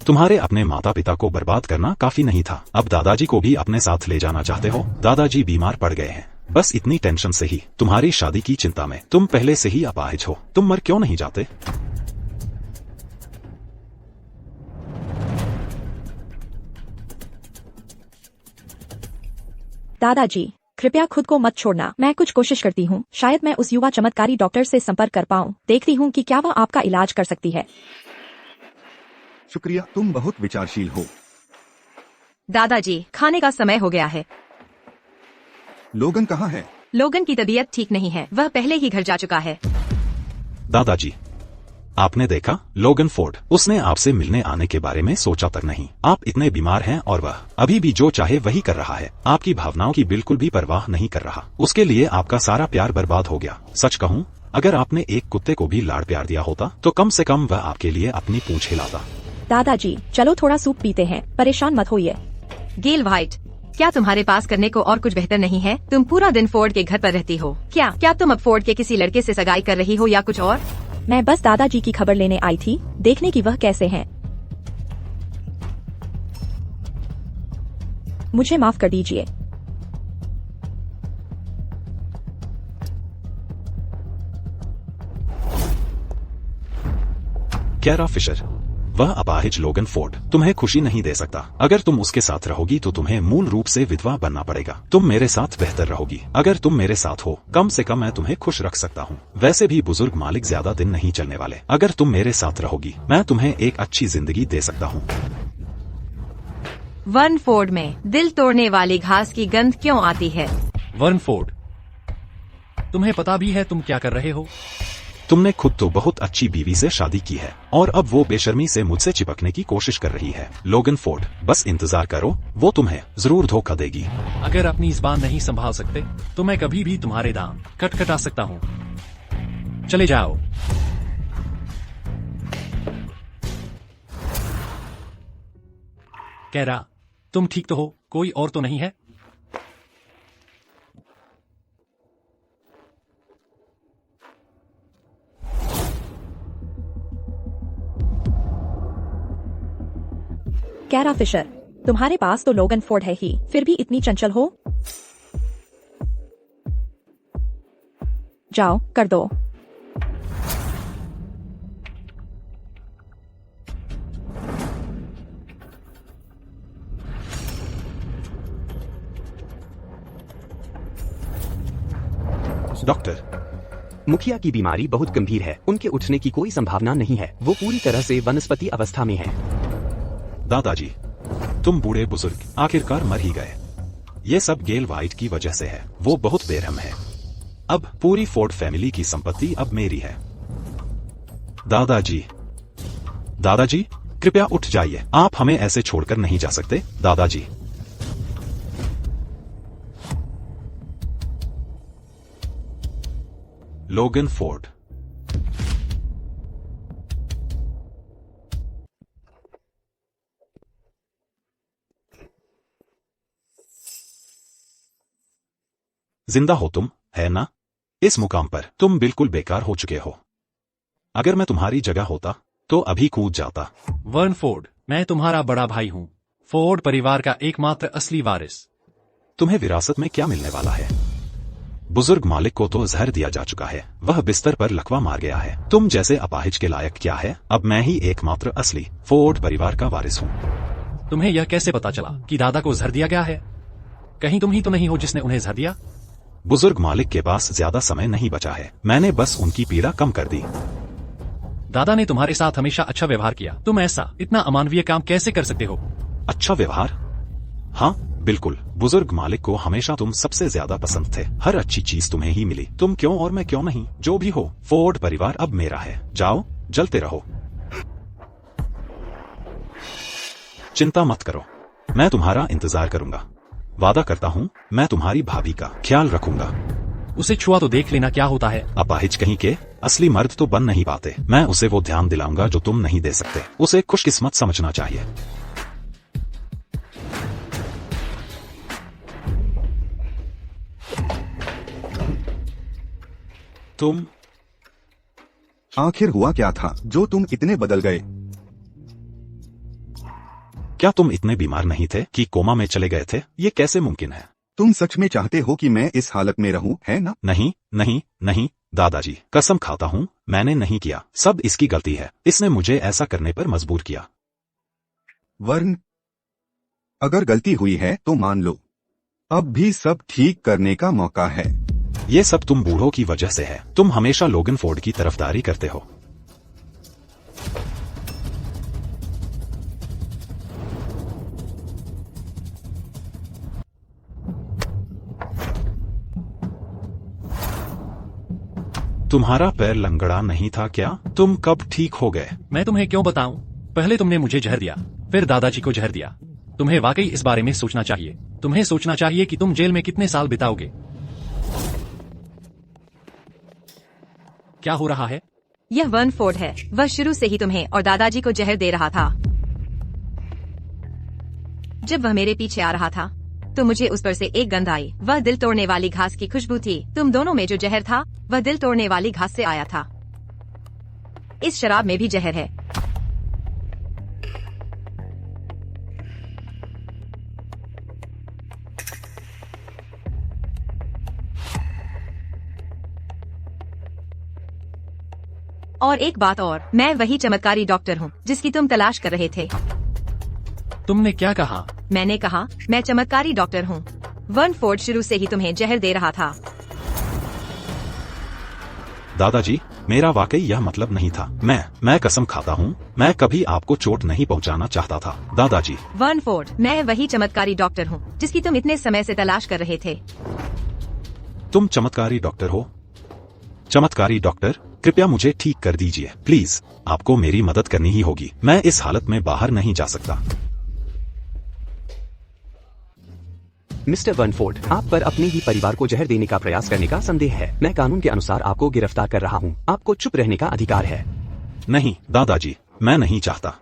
तुम्हारे अपने माता पिता को बर्बाद करना काफी नहीं था, अब दादाजी को भी अपने साथ ले जाना चाहते हो। दादाजी बीमार पड़ गए हैं। बस इतनी टेंशन से ही, तुम्हारी शादी की चिंता में। तुम पहले से ही अपाहिज हो। तुम मर क्यों नहीं जाते? दादाजी, कृपया खुद को मत छोड़ना। मैं कुछ कोशिश करती हूँ। शायद मैं उस युवा चमत्कारी डॉक्टर से संपर्क कर पाऊँ। देखती हूँ कि क्या वह आपका इलाज कर सकती है। शुक्रिया, तुम बहुत विचारशील हो। दादाजी, खाने का समय हो गया है। लोगन कहाँ है? लोगन की तबीयत ठीक नहीं है, वह पहले ही घर जा चुका है। दादाजी, आपने देखा लोगन फोर्ड, उसने आपसे मिलने आने के बारे में सोचा तक नहीं। आप इतने बीमार हैं और वह अभी भी जो चाहे वही कर रहा है। आपकी भावनाओं की बिल्कुल भी परवाह नहीं कर रहा। उसके लिए आपका सारा प्यार बर्बाद हो गया। सच कहूँ, अगर आपने एक कुत्ते को भी लाड़ प्यार दिया होता तो कम से कम वह आपके लिए अपनी पूंछ हिलाता। दादाजी, चलो थोड़ा सूप पीते हैं। परेशान मत होइए। गेल व्हाइट, क्या तुम्हारे पास करने को और कुछ बेहतर नहीं है? तुम पूरा दिन फोर्ड के घर पर रहती हो। क्या तुम अब फोर्ड के किसी लड़के से सगाई कर रही हो या कुछ और? मैं बस दादाजी की खबर लेने आई थी, देखने की वह कैसे हैं। मुझे माफ कर दीजिए। कैरा फिशर, वह अपाहिज लोगन फोर्ड तुम्हें खुशी नहीं दे सकता। अगर तुम उसके साथ रहोगी तो तुम्हें मूल रूप से विधवा बनना पड़ेगा। तुम मेरे साथ बेहतर रहोगी। अगर तुम मेरे साथ हो, कम से कम मैं तुम्हें खुश रख सकता हूँ। वैसे भी बुजुर्ग मालिक ज्यादा दिन नहीं चलने वाले। अगर तुम मेरे साथ रहोगी, मैं तुम्हें एक अच्छी जिंदगी दे सकता हूँ। वर्न फोर्ड में दिल तोड़ने वाली घास की गंध क्यों आती है? वर्न फोर्ड, तुम्हें पता भी है तुम क्या कर रहे हो? तुमने खुद तो बहुत अच्छी बीवी से शादी की है और अब वो बेशर्मी से मुझसे चिपकने की कोशिश कर रही है। लोगन फोर्ड, बस इंतजार करो, वो तुम्हें जरूर धोखा देगी। अगर अपनी जुबान नहीं संभाल सकते तो मैं कभी भी तुम्हारे दांत कटकटा सकता हूँ। चले जाओ। कैरा, तुम ठीक तो हो? कोई और तो नहीं है? कैरा फिशर, तुम्हारे पास तो लोगन फोर्ड है ही, फिर भी इतनी चंचल हो? जाओ, कर दो। डॉक्टर, मुखिया की बीमारी बहुत गंभीर है। उनके उठने की कोई संभावना नहीं है। वो पूरी तरह से वनस्पति अवस्था में है। दादाजी, तुम बूढ़े बुजुर्ग आखिरकार मर ही गए। ये सब गेल व्हाइट की वजह से है। वो बहुत बेरहम है। अब पूरी फोर्ड फैमिली की संपत्ति अब मेरी है। दादाजी, दादाजी, कृपया उठ जाइए। आप हमें ऐसे छोड़कर नहीं जा सकते। दादाजी, लोगन फोर्ड, जिंदा हो तुम, है ना? इस मुकाम पर तुम बिल्कुल बेकार हो चुके हो। अगर मैं तुम्हारी जगह होता तो अभी कूद जाता। वर्न फोर्ड, मैं तुम्हारा बड़ा भाई हूँ, फोर्ड परिवार का एकमात्र असली वारिस। तुम्हें विरासत में क्या मिलने वाला है? बुजुर्ग मालिक को तो जहर दिया जा चुका है। वह बिस्तर पर लकवा मार गया है। तुम जैसे अपाहिज के लायक क्या है? अब मैं ही एकमात्र असली फोर्ड परिवार का वारिस हूँ। तुम्हें यह कैसे पता चला कि दादा को जहर दिया गया है? कहीं तुम ही तो नहीं हो जिसने उन्हें जहर दिया? बुजुर्ग मालिक के पास ज्यादा समय नहीं बचा है। मैंने बस उनकी पीड़ा कम कर दी। दादा ने तुम्हारे साथ हमेशा अच्छा व्यवहार किया, तुम ऐसा इतना अमानवीय काम कैसे कर सकते हो? अच्छा व्यवहार? हाँ बिल्कुल, बुजुर्ग मालिक को हमेशा तुम सबसे ज्यादा पसंद थे। हर अच्छी चीज तुम्हें ही मिली, तुम क्यों और मैं क्यों नहीं। जो भी हो, फोर्ड परिवार अब मेरा है। जाओ, जलते रहो। चिंता मत करो, मैं तुम्हारा इंतजार करूंगा। वादा करता हूँ, मैं तुम्हारी भाभी का ख्याल रखूंगा। उसे छुआ तो देख लेना क्या होता है। अपाहिज कहीं के, असली मर्द तो बन नहीं पाते। मैं उसे वो ध्यान दिलाऊंगा जो तुम नहीं दे सकते। उसे खुशकिस्मत समझना चाहिए। तुम आखिर हुआ क्या था जो तुम इतने बदल गए? क्या तुम इतने बीमार नहीं थे कि कोमा में चले गए थे? ये कैसे मुमकिन है? तुम सच में चाहते हो कि मैं इस हालत में रहूं, है ना? नहीं नहीं नहीं दादाजी, कसम खाता हूँ मैंने नहीं किया। सब इसकी गलती है। इसने मुझे ऐसा करने पर मजबूर किया। वर्ण, अगर गलती हुई है तो मान लो। अब भी सब ठीक करने का मौका है। ये सब तुम बूढ़ों की वजह से है। तुम हमेशा लोगन फोर्ड की तरफदारी करते हो। तुम्हारा पैर लंगड़ा नहीं था क्या? तुम कब ठीक हो गए? मैं तुम्हें क्यों बताऊं? पहले तुमने मुझे जहर दिया, फिर दादाजी को जहर दिया। तुम्हें वाकई इस बारे में सोचना चाहिए। तुम्हें सोचना चाहिए कि तुम जेल में कितने साल बिताओगे। क्या हो रहा है? यह वर्न फोर्ड है। वह शुरू से ही तुम्हें और दादाजी को जहर दे रहा था। जब वह मेरे पीछे आ रहा था तो मुझे उस पर से एक गंध आई। वह दिल तोड़ने वाली घास की खुशबू थी। तुम दोनों में जो जहर था वह दिल तोड़ने वाली घास से आया था। इस शराब में भी जहर है। और एक बात और, मैं वही चमत्कारी डॉक्टर हूँ जिसकी तुम तलाश कर रहे थे। तुमने क्या कहा? मैंने कहा मैं चमत्कारी डॉक्टर हूँ। वर्न फोर्ड शुरू से ही तुम्हें जहर दे रहा था। दादाजी, मेरा वाकई यह मतलब नहीं था। मैं कसम खाता हूँ, मैं कभी आपको चोट नहीं पहुँचाना चाहता था। दादाजी। वर्न फोर्ड, मैं वही चमत्कारी डॉक्टर हूँ जिसकी तुम इतने समय से तलाश कर रहे थे। तुम चमत्कारी डॉक्टर हो? चमत्कारी डॉक्टर, कृपया मुझे ठीक कर दीजिए प्लीज। आपको मेरी मदद करनी ही होगी। मैं इस हालत में बाहर नहीं जा सकता। मिस्टर वनफोर्ड, आप पर अपने ही परिवार को जहर देने का प्रयास करने का संदेह है। मैं कानून के अनुसार आपको गिरफ्तार कर रहा हूँ। आपको चुप रहने का अधिकार है। नहीं दादाजी, मैं नहीं चाहता।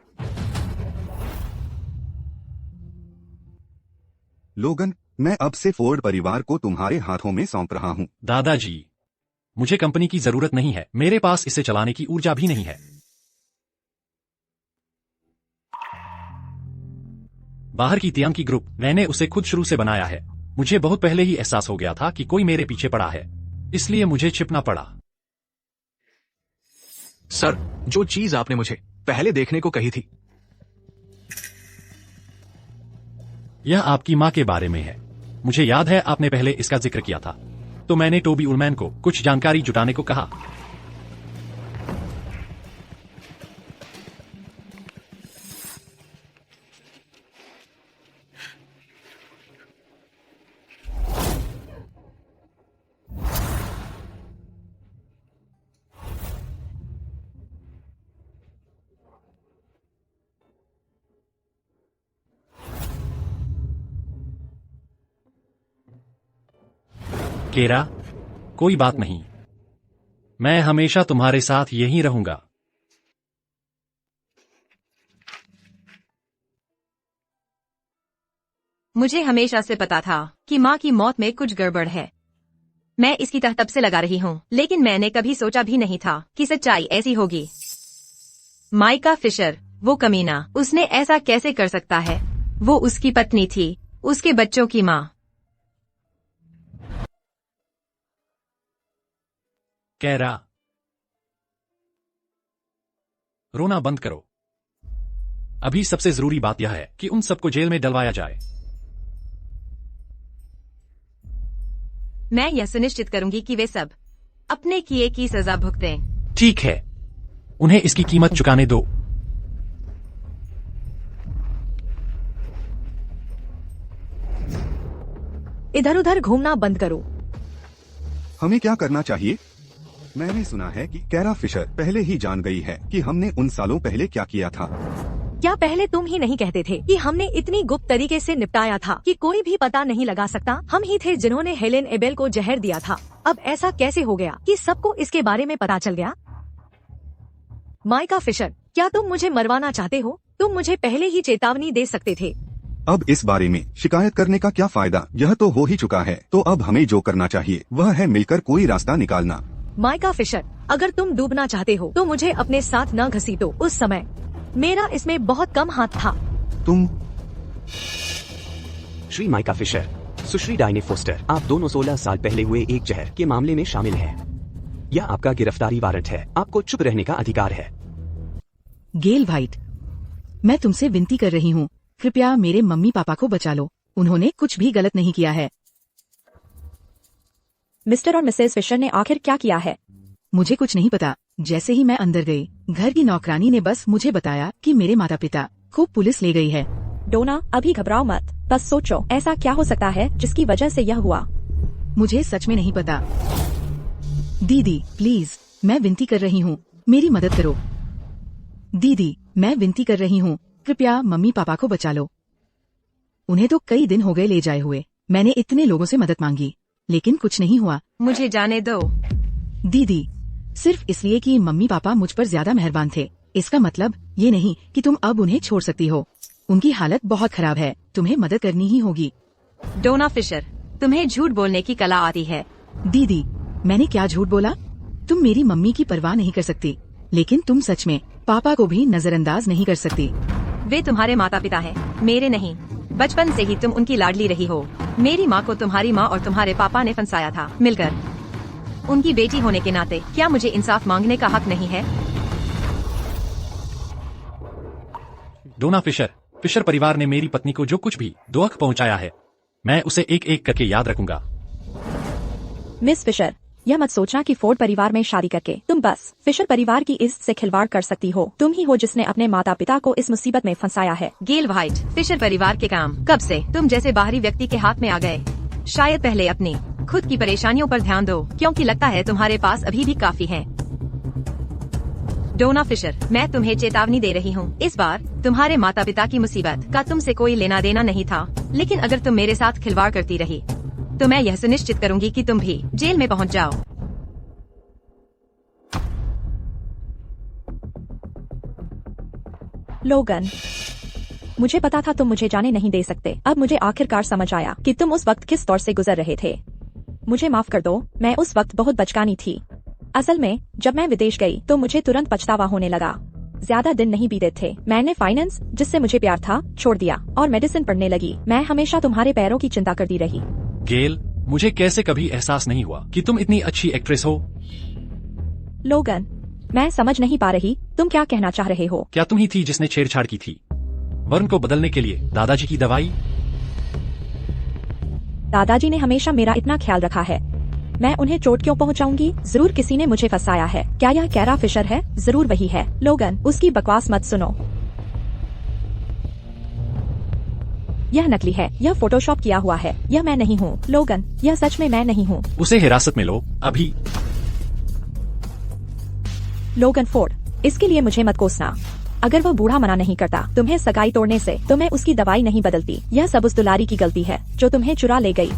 लोगन, मैं अब से फोर्ड परिवार को तुम्हारे हाथों में सौंप रहा हूँ। दादाजी, मुझे कंपनी की जरूरत नहीं है। मेरे पास इसे चलाने की ऊर्जा भी नहीं है। बाहर की तियांकी ग्रुप, मैंने उसे खुद शुरू से बनाया है। मुझे बहुत पहले ही एहसास हो गया था कि कोई मेरे पीछे पड़ा है, इसलिए मुझे छिपना पड़ा। सर, जो चीज आपने मुझे पहले देखने को कही थी। यह आपकी माँ के बारे में है। मुझे याद है आपने पहले इसका जिक्र किया था, तो मैंने टोबी उलमैन को कुछ जानकारी जुटाने को कहा। केरा, कोई बात नहीं, मैं हमेशा तुम्हारे साथ यहीं रहूंगा। मुझे हमेशा से पता था कि माँ की मौत में कुछ गड़बड़ है। मैं इसकी तह तब से लगा रही हूँ, लेकिन मैंने कभी सोचा भी नहीं था कि सच्चाई ऐसी होगी। माइका फिशर, वो कमीना, उसने ऐसा कैसे कर सकता है? वो उसकी पत्नी थी, उसके बच्चों की माँ। कैरा, रोना बंद करो। अभी सबसे जरूरी बात यह है कि उन सबको जेल में डलवाया जाए। मैं यह सुनिश्चित करूंगी कि वे सब अपने किए की सजा भुगतें। ठीक है, उन्हें इसकी कीमत चुकाने दो। इधर उधर घूमना बंद करो। हमें क्या करना चाहिए? मैंने सुना है कि कैरा फिशर पहले ही जान गई है कि हमने उन सालों पहले क्या किया था। क्या पहले तुम ही नहीं कहते थे कि हमने इतनी गुप्त तरीके से निपटाया था कि कोई भी पता नहीं लगा सकता? हम ही थे जिन्होंने हेलेन एबेल को जहर दिया था। अब ऐसा कैसे हो गया कि सबको इसके बारे में पता चल गया? माइका फिशर, क्या तुम मुझे मरवाना चाहते हो? तुम मुझे पहले ही चेतावनी दे सकते थे। अब इस बारे में शिकायत करने का क्या फायदा? यह तो हो ही चुका है। तो अब हमें जो करना चाहिए वह है मिलकर कोई रास्ता निकालना। माइका फिशर, अगर तुम डूबना चाहते हो तो मुझे अपने साथ न घसीटो। उस समय मेरा इसमें बहुत कम हाथ था। तुम श्री माइका फिशर, सुश्री डायने फोस्टर, आप दोनों 16 साल पहले हुए एक जहर के मामले में शामिल हैं। यह आपका गिरफ्तारी वारंट है। आपको चुप रहने का अधिकार है। गेल व्हाइट, मैं तुमसे विनती कर रही हूँ, कृपया मेरे मम्मी पापा को बचा लो। उन्होंने कुछ भी गलत नहीं किया है। मिस्टर और मिसेस फिशर ने आखिर क्या किया है? मुझे कुछ नहीं पता। जैसे ही मैं अंदर गई, घर की नौकरानी ने बस मुझे बताया कि मेरे माता पिता को पुलिस ले गई है। डोना, अभी घबराओ मत, बस सोचो ऐसा क्या हो सकता है जिसकी वजह से यह हुआ। मुझे सच में नहीं पता। दीदी प्लीज, मैं विनती कर रही हूँ, मेरी मदद करो। दीदी, मैं विनती कर रही हूँ, कृपया मम्मी पापा को बचा लो। उन्हें तो कई दिन हो गए ले जाए हुए। मैंने इतने लोगों से मदद मांगी लेकिन कुछ नहीं हुआ। मुझे जाने दो। दीदी, सिर्फ इसलिए कि मम्मी पापा मुझ पर ज्यादा मेहरबान थे, इसका मतलब ये नहीं कि तुम अब उन्हें छोड़ सकती हो। उनकी हालत बहुत खराब है, तुम्हें मदद करनी ही होगी। डोना फिशर, तुम्हें झूठ बोलने की कला आती है। दीदी, मैंने क्या झूठ बोला? तुम मेरी मम्मी की परवाह नहीं कर सकती, लेकिन तुम सच में पापा को भी नजरअंदाज नहीं कर सकती। वे तुम्हारे माता पिता हैं, मेरे नहीं। बचपन से ही तुम उनकी लाडली रही हो। मेरी माँ को तुम्हारी माँ और तुम्हारे पापा ने फंसाया था मिलकर। उनकी बेटी होने के नाते क्या मुझे इंसाफ मांगने का हक नहीं है? डोना फिशर, फिशर परिवार ने मेरी पत्नी को जो कुछ भी दुख पहुंचाया है, मैं उसे एक एक करके याद रखूंगा। मिस फिशर, यह मत सोचना कि फोर्ड परिवार में शादी करके तुम बस फिशर परिवार की इज्जत से खिलवाड़ कर सकती हो। तुम ही हो जिसने अपने माता पिता को इस मुसीबत में फंसाया है। गेल व्हाइट, फिशर परिवार के काम कब से तुम जैसे बाहरी व्यक्ति के हाथ में आ गए? शायद पहले अपनी खुद की परेशानियों पर ध्यान दो, क्योंकि लगता है तुम्हारे पास अभी भी काफी है। डोना फिशर, मैं तुम्हें चेतावनी दे रही हूँ। इस बार तुम्हारे माता पिता की मुसीबत का तुमसे कोई लेना देना नहीं था, लेकिन अगर तुम मेरे साथ खिलवाड़ करती रही तो मैं यह सुनिश्चित करूंगी कि तुम भी जेल में पहुंच जाओ। लोगन, मुझे पता था तुम मुझे जाने नहीं दे सकते। अब मुझे आखिरकार समझ आया कि तुम उस वक्त किस दौर से गुजर रहे थे। मुझे माफ कर दो, मैं उस वक्त बहुत बचकानी थी। असल में जब मैं विदेश गई तो मुझे तुरंत पछतावा होने लगा। ज्यादा दिन नहीं बीते थे, मैंने फाइनेंस, जिससे मुझे प्यार था, छोड़ दिया और मेडिसिन पढ़ने लगी। मैं हमेशा तुम्हारे पैरों की चिंता करती रही। गेल, मुझे कैसे कभी एहसास नहीं हुआ कि तुम इतनी अच्छी एक्ट्रेस हो। लोगन, मैं समझ नहीं पा रही तुम क्या कहना चाह रहे हो। क्या तुम ही थी जिसने छेड़छाड़ की थी वर्ण को बदलने के लिए दादाजी की दवाई? दादाजी ने हमेशा मेरा इतना ख्याल रखा है, मैं उन्हें चोट क्यों पहुंचाऊंगी? जरूर किसी ने मुझे फंसाया है। क्या यह कैरा फिशर है? जरूर वही है। लोगन, उसकी बकवास मत सुनो, यह नकली है, यह फोटोशॉप किया हुआ है, यह मैं नहीं हूँ। लोगन, यह सच में मैं नहीं हूँ। उसे हिरासत में लो अभी। लोगन फोर्ड, इसके लिए मुझे मत कोसना। अगर वह बूढ़ा मना नहीं करता तुम्हें सगाई तोड़ने से तो मैं उसकी दवाई नहीं बदलती। यह सब उस दुलारी की गलती है जो तुम्हें चुरा ले गई।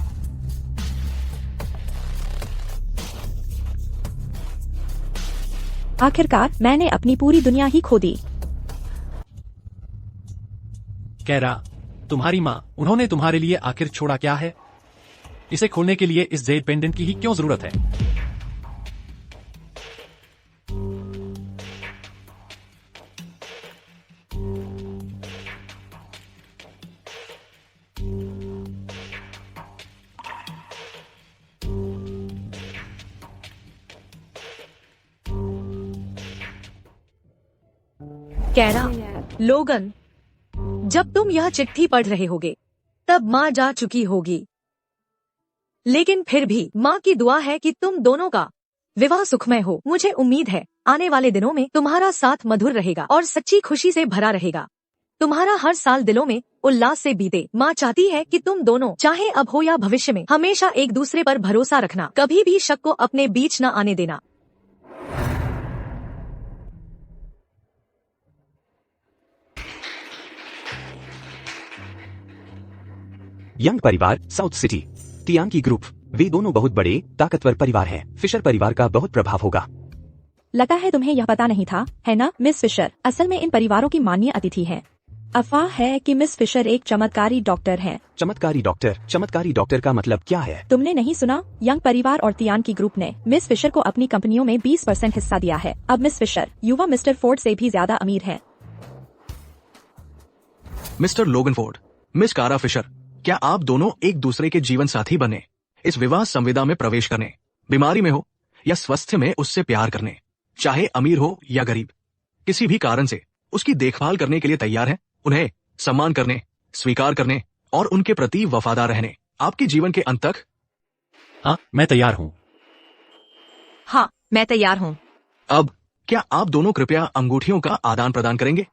आखिरकार मैंने अपनी पूरी दुनिया ही खो दी। कैरा, तुम्हारी माँ, उन्होंने तुम्हारे लिए आखिर छोड़ा क्या है? इसे खोलने के लिए इस जेड पेंडेंट की ही क्यों जरूरत है? कैरा, लोगन, जब तुम यह चिट्ठी पढ़ रहे होगे तब माँ जा चुकी होगी, लेकिन फिर भी माँ की दुआ है कि तुम दोनों का विवाह सुखमय हो। मुझे उम्मीद है आने वाले दिनों में तुम्हारा साथ मधुर रहेगा और सच्ची खुशी से भरा रहेगा। तुम्हारा हर साल दिलों में उल्लास से बीते। माँ चाहती है कि तुम दोनों, चाहे अब हो या भविष्य में, हमेशा एक दूसरे पर भरोसा रखना। कभी भी शक को अपने बीच न आने देना। यंग परिवार, साउथ सिटी। टियान की ग्रुप, वे दोनों बहुत बड़े ताकतवर परिवार हैं। फिशर परिवार का बहुत प्रभाव होगा। लगता है तुम्हें यह पता नहीं था, है ना मिस फिशर? असल में इन परिवारों की माननीय अतिथि हैं। अफवाह है कि मिस फिशर एक चमत्कारी डॉक्टर हैं। चमत्कारी डॉक्टर? चमत्कारी डॉक्टर का मतलब क्या है? तुमने नहीं सुना? यंग परिवार और तियान की ग्रुप ने मिस फिशर को अपनी कंपनियों में 20% हिस्सा दिया है। अब मिस फिशर युवा मिस्टर फोर्ड से भी ज्यादा अमीर हैं। मिस्टर लोगन फोर्ड, मिस कारा फिशर, क्या आप दोनों एक दूसरे के जीवन साथी बने? इस विवाह संविदा में प्रवेश करने, बीमारी में हो या स्वास्थ्य में उससे प्यार करने, चाहे अमीर हो या गरीब, किसी भी कारण से उसकी देखभाल करने के लिए तैयार हैं? उन्हें सम्मान करने, स्वीकार करने और उनके प्रति वफादार रहने, आपके जीवन के अंत तक? हाँ, मैं तैयार हूँ। हाँ, मैं तैयार हूँ। अब क्या आप दोनों कृपया अंगूठियों का आदान प्रदान करेंगे?